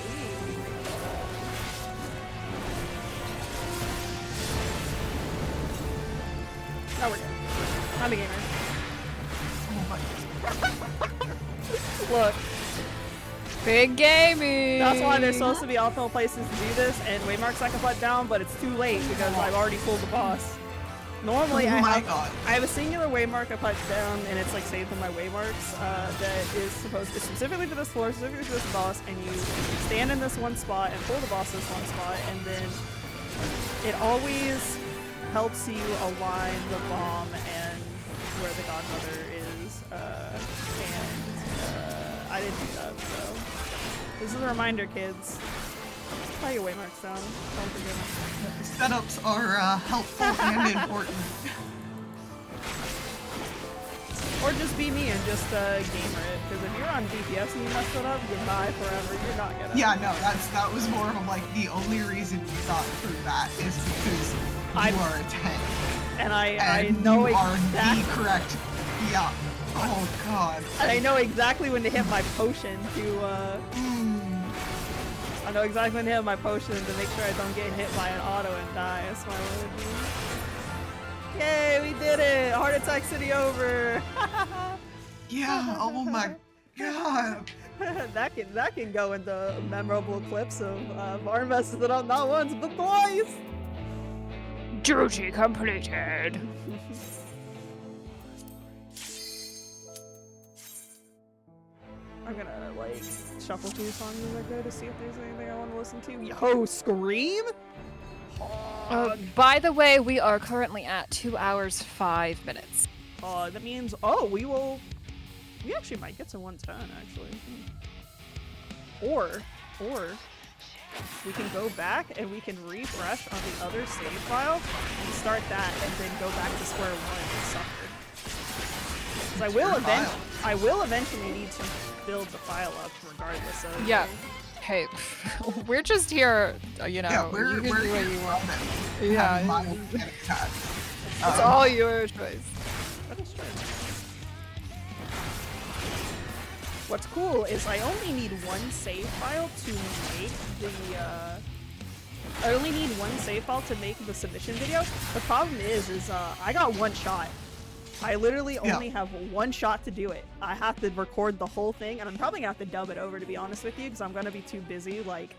Oh, we're good. I'm a gamer. Look. Big gaming! That's why there's supposed to be optimal places to do this, and waymarks I can put down, but it's too late because I've already pulled the boss. Normally, I have a singular waymark I put down, and it's like saved in my waymarks that is specifically to this floor, specifically to this boss, and you stand in this one spot and pull the boss this one spot, and then it always helps you align the bomb and where the godmother is, I didn't do that, so this is a reminder, kids. Put your waymarks down. Don't forget them. Setups are helpful and important. Or just be me and just gamer it, because if you're on DPS and you mess it up, goodbye forever. You're not gonna. Yeah, no, that was more of like the only reason we thought through that is because you are a tank. And I know you are exactly the correct. Yeah. Oh god. And I know exactly when to hit my potion to I know exactly when to hit my potion to make sure I don't get hit by an auto and die. That's my word. Yay, we did it! Heart Attack City over! Yeah, oh my god. that can go into memorable clips of our messes it up not once but twice! Duty completed. I'm gonna like shuffle through songs as I go to see if there's anything I want to listen to. Yo, Scream! By the way, we are currently at 2 hours 5 minutes. That means we actually might get to 110 actually. Or we can go back and we can refresh on the other save file and start that and then go back to square one and suffer. Because I will eventually need to build the file up regardless of. Yeah. Hey, we're just here, you know. Yeah, we're you can do what you want. Yeah. It's all your choice. That is true. What's cool is I only need one save file to make the submission video. The problem is I got one shot. I literally only have one shot to do it. I have to record the whole thing, and I'm probably gonna have to dub it over, to be honest with you, because I'm gonna be too busy, like...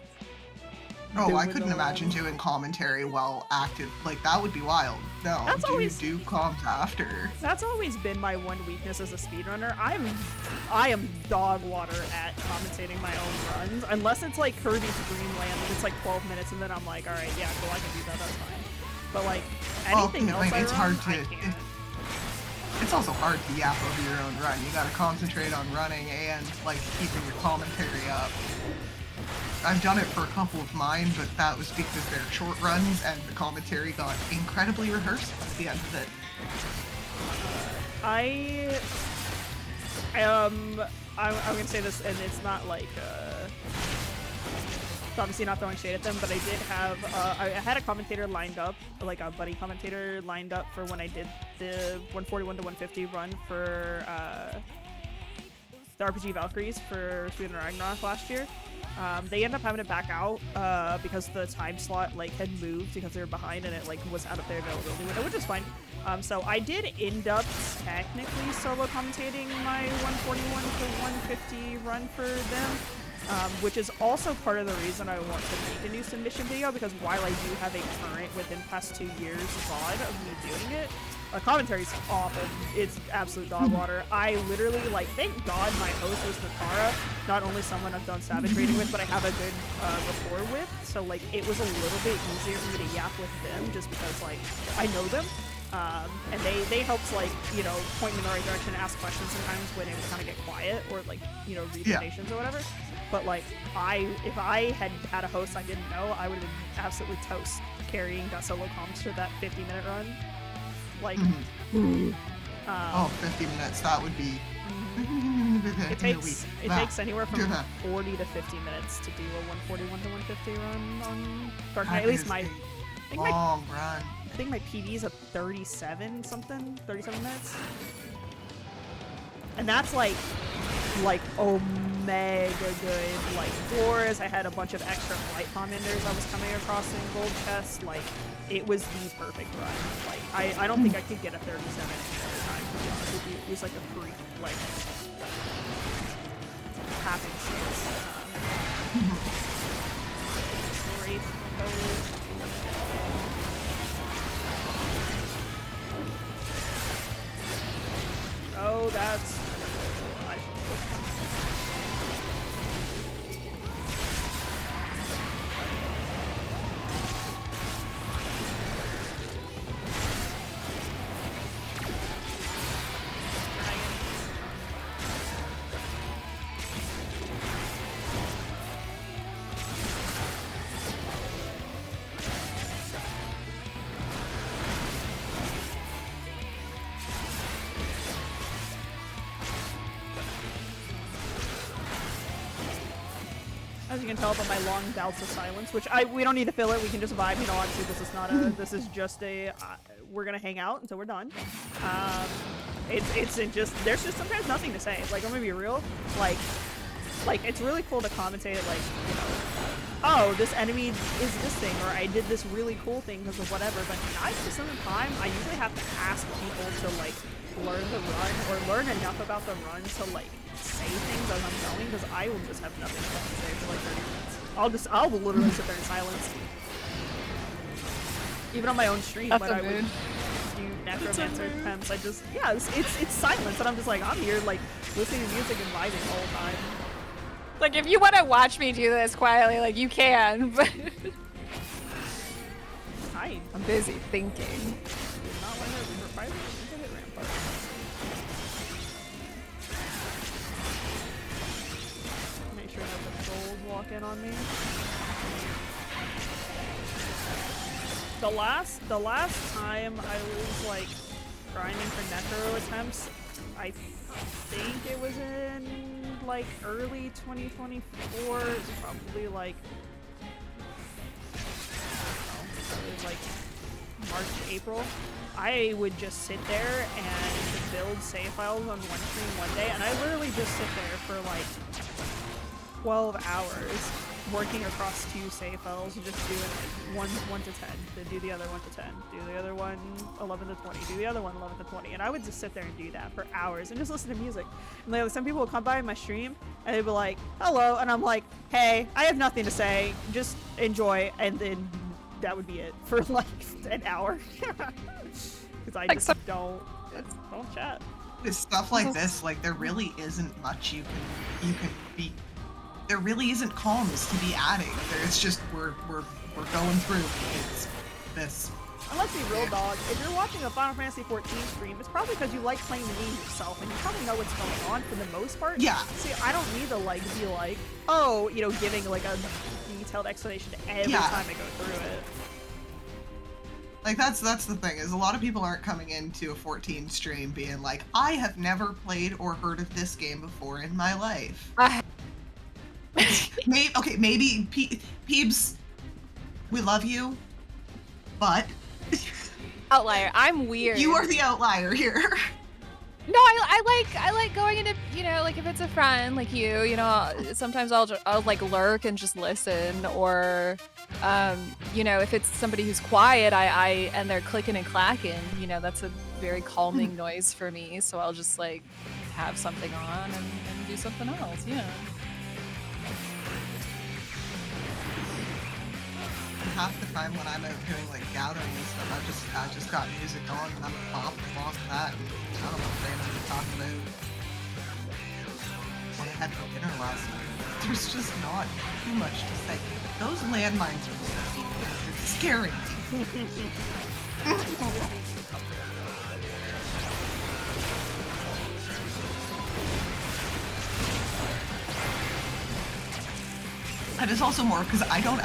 Oh, I couldn't imagine doing commentary while active. Like, that would be wild. No, do comms after. That's always been my one weakness as a speedrunner. I am dog water at commentating my own runs, unless it's like Kirby's Dreamland, and it's like 12 minutes, and then I'm like, alright, yeah, cool, I can do that, that's fine. But like, anything else I can't. It's also hard to yap over your own run. You gotta concentrate on running and, like, keeping your commentary up. I've done it for a couple of mine, but that was because they're short runs and the commentary got incredibly rehearsed at the end of it. I'm gonna say this, and it's not like, obviously not throwing shade at them, but I did have, I had a commentator lined up, like a buddy commentator lined up for when I did the 141 to 150 run for, the RPG Valkyries for Sweden Ragnarok last year. They ended up having to back out because the time slot like had moved because they were behind and it like was out of their availability window, which is fine. So I did end up technically solo commentating my 141 to 150 run for them, which is also part of the reason I want to make a new submission video, because while I do have a current within past 2 years VOD of me doing it, commentary's awful. It's absolute dog water. I literally, like, thank God my host was Nakara, not only someone I've done Savage raiding with, but I have a good rapport with, so, like, it was a little bit easier for me to yap with them, just because, like, I know them, and they helped, like, you know, point me in the right direction, ask questions sometimes when it would kind of get quiet, or, like, you know, read donations or whatever, but, like, if I had had a host I didn't know, I would have been absolutely toast carrying that solo comms for that 50-minute run. Like, 50 minutes, that would be... It takes anywhere from 40 to 50 minutes to do a 141 to 150 run on Dark Knight. At least I think my PB's a 37 minutes. And that's like omega good, like, floors. I had a bunch of extra flight commanders I was coming across in gold chests. Like, it was the perfect run. Like, I don't think I could get a 37 any other time, to be honest with you. It was like a freak, like, happenstance. Great code. Oh, that's... As you can tell by my long bouts of silence, which we don't need to fill it, we can just vibe, you know, obviously this is not a, this is just a, we're gonna hang out until we're done. It's just, there's just sometimes nothing to say. Like, I'm gonna be real, like, it's really cool to commentate, like, you know, oh, this enemy is this thing, or I did this really cool thing because of whatever, but 90% of the time, I usually have to ask people to, like, learn the run, or learn enough about the run to, like, say things as I'm going, because I will just have nothing to say for like 30 minutes. I'll literally sit there in silence. Even on my own stream when I would do necromancer attempts, I just, yeah, it's silence, and I'm just like, I'm here, like, listening to music and vibing the whole time. Like, if you want to watch me do this quietly, like, you can, but... I'm busy thinking. Not want to hit rampart. Make sure I have the gold walk in on me. The last time I was, like, grinding for necro attempts, I think it was in, like, early 2024. It was probably, like, March, April, I would just sit there and build save files on one stream one day, and I literally just sit there for like 12 hours working across 2 save files and just doing like 1 to 10, then do the other 1 to 10, do the other one 11 to 20, do the other one 11 to 20, and I would just sit there and do that for hours and just listen to music. And like, some people would come by my stream and they'd be like, hello, and I'm like, hey, I have nothing to say, just enjoy, and then that would be it for like an hour. Because I just don't chat. With stuff like this, like there really isn't much you can be. There really isn't comms to be adding. There's just we're going through. It's this. And let's be real, dog. If you're watching a Final Fantasy XIV stream, it's probably because you like playing the game yourself, and you probably know what's going on for the most part. Yeah. See, I don't need to like be like, oh, you know, giving like a detailed explanation every time I go through it. Like that's the thing, is a lot of people aren't coming into a 14 stream being like, I have never played or heard of this game before in my life. Maybe Peebs, we love you, but Outlier. I'm weird. you are the outlier here. No, I like going into, you know, like if it's a friend like you know, sometimes I'll like lurk and just listen, or you know, if it's somebody who's quiet, I and they're clicking and clacking, you know, that's a very calming noise for me, so I'll just like have something on and do something else, yeah. Half the time when I'm out doing like gathering and stuff, I just got music on and I'm popping along with that, and I don't know what randomly talk about what I had for dinner last night. There's just not too much to say. Those landmines are scary. And it's also more because I don't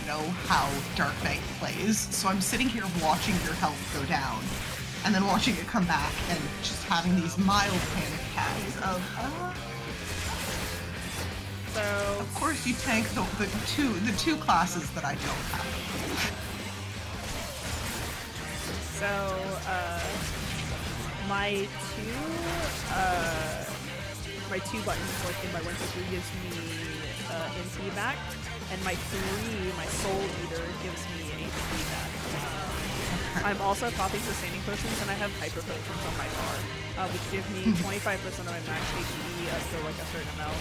know how Dark Knight plays, so I'm sitting here watching your health go down, and then watching it come back, and just having these mild panic attacks of, So of course you tank the two classes that I don't have. So, my two buttons, like in my 1, 2, 3, gives me MP back, and my 3, my Soul Eater, gives me HP back. I'm also popping sustaining potions, and I have hyper potions on my bar, which give me 25% of my max HP up to like a certain amount.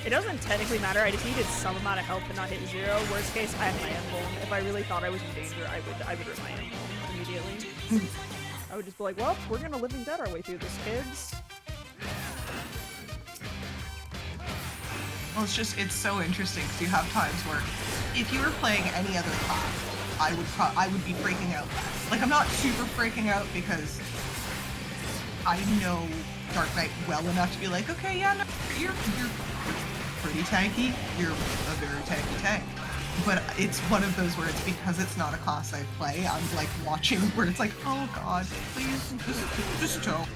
It doesn't technically matter, I just needed some amount of health to not hit 0. Worst case, I have my emblem. If I really thought I was in danger, I would rip my emblem immediately. I would just be like, well, we're gonna Living Dead our way through this, kids. Well, it's so interesting because you have times where if you were playing any other class, I would be freaking out less. Like, I'm not super freaking out because I know Dark Knight well enough to be like, okay, yeah, no, you're pretty tanky. You're a very tanky tank. But it's one of those where it's because it's not a class I play, I'm like watching where it's like, oh god, please, just don't.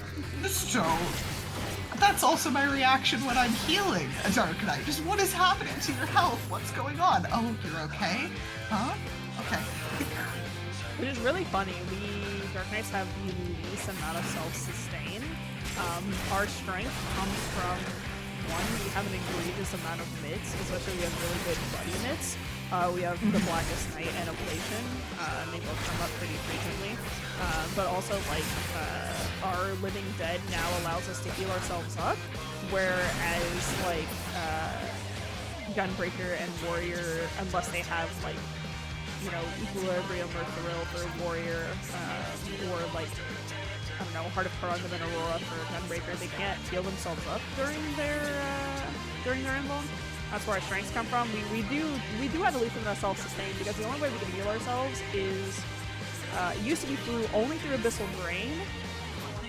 That's also my reaction when I'm healing a Dark Knight. Just what is happening to your health? What's going on? Oh, you're okay? Huh? Okay. Which is really funny. Dark Knights have the least amount of self-sustain. Our strength comes from, one, we have an egregious amount of mitts, especially we have really good buddy mitts. We have the Blackest Night and Ablation, and they both come up pretty frequently. But also, like, our Living Dead now allows us to heal ourselves up, whereas, like, Gunbreaker and Warrior, unless they have, like, you know, Equilibrium or Thrill for Warrior, or, like, I don't know, Heart of Karundum and Aurora for Gunbreaker, they can't heal themselves up during their emblem. That's where our strengths come from. We do have at least enough self-sustain, because the only way we can heal ourselves is, it used to be only through Abyssal Drain,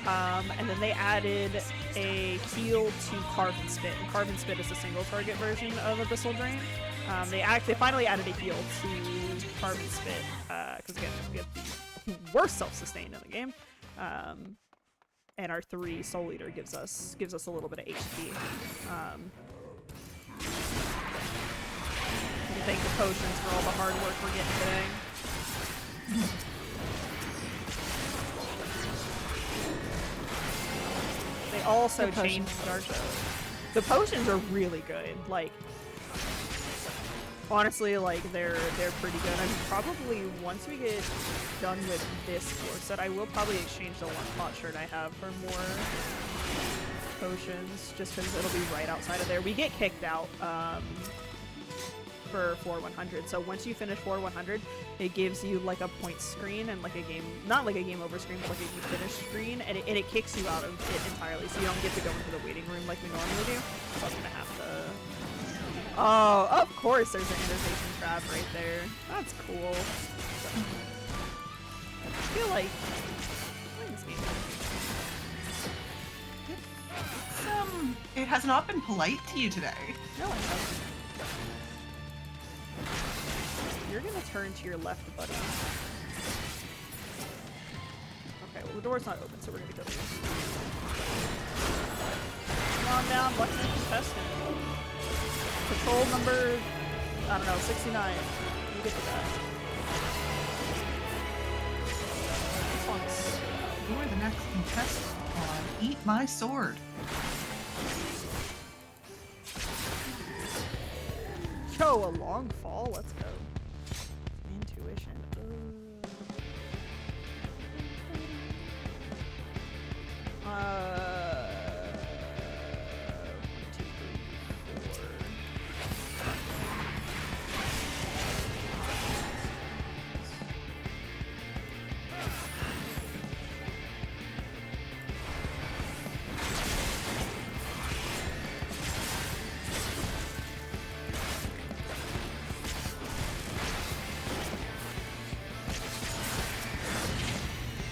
and then they added a heal to Carve and Spit, and Carve and Spit is a single target version of Abyssal Drain. They finally added a heal to Carve and Spit, because again, we have the worst self-sustain in the game. And our 3 Soul Eater gives us a little bit of HP. I think potions for all the hard work we're getting today. They also changed the potions are really good. Like, honestly, like they're pretty good. I'm probably, once we get done with this floor set, I will probably exchange the one pot shirt I have for more potions, just because it'll be right outside of there. We get kicked out for floor 100, so once you finish floor 100, it gives you like a point screen and like a game, not like a game over screen, but like a you finish screen, and it kicks you out of it entirely, so you don't get to go into the waiting room like we normally do. So I'm gonna have to... Oh, of course there's an interfacing trap right there. That's cool. I feel like playing this game. It has not been polite to you today. No, it hasn't. You're gonna turn to your left, buddy. Okay, well the door's not open, so we're gonna go here. Come on down, Luckman contestant. Patrol number, I don't know, 69. You get to that. You are the next contestant on Eat My Sword. Yo, a long fall, let's go. Intuition.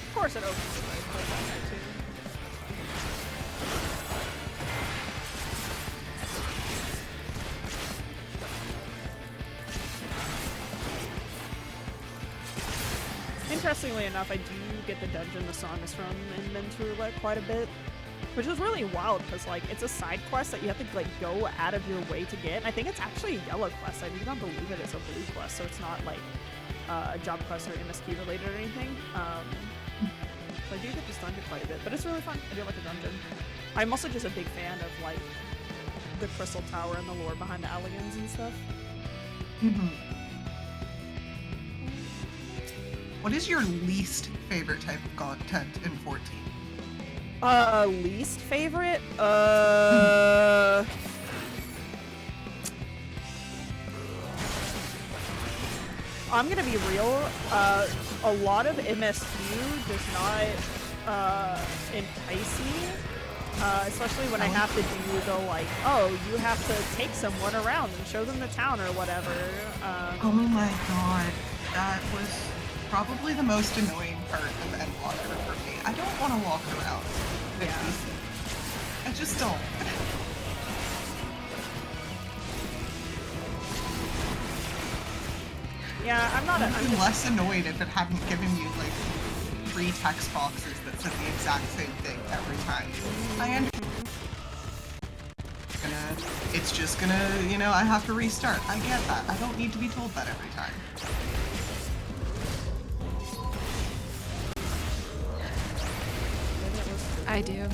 Of course it opens the way for that guy too. Interestingly enough, I do get the dungeon the song is from in Men's Roulette quite a bit, which is really wild because like it's a side quest that you have to like go out of your way to get. And I think it's actually a yellow quest. I do not believe it is a blue quest, so it's not like a job quest or MSQ related or anything. So I do get this dungeon quite a bit, but it's really fun. I do like the dungeon. I'm also just a big fan of like the Crystal Tower and the lore behind the Alligans and stuff. What is your least favorite type of content in 14? Least favorite? I'm gonna be real, a lot of MSQ does not, entice me, especially when I have to do the, like, oh, you have to take someone around and show them the town or whatever. Oh my god, that was probably the most annoying part of Endwalker for me. I don't want to walk around. Yeah. I just don't. Yeah, I'm not. I'd be less annoyed if it hadn't given you like 3 text boxes that said the exact same thing every time. I understand. It's just gonna, you know, I have to restart. I get that. I don't need to be told that every time. I do.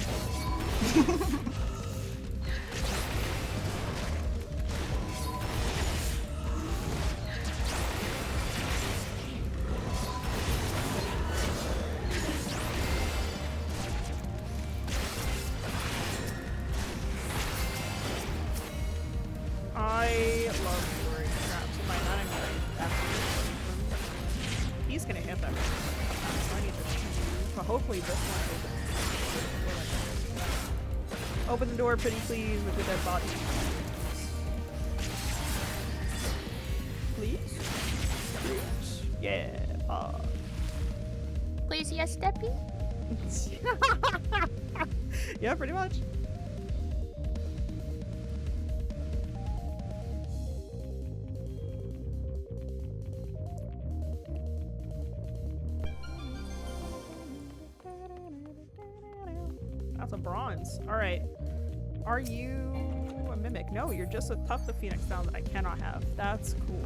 I love Glory traps. My not even absolutely love them. He's gonna hit that. So I need to but hopefully this one opens. Open the door, pretty please, with the dead body. Please? Please? Yeah. Please, yes, Steppy? Yeah, pretty much. That's a bronze. Alright. Are you a mimic? gimmick. No, you're just a tough the Phoenix down that I cannot have. That's cool.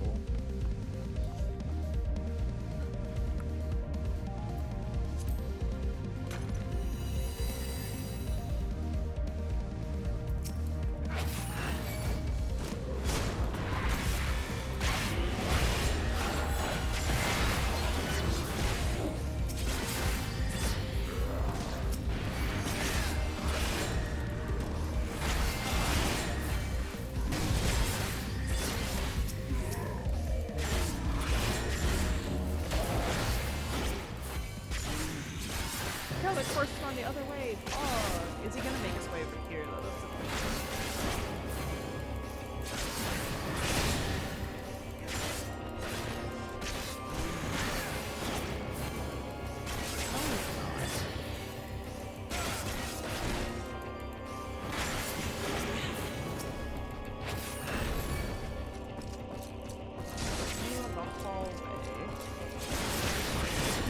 No, the course is on the other way. Oh, is he gonna make his way over here though? That's the question.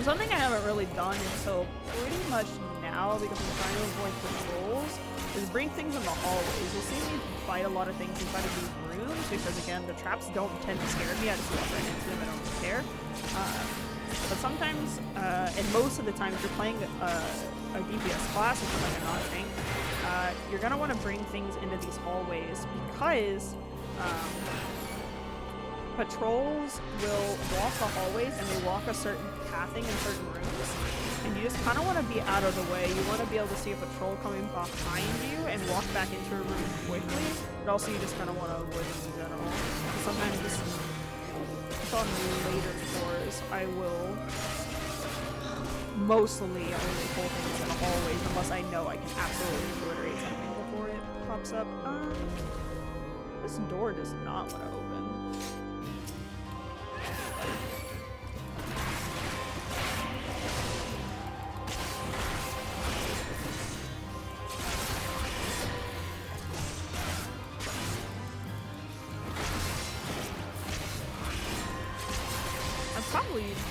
Something I haven't really done until pretty much now, because I'm trying to avoid patrols, is bring things in the hallways. You'll see me fight a lot of things inside of these rooms, because again, the traps don't tend to scare me. I just walk right into them, I don't care. But sometimes, and most of the time, if you're playing a DPS class, which is like a non-tank, you're going to want to bring things into these hallways, because patrols will walk the hallways and they walk a certain pathing in certain rooms, and you just kind of want to be out of the way. You want to be able to see a patrol coming behind you and walk back into a room quickly, but also you just kind of want to avoid them in general. Sometimes this on later floors, I will mostly only pull things in the hallways unless I know I can absolutely obliterate something before it pops up. This door does not want to open.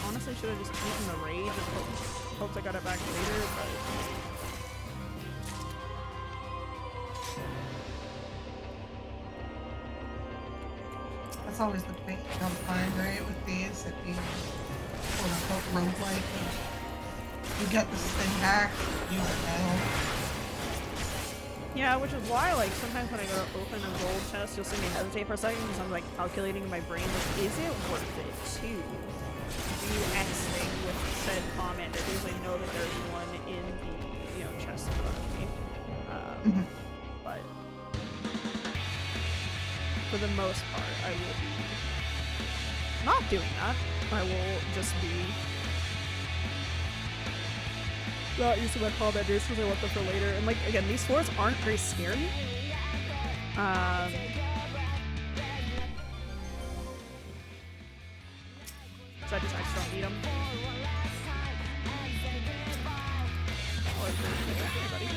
Honestly, should have just eaten the rage and hoped I got it back later, but... That's always the thing you don't find, right, with these, it being quote-unquote roguelike. You get this thing back, use it now. Yeah, which is why, like, sometimes when I go to open a gold chest, you'll see me hesitate for a second because I'm, like, calculating in my brain, like, is it worth it to do X thing with said comment, because I know that there's one in the, you know, chest in front of me. But for the most part, I will be not doing that. I will just be not using my commanders because I want them for later. And like, again, these floors aren't very scary. So I just don't need them. Oh, I didn't get anybody.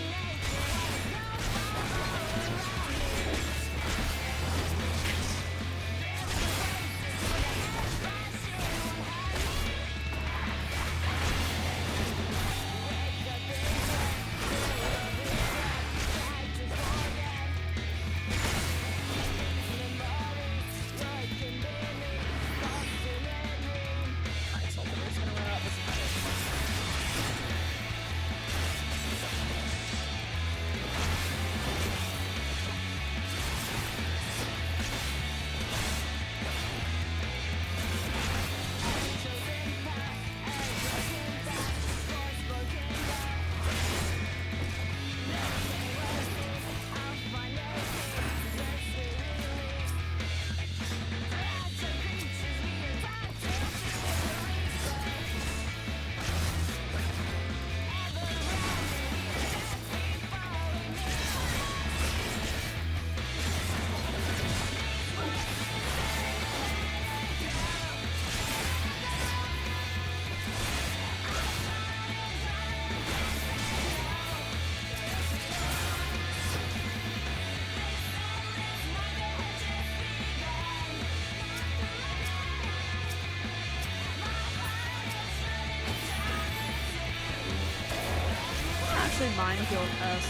Minefield S.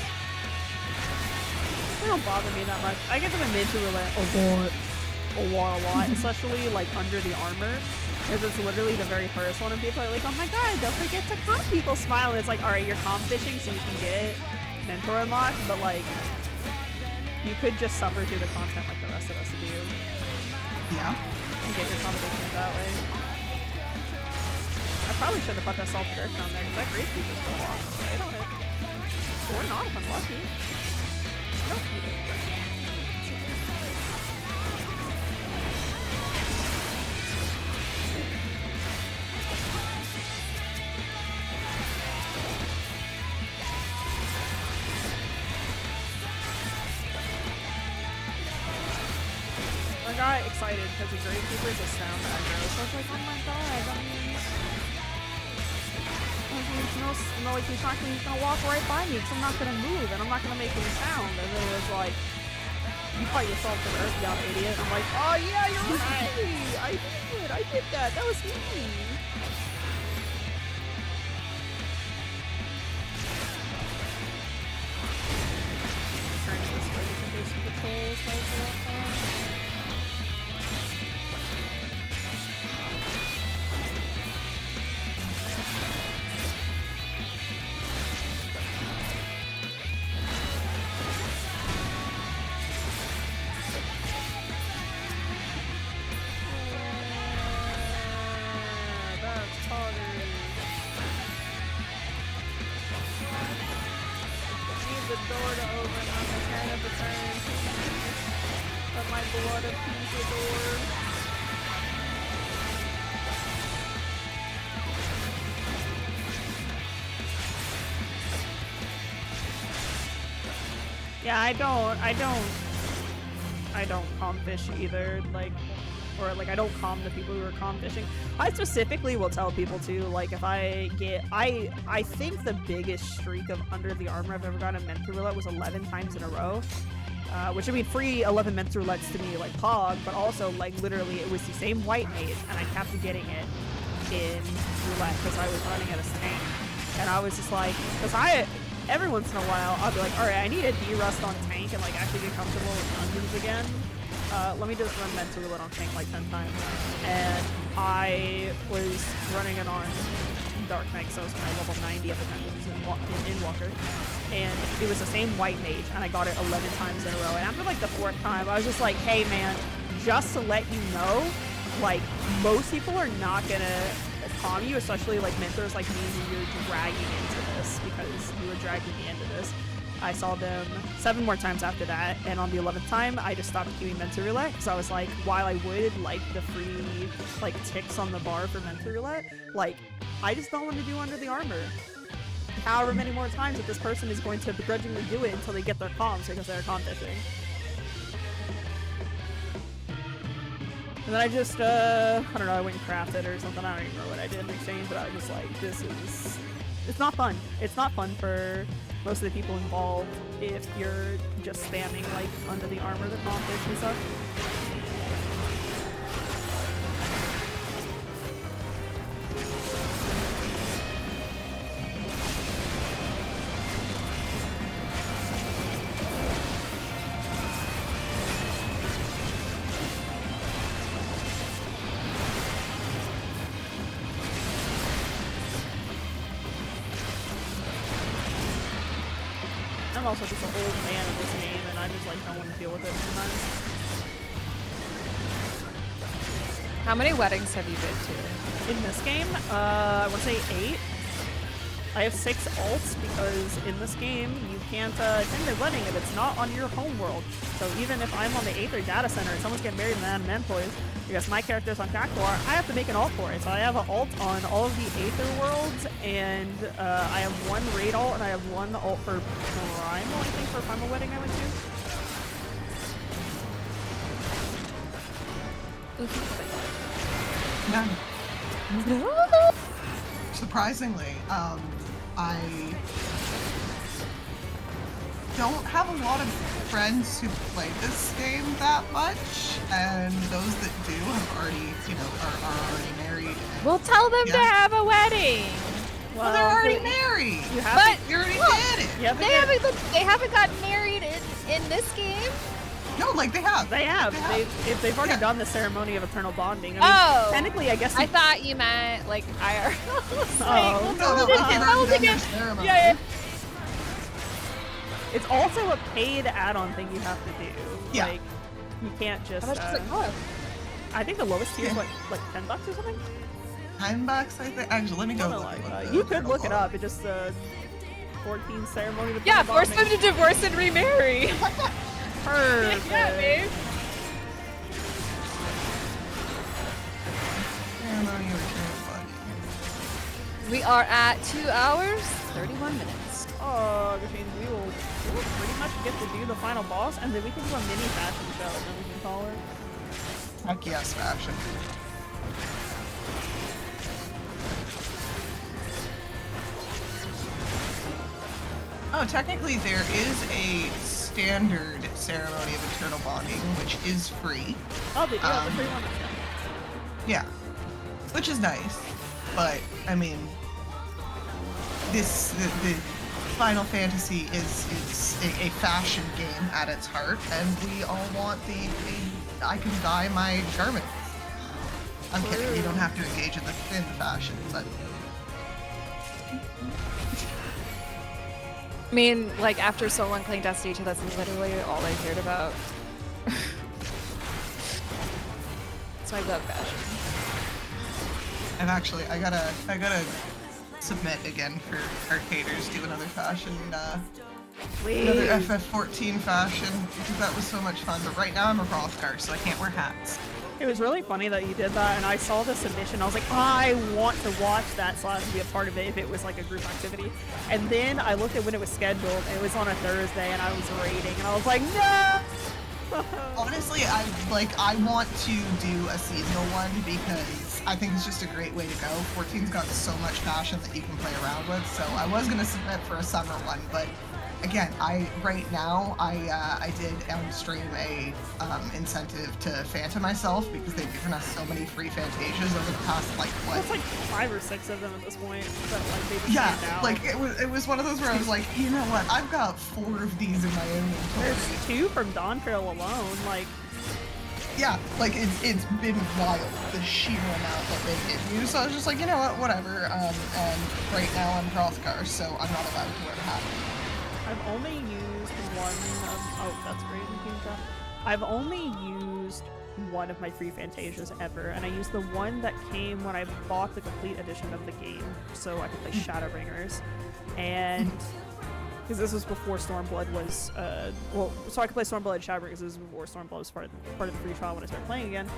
They don't bother me that much. I get them in mid-roulette a lot, especially like under the armor. Because it's literally the very first one, and people are like, oh my god, don't forget to comp people smile. And it's like, alright, you're comp fishing so you can get mentor unlocked, but like, you could just suffer through the content like the rest of us do. Yeah. And get your combinations that way. I probably should have put that salt dirt down there, because that grape juice is still off. Right on it. Or not if I'm lucky. Nope. I got excited because the Gravekeeper just sound aggro, so I was like, oh my god, that means like he's gonna walk right by me because I'm not gonna move and I'm not gonna make any sound. And then it was like, you fight yourself to earth, you idiot. I'm like, oh yeah, you're right. I did that. That was me. Turning this way to do some patrols, Yeah, I don't calm fish either, like, or like I don't calm the people who are calm fishing. I specifically will tell people to, like, if I get, I think the biggest streak of under the armor I've ever gotten a mentor roulette was 11 times in a row. Which, I mean, free 11 mentor roulettes to me, like, Pog, but also, like, literally it was the same white mage, and I kept getting it in roulette because I was running at a tank. And I was just like, because every once in a while, I'll be like, alright, I need a D-rust on tank and, like, actually get comfortable with dungeons again. Let me just run mentor roulette on tank, like, 10 times. And I was running it on Dark Knight, so I was kind of level 90 at the time in Walker. And it was the same white mage, and I got it 11 times in a row. And after like the 4th time, I was just like, hey man, just to let you know, like, most people are not gonna calm you, especially like mentors like me who you're dragging into this, because you were dragging me into this. I saw them 7 more times after that, and on the 11th time, I just stopped queuing mentor roulette, because I was like, while I would like the free like ticks on the bar for mentor roulette, like, I just don't want to do under the armor however many more times that this person is going to begrudgingly do it until they get their comms because they're comm fishing. And then I just, I don't know, I went and crafted or something. I don't even know what I did in exchange, but I was just like, it's not fun. It's not fun for most of the people involved if you're just spamming, like, under the armor, the comm fish and stuff. I'm also just an old man of this game, and I just, like, don't want to deal with it sometimes. How many weddings have you been to? In this game, I want to say 8. I have 6 alts because in this game, you can't attend a wedding if it's not on your home world. So even if I'm on the Aether data center and someone's getting married in the Anime Employees, because my character's on dragoR, I have to make an alt for it. So I have an alt on all of the Aether worlds, and I have 1 raid alt, and I have 1 alt for Primal, I think, for Primal Wedding I went to. No. Surprisingly, I don't have a lot of friends who play this game that much, and those that do have already, you know, are already married. Well, tell them to have a wedding. Well, they're already married. You already did it. Yeah, They haven't gotten married in in this game? No, like they have. They have. They've already done the ceremony of eternal bonding. I mean, Oh. technically, I guess. I thought you meant like IRL. Oh. No, they've already done their ceremony. Yeah. It's also a paid add-on thing you have to do. Yeah. Like, you can't just. How much does it cost? I think the lowest tier is like $10 or something. $10, I think. Actually, let me go. Something like that. You could look it up. It just 14 ceremony. Yeah, force them to divorce and remarry. Perfect. Yeah, babe. Ceremony of eternal bonding. We are at 2 hours, 31 minutes. Oh, which means we will pretty much get to do the final boss, and then we can do a mini fashion show, and then we can call it. Heck yes, fashion. Oh, technically there is a standard ceremony of eternal bonding, which is free. Oh, the free one. Yeah, which is nice, but I mean, the Final Fantasy is a fashion game at its heart, and we all want the I can dye my garments. I'm kidding. You don't have to engage in the fashion, but. I mean, like, after so long playing Destiny 2, that's literally all I cared about. So I love fashion. And actually, I gotta submit again for arcaders, do another fashion, another FF14 fashion, because that was so much fun. But right now I'm a Rothgar, so I can't wear hats. It was really funny that you did that, and I saw the submission. I was like, I want to watch that / be a part of it if it was like a group activity. And then I looked at when it was scheduled, and it was on a Thursday, and I was raiding, and I was like, no! Honestly, I want to do a seasonal one because I think it's just a great way to go. 14's got so much fashion that you can play around with, so I was gonna submit for a summer one, but again, right now I did on stream a incentive to Fanta myself because they've given us so many free Fantasias over the past That's like 5 or 6 of them at this point. But like they just yeah, out. like it was one of those where I was like, you know what? I've got 4 of these in my inventory. There's 2 from Dawn Trail alone. Like yeah, like it's been wild the sheer amount that they give you. So I was just like, you know what? Whatever. And right now I'm Hrothgar, so I'm not allowed to wear a hat. I've only used one of, oh, that's great. I've only used one of my free Fantasias ever, and I used the one that came when I bought the complete edition of the game, so I could play Shadowbringers. And because this was before Stormblood was, so I could play Stormblood and Shadowbringers. This was before Stormblood was part of the free trial when I started playing again.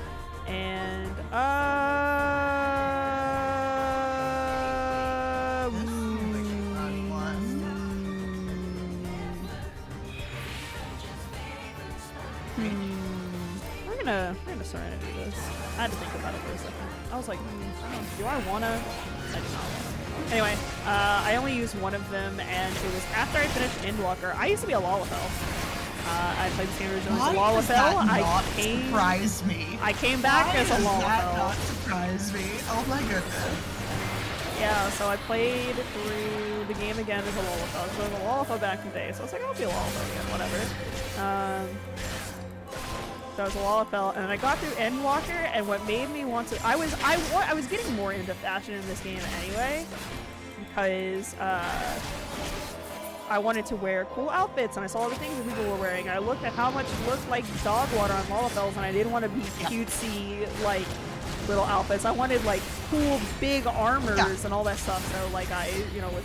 And we're gonna Serenity this. I had to think about it for a second. I was like, do I wanna? I do not wanna. Anyway, I only used one of them, and it was after I finished Endwalker. I used to be a Lalafell. I played this game originally as a Lalafell. I came back as a Lalafell. Why does that not surprise me? Oh my goodness. Yeah, so I played through the game again as a Lalafell. So I was a Lalafell back in the day, so I was like, I'll be a Lalafell again, whatever. So I was a Lalafell, and then I got through Endwalker, and what made me want to— I was getting more into fashion in this game anyway, because I wanted to wear cool outfits, and I saw all the things that people were wearing. I looked at how much looked like dog water on Lalafells, and I didn't want to be cutesy, like, little outfits. I wanted, like, cool, big armors and all that stuff, so, like, I was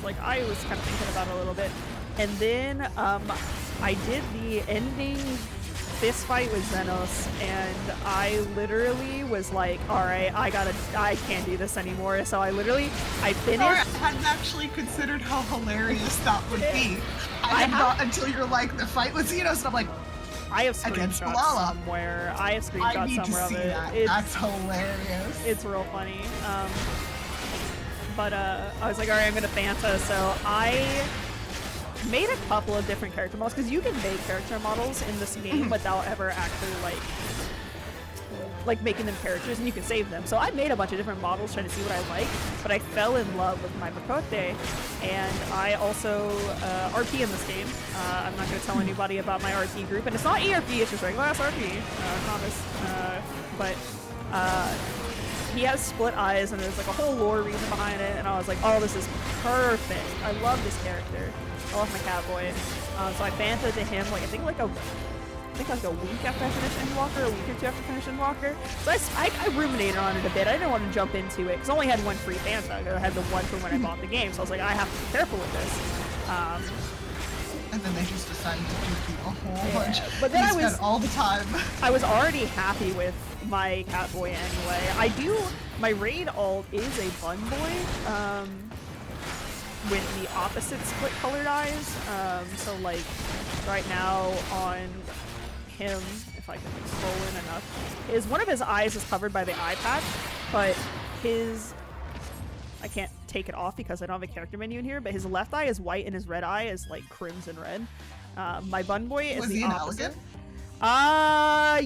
kind of thinking about it a little bit. And then, I did the ending fist fight with Xenos, and I literally was like, alright, I can't do this anymore. So I finished— Sorry, I hadn't actually considered how hilarious that would be. I had not until you're like, the fight with Xenos, and I'm like, I have against screenshots Malala. somewhere. I have screenshots somewhere of it. That. That's hilarious. It's real funny. But I was like, alright, I'm gonna Fanta, so I made a couple of different character models, because you can make character models in this game without ever actually, like, like making them characters, and you can save them. So I made a bunch of different models trying to see what I like, but I fell in love with my Makote, and I also RP in this game. I'm not going to tell anybody about my RP group, and it's not ERP, it's just regular ass RP, promise. But he has split eyes, and there's like a whole lore reason behind it, and I was like, oh, this is perfect. I love this character. I love my Catboy. So I bantha to him like I think like a week after I finished Endwalker, a week or two after I finished Endwalker. So I ruminated on it a bit. I didn't want to jump into it because I only had one free bantha. I had the one from when I bought the game, so I was like, I have to be careful with this. And then they just decided to do a whole bunch. But then I was all the time. I was already happy with my Catboy anyway. My raid alt is a Bun Boy. With the opposite split colored eyes. So like right now on him, if I can scroll in enough, one of his eyes is covered by the eye patch, but I can't take it off because I don't have a character menu in here, but his left eye is white and his red eye is like crimson red. My Bun Boy is the opposite.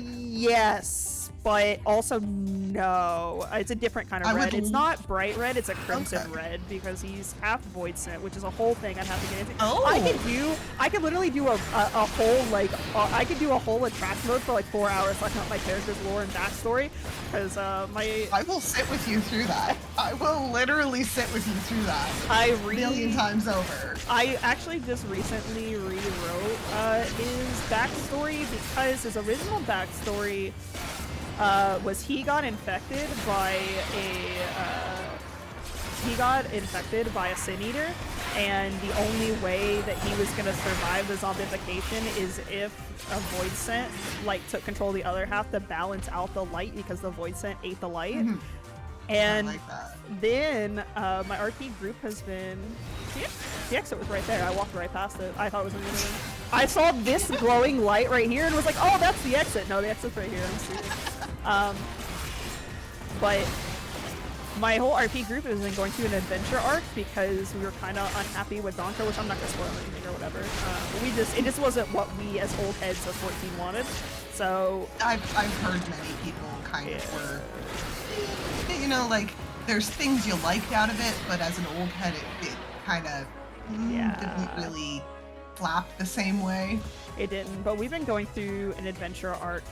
Yes, but also no. It's a different kind of red. It's not bright red, it's a crimson red because he's half void sent, which is a whole thing I'd have to get into. Oh. I could literally do a whole like I could do a whole attract mode for like 4 hours talking about my character's lore and backstory because I will sit with you through that. I will literally sit with you through that. a million times over. I actually just recently rewrote his backstory because his original backstory was he got infected by a Sin Eater, and the only way that he was gonna survive the zombification is if a Void Scent like took control of the other half to balance out the light because the Void Scent ate the light. Mm-hmm. And like that. then my RP group has been the exit was right there. I walked right past it. I thought it was another one. I saw this glowing light right here and was like, oh, that's the exit. No, the exit's right here. I'm stupid. But my whole RP group has been going through an adventure arc because we were kind of unhappy with Donka, which I'm not going to spoil anything or whatever. But it just wasn't what we as old heads of 14 wanted. So I've heard many people kind of were, you know, like there's things you liked out of it, but as an old head, it kind of didn't really flap the same way. It didn't, but we've been going through an adventure arc,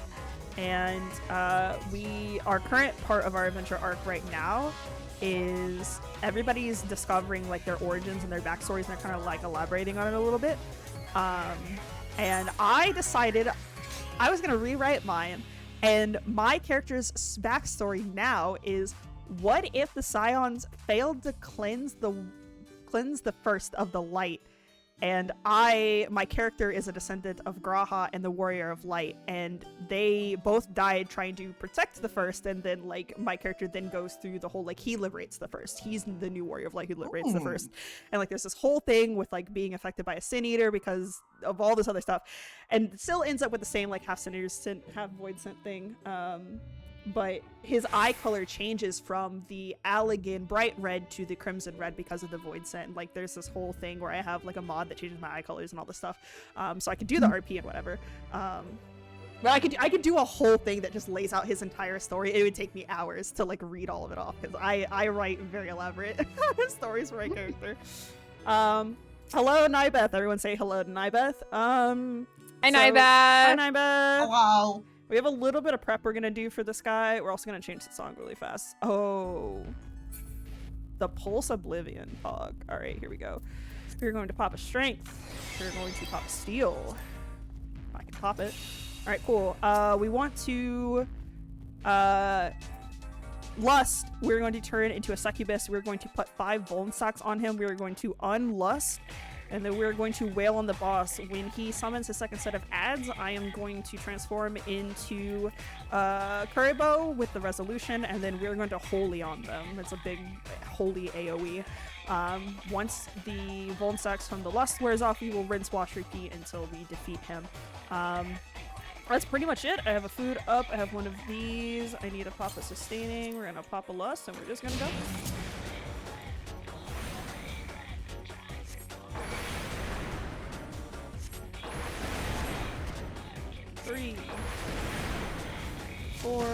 and our current part of our adventure arc right now is everybody's discovering like their origins and their backstories, and they're kind of like elaborating on it a little bit. And I decided I was gonna rewrite mine, and my character's backstory now is: what if the Scions failed to cleanse the first of the light? And my character is a descendant of Graha and the Warrior of Light, and they both died trying to protect the first, and then like my character then goes through the whole like he liberates the first. He's the new Warrior of Light who liberates the first. And like there's this whole thing with like being affected by a Sin Eater because of all this other stuff. And still ends up with the same like half Sin Eater, half Void Scent thing. But his eye color changes from the Allegan bright red to the crimson red because of the Void Scent. Like there's this whole thing where I have like a mod that changes my eye colors and all this stuff, so I could do the RP and whatever. But I could do a whole thing that just lays out his entire story. It would take me hours to like read all of it off because I write very elaborate stories for my character. Hello, Nybeth. Everyone say hello to Nybeth. Hi, Nybeth. Hi, Nybeth. Oh, wow. We have a little bit of prep we're gonna do for this guy. We're also gonna change the song really fast. Oh, the Pulse Oblivion Pog. All right, here we go. We're going to pop a Strength. We're going to pop a Steel. I can pop it. All right, cool. We want to Lust. We're going to turn into a Succubus. We're going to put 5 Bone Sacks on him. We're going to unlust. And then we're going to wail on the boss. When he summons his second set of ads, I am going to transform into Kuriboh with the resolution, and then we're going to holy on them. It's a big holy AoE. Once the Vuln Stacks from the Lust wears off, we will rinse, wash, repeat until we defeat him. That's pretty much it. I have a food up. I have one of these. I need to pop a sustaining. We're gonna pop a Lust, and we're just gonna go. 3, 4,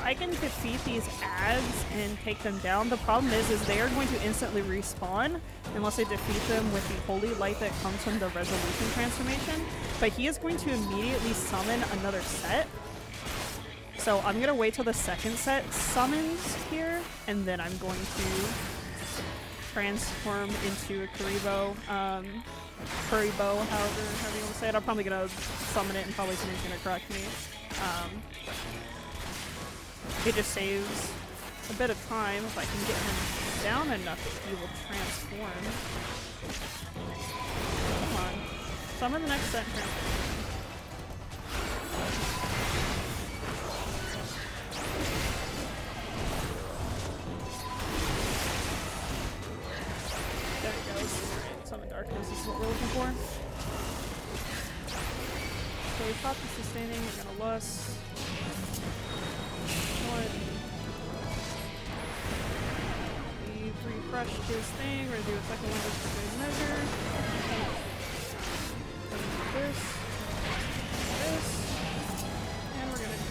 I can defeat these ads and take them down. The problem is they are going to instantly respawn unless I defeat them with the holy light that comes from the resolution transformation. But he is going to immediately summon another set. So I'm gonna wait till the second set summons here, and then I'm going to transform into a Kuribo, however you want to say it. I'm probably gonna summon it and probably somebody's gonna correct me. It just saves a bit of time. If I can get him down enough, he will transform. Come on. Summon the next set and transform. There he goes. Alright, summon darkness is what we're looking for. So we popped the sustaining, we're gonna lust. We've refreshed his thing, we're gonna do a second one just for good measure. This, and we're gonna do this.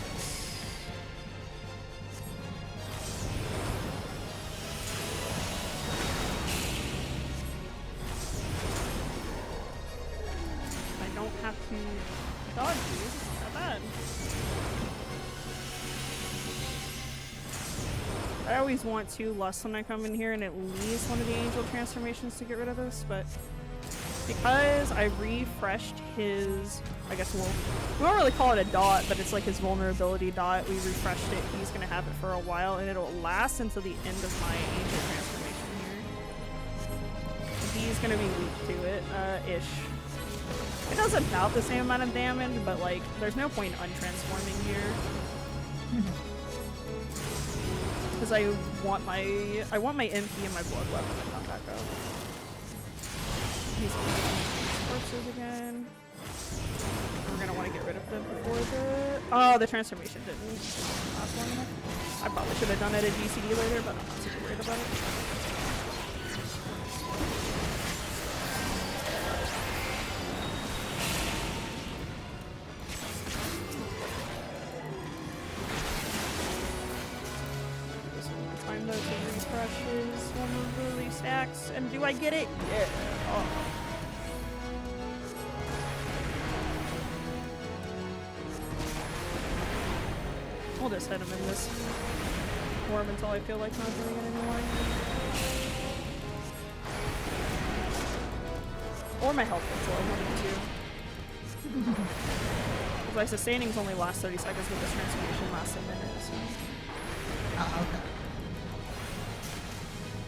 I don't have to dodge these, it's not bad. I always want to lust when I come in here and at least one of the angel transformations to get rid of this, but because I refreshed his, I guess we don't really call it a dot, but it's like his vulnerability dot. We refreshed it. He's gonna have it for a while, and it'll last until the end of my angel transformation here. He's gonna be weak to it, ish. It does about the same amount of damage, but like, there's no point untransforming here. Because I want my MP and my blood weapon to come back up. He's gonna use corpses again. We're gonna want to get rid of them before the transformation didn't last long enough. I probably should have done it at GCD later, but I'm not super worried about it. This one time though to refresh his vulnerability stacks, and do I get it? Yeah. Oh. We'll just hit him in this form until I feel like not doing it anymore. Or my health gets low, one of the two. Because my sustainings only last 30 seconds, but this transformation lasts a minute, so. Okay.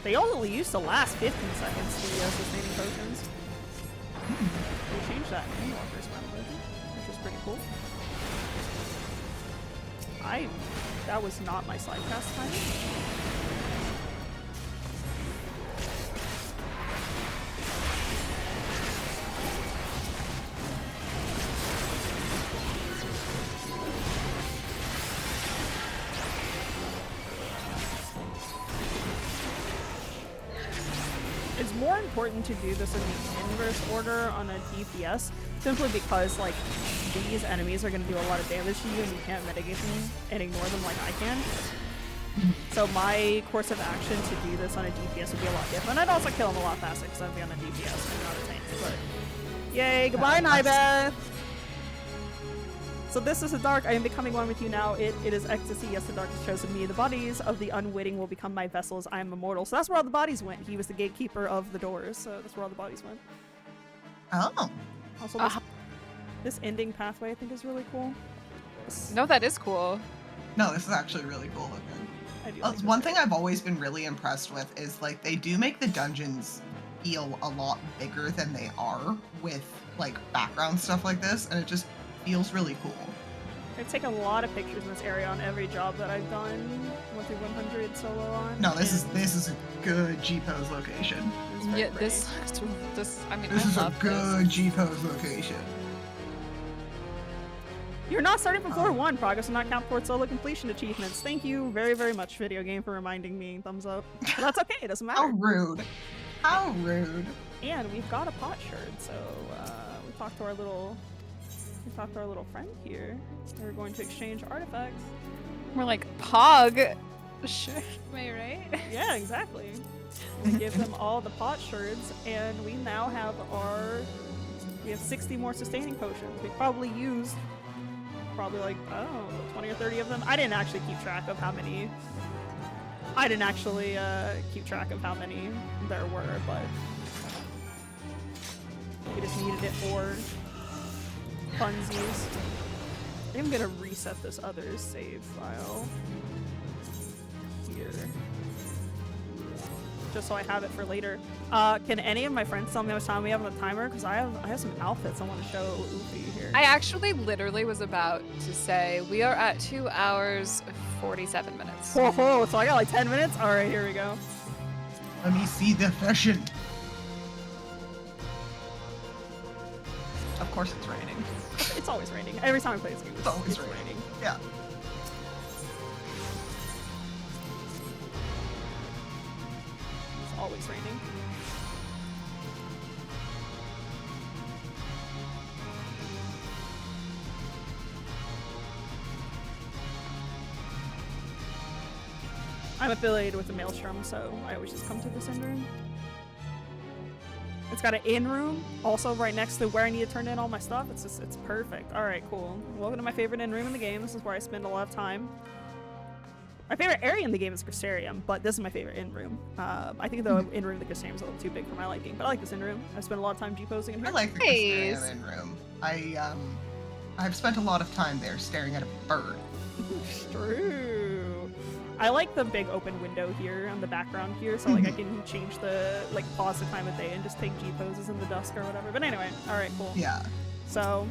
They only used to last 15 seconds, the sustaining potions. They changed that in Walker's Final Version, which was pretty cool. That was not my slide cast timing. It's more important to do this in the inverse order on a DPS, simply because like these enemies are going to do a lot of damage to you and you can't mitigate them and ignore them like I can. So my course of action to do this on a DPS would be a lot different. I'd also kill him a lot faster because I'd be on a DPS and not a tank, but yay, goodbye Nybeth! So this is the dark. I am becoming one with you now. It is ecstasy. Yes, the dark has chosen me. The bodies of the unwitting will become my vessels. I am immortal. So that's where all the bodies went. He was the gatekeeper of the doors. So that's where all the bodies went. Oh. Also, this ending pathway I think is really cool. No, that is cool. No, this is actually really cool looking. I do like One thing I've always been really impressed with is like they do make the dungeons feel a lot bigger than they are with like background stuff like this, and it just feels really cool. I've taken a lot of pictures in this area on every job that I've done 1 through 100 solo on. No, this is a good G-pose location. Yeah, this. I mean, This is a love good G-pose location. You're not starting from floor 1. Progress will not count towards solo completion achievements. Thank you very, very much, video game, for reminding me. Thumbs up. But that's okay. It doesn't matter. How rude. How rude. And we've got a potsherd, so we talked to our little friend here. We're going to exchange artifacts. More like Pog. Sure. Am I right? Yeah, exactly. We give them all the pot shards, and we now have we have 60 more sustaining potions. We probably used like, I don't know, 20 or 30 of them. I didn't actually keep track of how many. There were, but we just needed it for funsies. I'm gonna reset this other save file here, just so I have it for later. Can any of my friends tell me how much time we have on the timer? Because I have some outfits I want to show Oofy here. I actually literally was about to say we are at 2 hours 47 minutes. Oh, so I got like 10 minutes? All right, here we go. Let me see the fashion. Of course it's raining. It's always raining. Every time I play this game, It's always raining. Yeah. It's always raining. I'm affiliated with the Maelstrom, so I always just come to this in room. It's got an in room, also right next to where I need to turn in all my stuff. It's perfect. All right, cool. Welcome to my favorite in room in the game. This is where I spend a lot of time. My favorite area in the game is Crystarium, but this is my favorite in room. I think the in room, the Crystarium is a little too big for my liking, but I like this in room. I spend a lot of time G-posing in here. I like the Crystarium in room. I've spent a lot of time there staring at a bird. True. I like the big open window here on the background here, so like I can change the pause the time of day and just take G poses in the dusk or whatever. But anyway, all right, cool. Yeah. So,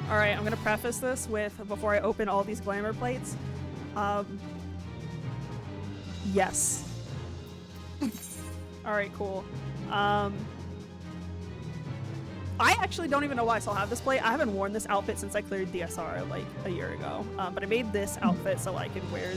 all right, I'm gonna preface this with, before I open all these glamour plates, yes. All right, cool. I actually don't even know why I still have this plate. I haven't worn this outfit since I cleared DSR like a year ago. But I made this outfit so I could wear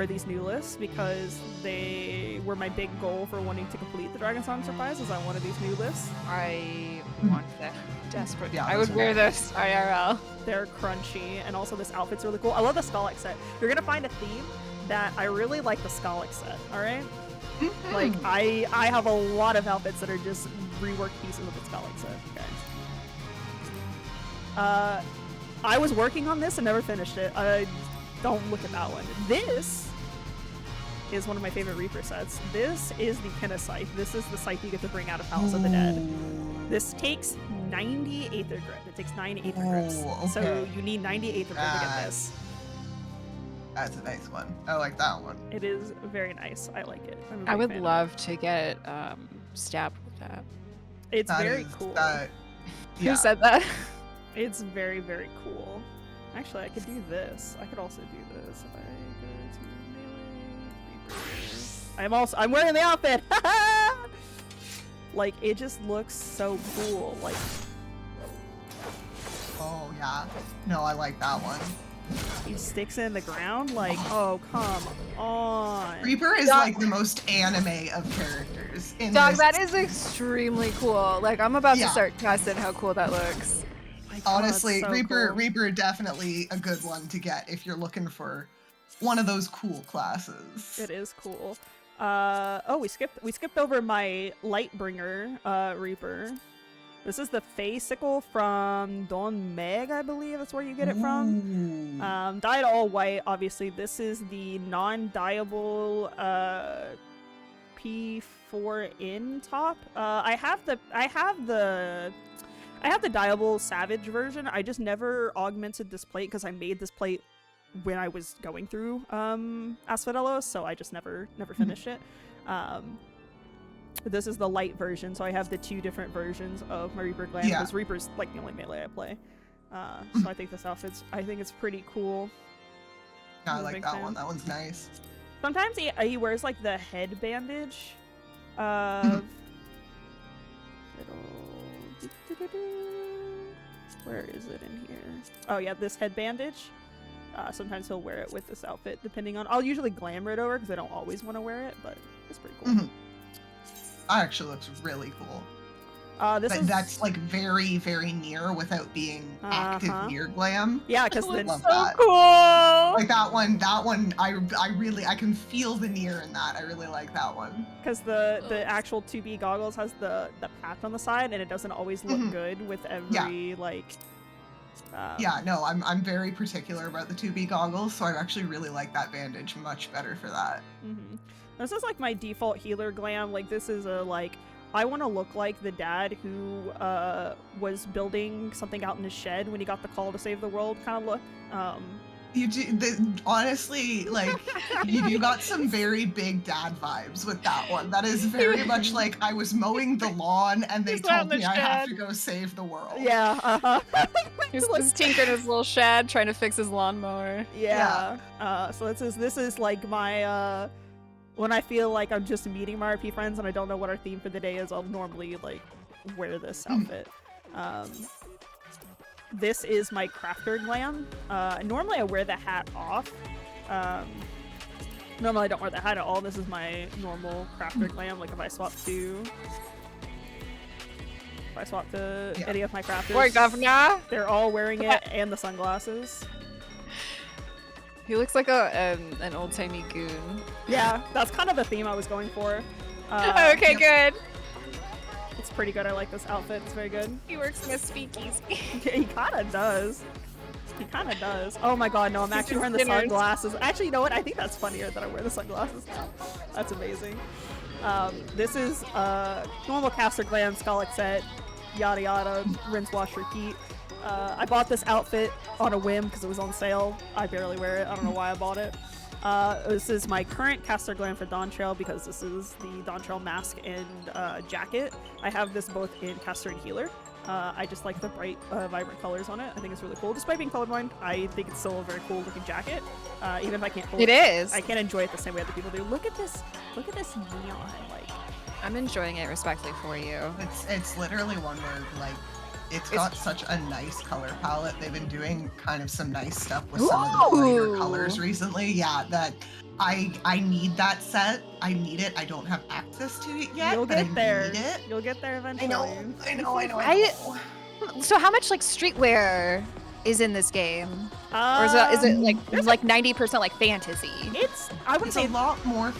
these new lists because they were my big goal for wanting to complete the Dragon Song Surprise, is I wanted these new lists. I want that desperately. Yeah, I would wear this IRL. They're crunchy, and also this outfit's really cool. I love the Skalik set. You're gonna find a theme that I really like the Skalik set, alright? Like, I have a lot of outfits that are just reworked pieces of the Skalik set, guys. I was working on this and never finished it. Don't look at that one. This is one of my favorite Reaper sets. This is the Kenna Scythe. This is the scythe you get to bring out of Palace of the Dead. This takes 90 Aether Grip. It takes 9 Aether Grips. Okay. So you need 90 Aether Grip to get this. That's a nice one. I like that one. It is very nice. I like it. I'm a I big would fan. love to get stabbed with that. It's That very is- cool. yeah. Who said that? It's very, very cool. Actually, I could do this. I could also do this. If I go to melee, Reaper. I'm wearing the outfit! Like, it just looks so cool. Like, Oh, yeah. No, I like that one. he sticks in the ground. Like, oh, come on. Reaper is like the most anime of characters in Dog, this. that is extremely cool. Like, I'm about Yeah. to start testing how cool that looks. My God, Honestly, so Reaper cool. Reaper definitely a good one to get if you're looking for one of those cool classes. It is cool. Oh, we skipped over my Lightbringer, Reaper. This is the Fey Sickle from Don Meg, I believe that's where you get it from. Ooh. Dyed all white, obviously. This is the non-dyeable P4N top. I have the dyeable Savage version. I just never augmented this plate because I made this plate when I was going through Asphodelos, so I just never finished it. This is the light version, so I have the two different versions of my Reaper Glam, because Reaper's like the only melee I play. So I think this outfit's, it's pretty cool. Yeah, I I'm a like big that fan. one. That one's nice. Sometimes he wears like the head bandage of where is it in here? Oh yeah, this head bandage. Sometimes he'll wear it with this outfit, depending on. I'll usually glamour it over because I don't always want to wear it, but it's pretty cool. That actually looks really cool. That's like very, very near without being active near glam. Yeah, because I love so that. cool. Like that one, I can feel the near in that. I really like that one. Because the actual 2B goggles has the patch on the side, and it doesn't always look good with every like. Yeah, no, I'm very particular about the 2B goggles, so I actually really like that bandage much better for that. This is like my default healer glam. Like this is a like. I want to look like the dad who was building something out in his shed when he got the call to save the world kind of look. You do, honestly, like, you got some very big dad vibes with that one. That is very much like I was mowing the lawn and they told me I have to go save the world. Yeah, He's just tinkering his little shed, trying to fix his lawnmower. Yeah. So this is like my when I feel like I'm just meeting my RP friends and I don't know what our theme for the day is, I'll normally like wear this outfit. This is my crafter glam. Normally I wear the hat off. Normally I don't wear the hat at all. This is my normal crafter glam. Like if I swap to any of my crafters, Boy, governor! they're all wearing it and the sunglasses. He looks like an old-timey goon. Yeah, that's kind of the theme I was going for. Okay, good. It's pretty good. I like this outfit. It's very good. He works in a speakeasy. He kind of does. He kind of does. Oh my god, no, I'm actually wearing the sunglasses. Actually, you know what? I think that's funnier that I wear the sunglasses now. That's amazing. This is normal caster glam, skull set, yada yada, rinse, wash, repeat. I bought this outfit on a whim because it was on sale. I barely wear it. I don't know why I bought it. This is my current caster glam for Dawn Trail because this is the Dawn Trail mask and jacket. I have this both in caster and healer. I just like the bright, vibrant colors on it. I think it's really cool. Despite being colorblind, I think it's still a very cool looking jacket. Even if I can't hold it, is. I can't enjoy it the same way other people do. Look at this neon. Like, I'm enjoying it respectfully for you. It's literally one where like it's got such a nice color palette. They've been doing kind of some nice stuff with some of the brighter colors recently. Yeah, that I need that set. I need it. I don't have access to it yet. You'll but get I there. Need it. You'll get there eventually. I know. So how much like streetwear is in this game? Or is it like 90% like fantasy? I would say a lot more.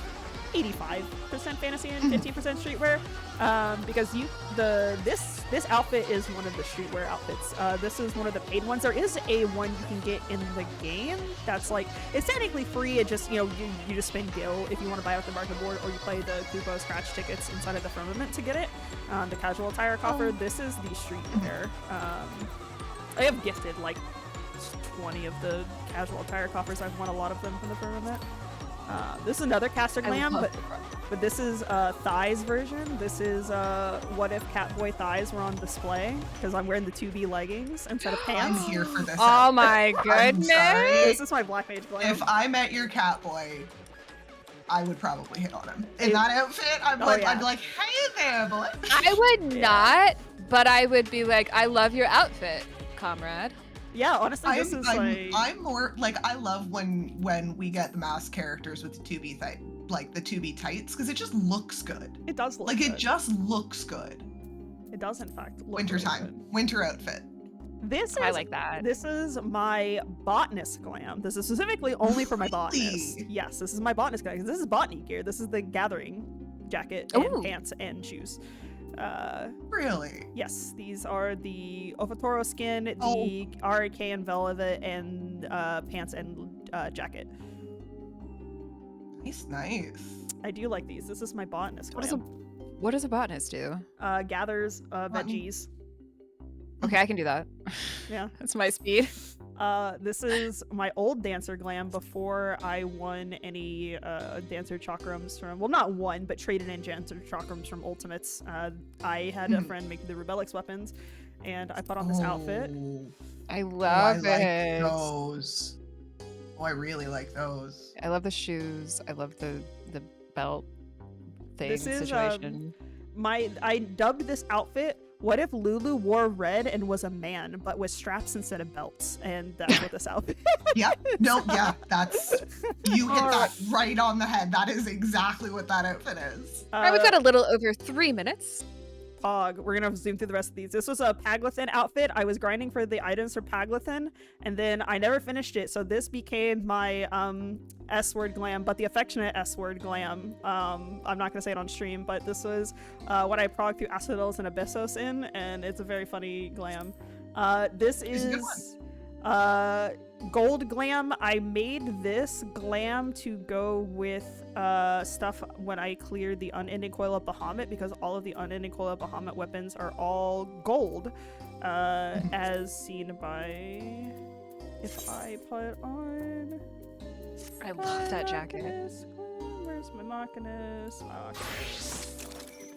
85% fantasy and 15% streetwear, because this outfit is one of the streetwear outfits. This is one of the paid ones. There is a one you can get in the game that's like, it's technically free. It just, you just spend gil if you want to buy it with the market board, or you play the Kupo scratch tickets inside of the firmament to get it. The casual attire coffer. This is the streetwear. I have gifted like 20 of the casual attire coffers. I've won a lot of them from the firmament. This is another caster glam, but this is thighs version. This is what if Catboy thighs were on display, because I'm wearing the 2B leggings instead of pants. I'm here for this. Oh my goodness! This is my Black Mage glam. If I met your Catboy, I would probably hit on him. In that outfit, I'd be like, hey there, boy. I would not, but I would be like, I love your outfit, comrade. Yeah, honestly, this is I'm more like, I love when we get the masked characters with the 2B tights, because it just looks good. It does look like good. It just looks good. It does in fact look wintertime, really good. winter outfit. I like that. This is my botanist glam. This is specifically only for my botanist. Yes, this is my botanist glam. This is botany gear. This is the gathering jacket and pants and shoes. Really? Yes, these are the Ofatoro skin, the RK and velvet, and pants and jacket. Nice. I do like these. This is my botanist glam. What does a botanist do? Gathers veggies. Okay, I can do that. Yeah. That's my speed. This is my old dancer glam before I won any dancer chakrams from, well, not won, but traded in dancer chakrams from Ultimates. I had a friend make the Rebellix weapons, and I put on this outfit. I love it. I like those. Oh, I really like those. I love the shoes. I love the belt thing This is, situation. I dubbed this outfit, what if Lulu wore red and was a man, but with straps instead of belts? And that's what this outfit is. Yeah. No, yeah, you hit that right on the head. That is exactly what that outfit is. All right, we've got a little over 3 minutes. Pog. We're gonna zoom through the rest of these. This was a Paglethin outfit. I was grinding for the items for Paglethin, and then I never finished it, so this became my S-word glam, but the affectionate S-word glam. I'm not gonna say it on stream, but this was what I progged through Acidos and Abyssos in, and it's a very funny glam. This is gold glam. I made this glam to go with stuff when I cleared the unending coil of Bahamut, because all of the unending coil of Bahamut weapons are all gold, as seen by, if I put on, I love that jacket. Where's my Machinus?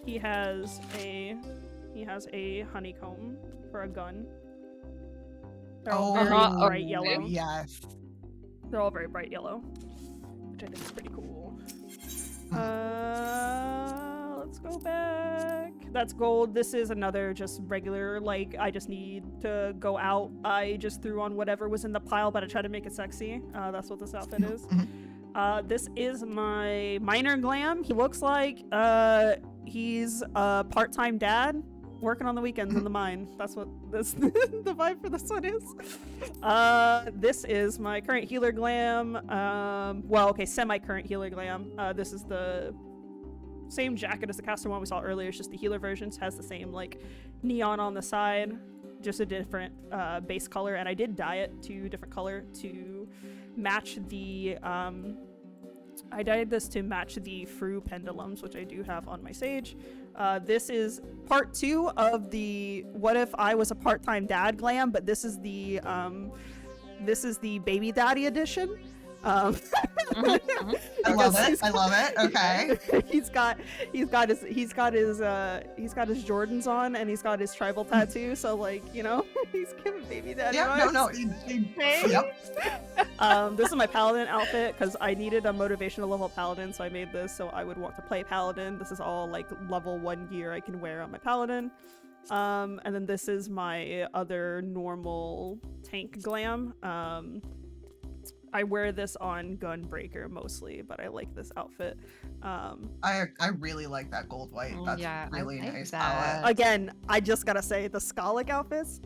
He has a honeycomb for a gun. They're all very bright yellow. Yes. They're all very bright yellow, which I think is pretty cool. Let's go back. That's gold. This is another just regular, like, I just need to go out. I just threw on whatever was in the pile, but I tried to make it sexy. That's what this outfit is. This is my minor glam. He looks like he's a part-time dad working on the weekends in the mine. That's what this the vibe for this one is. This is my current healer glam. Well, okay, semi-current healer glam. This is the same jacket as the caster one we saw earlier. It's just the healer versions has the same like neon on the side, just a different base color, and I did dye it to a different color to match the I dyed this to match the Fru pendulums, which I do have on my Sage. This is part 2 of the what if I was a part-time dad glam, but this is the baby daddy edition. I love it. I love it. Okay. he's got his Jordans on, and he's got his tribal tattoo. So like, you know, he's giving baby daddy. Yeah. No. Yep. This is my paladin outfit because I needed a motivation to level paladin, so I made this so I would want to play paladin. This is all like level 1 gear I can wear on my paladin. And then this is my other normal tank glam. I wear this on Gunbreaker mostly, but I like this outfit. I really like that gold white. That's really like nice that. palette. Again, I just gotta say, the Skalik outfits,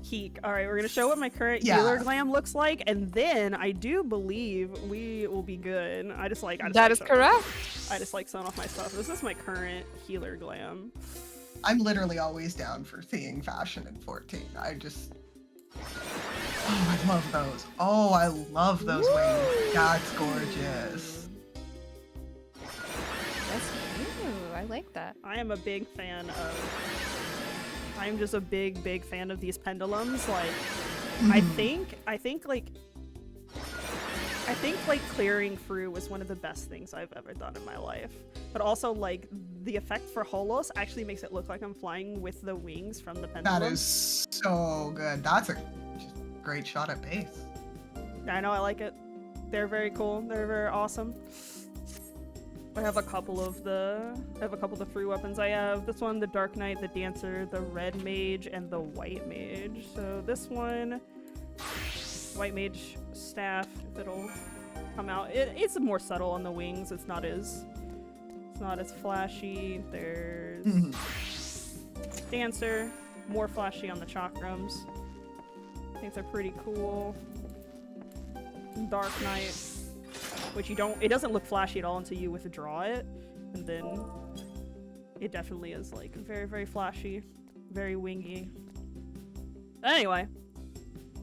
peak. All right, we're gonna show what my current healer glam looks like, and then I do believe we will be good. That is correct. I just like showing off my stuff. This is my current healer glam. I'm literally always down for seeing fashion in 14. Oh, I love those. Oh, I love those wings. That's gorgeous. That's cute. I like that. I am a big fan of... I'm just a big fan of these pendulums. Like, I think clearing Fru was one of the best things I've ever done in my life. But also, like, the effect for Holos actually makes it look like I'm flying with the wings from the pendulum. That is so good. That's a great shot at base. I know, I like it. They're very cool. They're very awesome. I have a couple of the free weapons. I have this one, the Dark Knight, the Dancer, the Red Mage, and the White Mage. So this one, White Mage staff, if it'll come out. It's more subtle on the wings. It's not as flashy. There's Dancer, more flashy on the chakrams. I think they're pretty cool. Dark Knight, which it doesn't look flashy at all until you withdraw it, and then it definitely is like very flashy, very wingy. Anyway,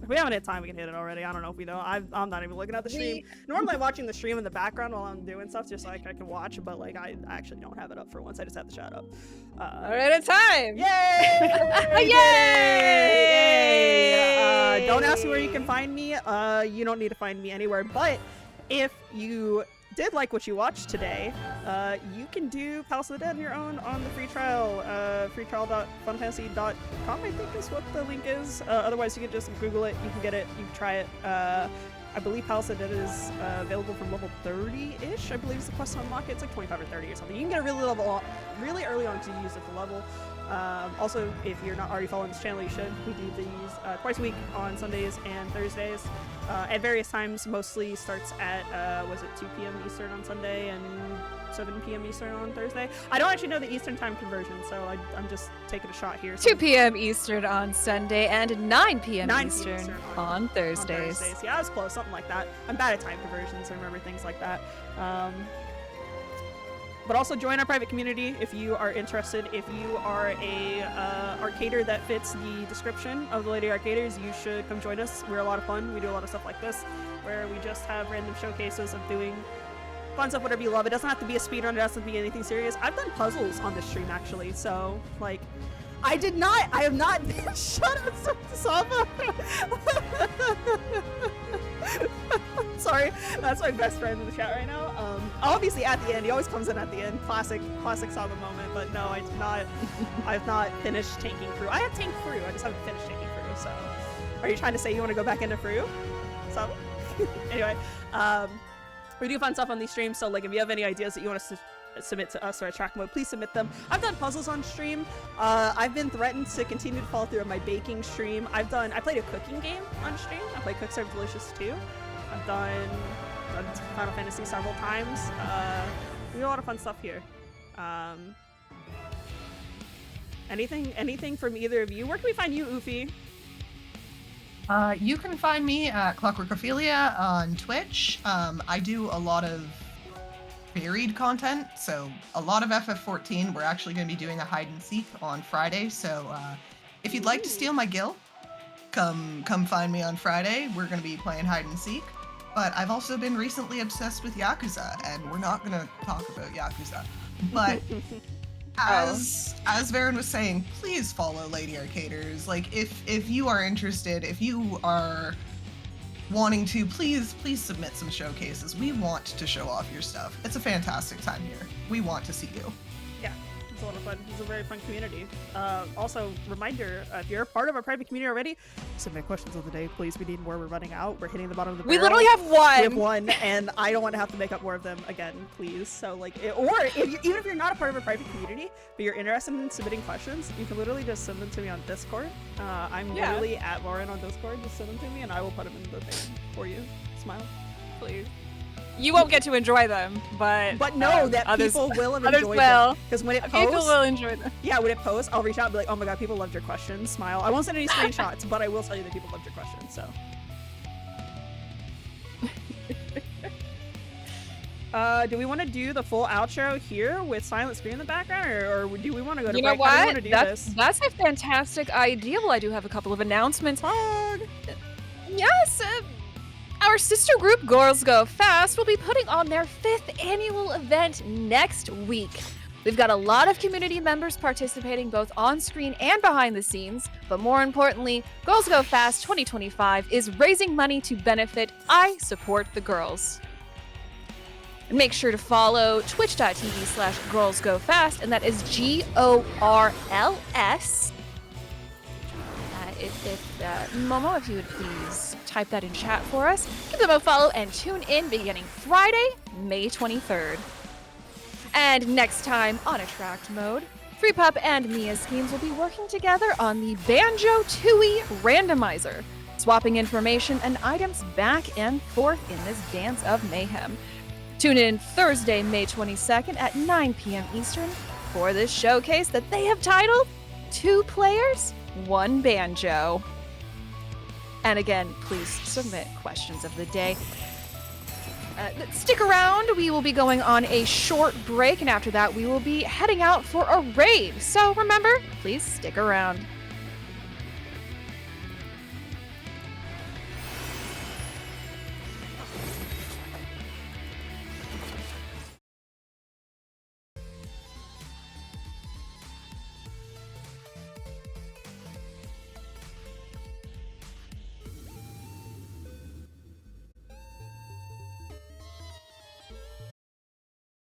if we haven't had time, we can hit it already. I don't know if we know. I'm not even looking at the stream. Normally I'm watching the stream in the background while I'm doing stuff, just like I can watch, but like I actually don't have it up for once. I just have the chat up. Alright, it's time! Yay! Yay! Don't ask me where you can find me. You don't need to find me anywhere, but if you did like what you watched today, you can do Palace of the Dead on your own on the free trial. freetrial.funfantasy.com, I think is what the link is. Otherwise, you can just Google it. You can get it. You can try it. I believe Palace of the Dead is available from level 30-ish. I believe is the quest to unlock it. It's like 25 or 30 or something. You can get it really early on to use at the level. Also, if you're not already following this channel, you should. We do these twice a week on Sundays and Thursdays. at various times. Mostly starts at was it 2 p.m. Eastern on Sunday and 7 p.m. Eastern on Thursday. I don't actually know the Eastern time conversion, so I'm just taking a shot here. So 2 p.m. Eastern on Sunday and 9 p.m. 9 Eastern on Thursdays. Yeah, I was close, something like that. I'm bad at time conversions, so I remember things like that. But also join our private community if you are interested. If you are a arcader that fits the description of the Lady Arcaders, you should come join us. We're a lot of fun. We do a lot of stuff like this, where we just have random showcases of doing fun stuff, whatever you love. It doesn't have to be a speedrun. It doesn't have to be anything serious. I've done puzzles on this stream, actually. So, like, I have not. Shut up, Sava. Sorry, that's my best friend in the chat right now. Obviously at the end, he always comes in at the end. Classic Sava moment. But no, I've not finished tanking Fru. I have tanked Fru. I just haven't finished tanking Fru. So, are you trying to say you want to go back into Fru, Sava? Anyway, we do fun stuff on these streams. So, like, if you have any ideas that you want us to submit to us or at track mode, please submit them. I've done puzzles on stream. I've been threatened to continue to follow through on my baking stream. I played a cooking game on stream. I played Cook Serve Delicious too. I've done Final Fantasy several times. We do a lot of fun stuff here. Anything from either of you? Where can we find you, Oofy? You can find me at ClockworkOphelia on Twitch. I do a lot of varied content, so a lot of FF14. We're actually going to be doing a hide and seek on Friday, so if you'd like to steal my gil, come find me on Friday. We're going to be playing hide and seek. But I've also been recently obsessed with Yakuza, and we're not going to talk about Yakuza. But as Varen was saying, please follow Lady Arcaders. Like, if you are interested, if you are wanting to, please submit some showcases. We want to show off your stuff. It's a fantastic time here. We want to see you. Yeah, it's a lot of fun. It's a very fun community. Also, reminder, if you're a part of our private community already, submit questions of the day, please. We need more. We're running out. We're hitting the bottom of the barrel. We literally have one. We have one, and I don't want to have to make up more of them again, please. So, like, even if you're not a part of a private community, but you're interested in submitting questions, you can literally just send them to me on Discord. I'm literally at dragoR1n on Discord. Just send them to me, and I will put them in the thing for you. Smile, please. You won't get to enjoy them, but know that others, people will enjoy others them. will. Because when it posts, People will enjoy them. yeah, when it posts, I'll reach out and be like, oh my god, people loved your questions. Smile. I won't send any screenshots, but I will tell you that people loved your questions. So. Do we want to do the full outro here with silent screen in the background, or do we want to go to break? You know How do we what? want to do That's a fantastic idea. Well, I do have a couple of announcements. this? Yes, our sister group, Girls Go Fast, will be putting on their 5th annual event next week. We've got a lot of community members participating both on screen and behind the scenes, but more importantly, Girls Go Fast 2025 is raising money to benefit I Support the Girls. And make sure to follow twitch.tv/girlsgofast, and that is GORLS. Momo, if you would please type that in chat for us. Give them a follow and tune in beginning Friday, May 23rd. And next time on Attract Mode, FreePup and Mia Schemes will be working together on the Banjo-Tooie randomizer, swapping information and items back and forth in this dance of mayhem. Tune in Thursday, May 22nd at 9 p.m. Eastern for this showcase that they have titled 2 Players, 1 Banjo. And again, please submit questions of the day. Stick around. We will be going on a short break, and after that, we will be heading out for a raid. So remember, please stick around.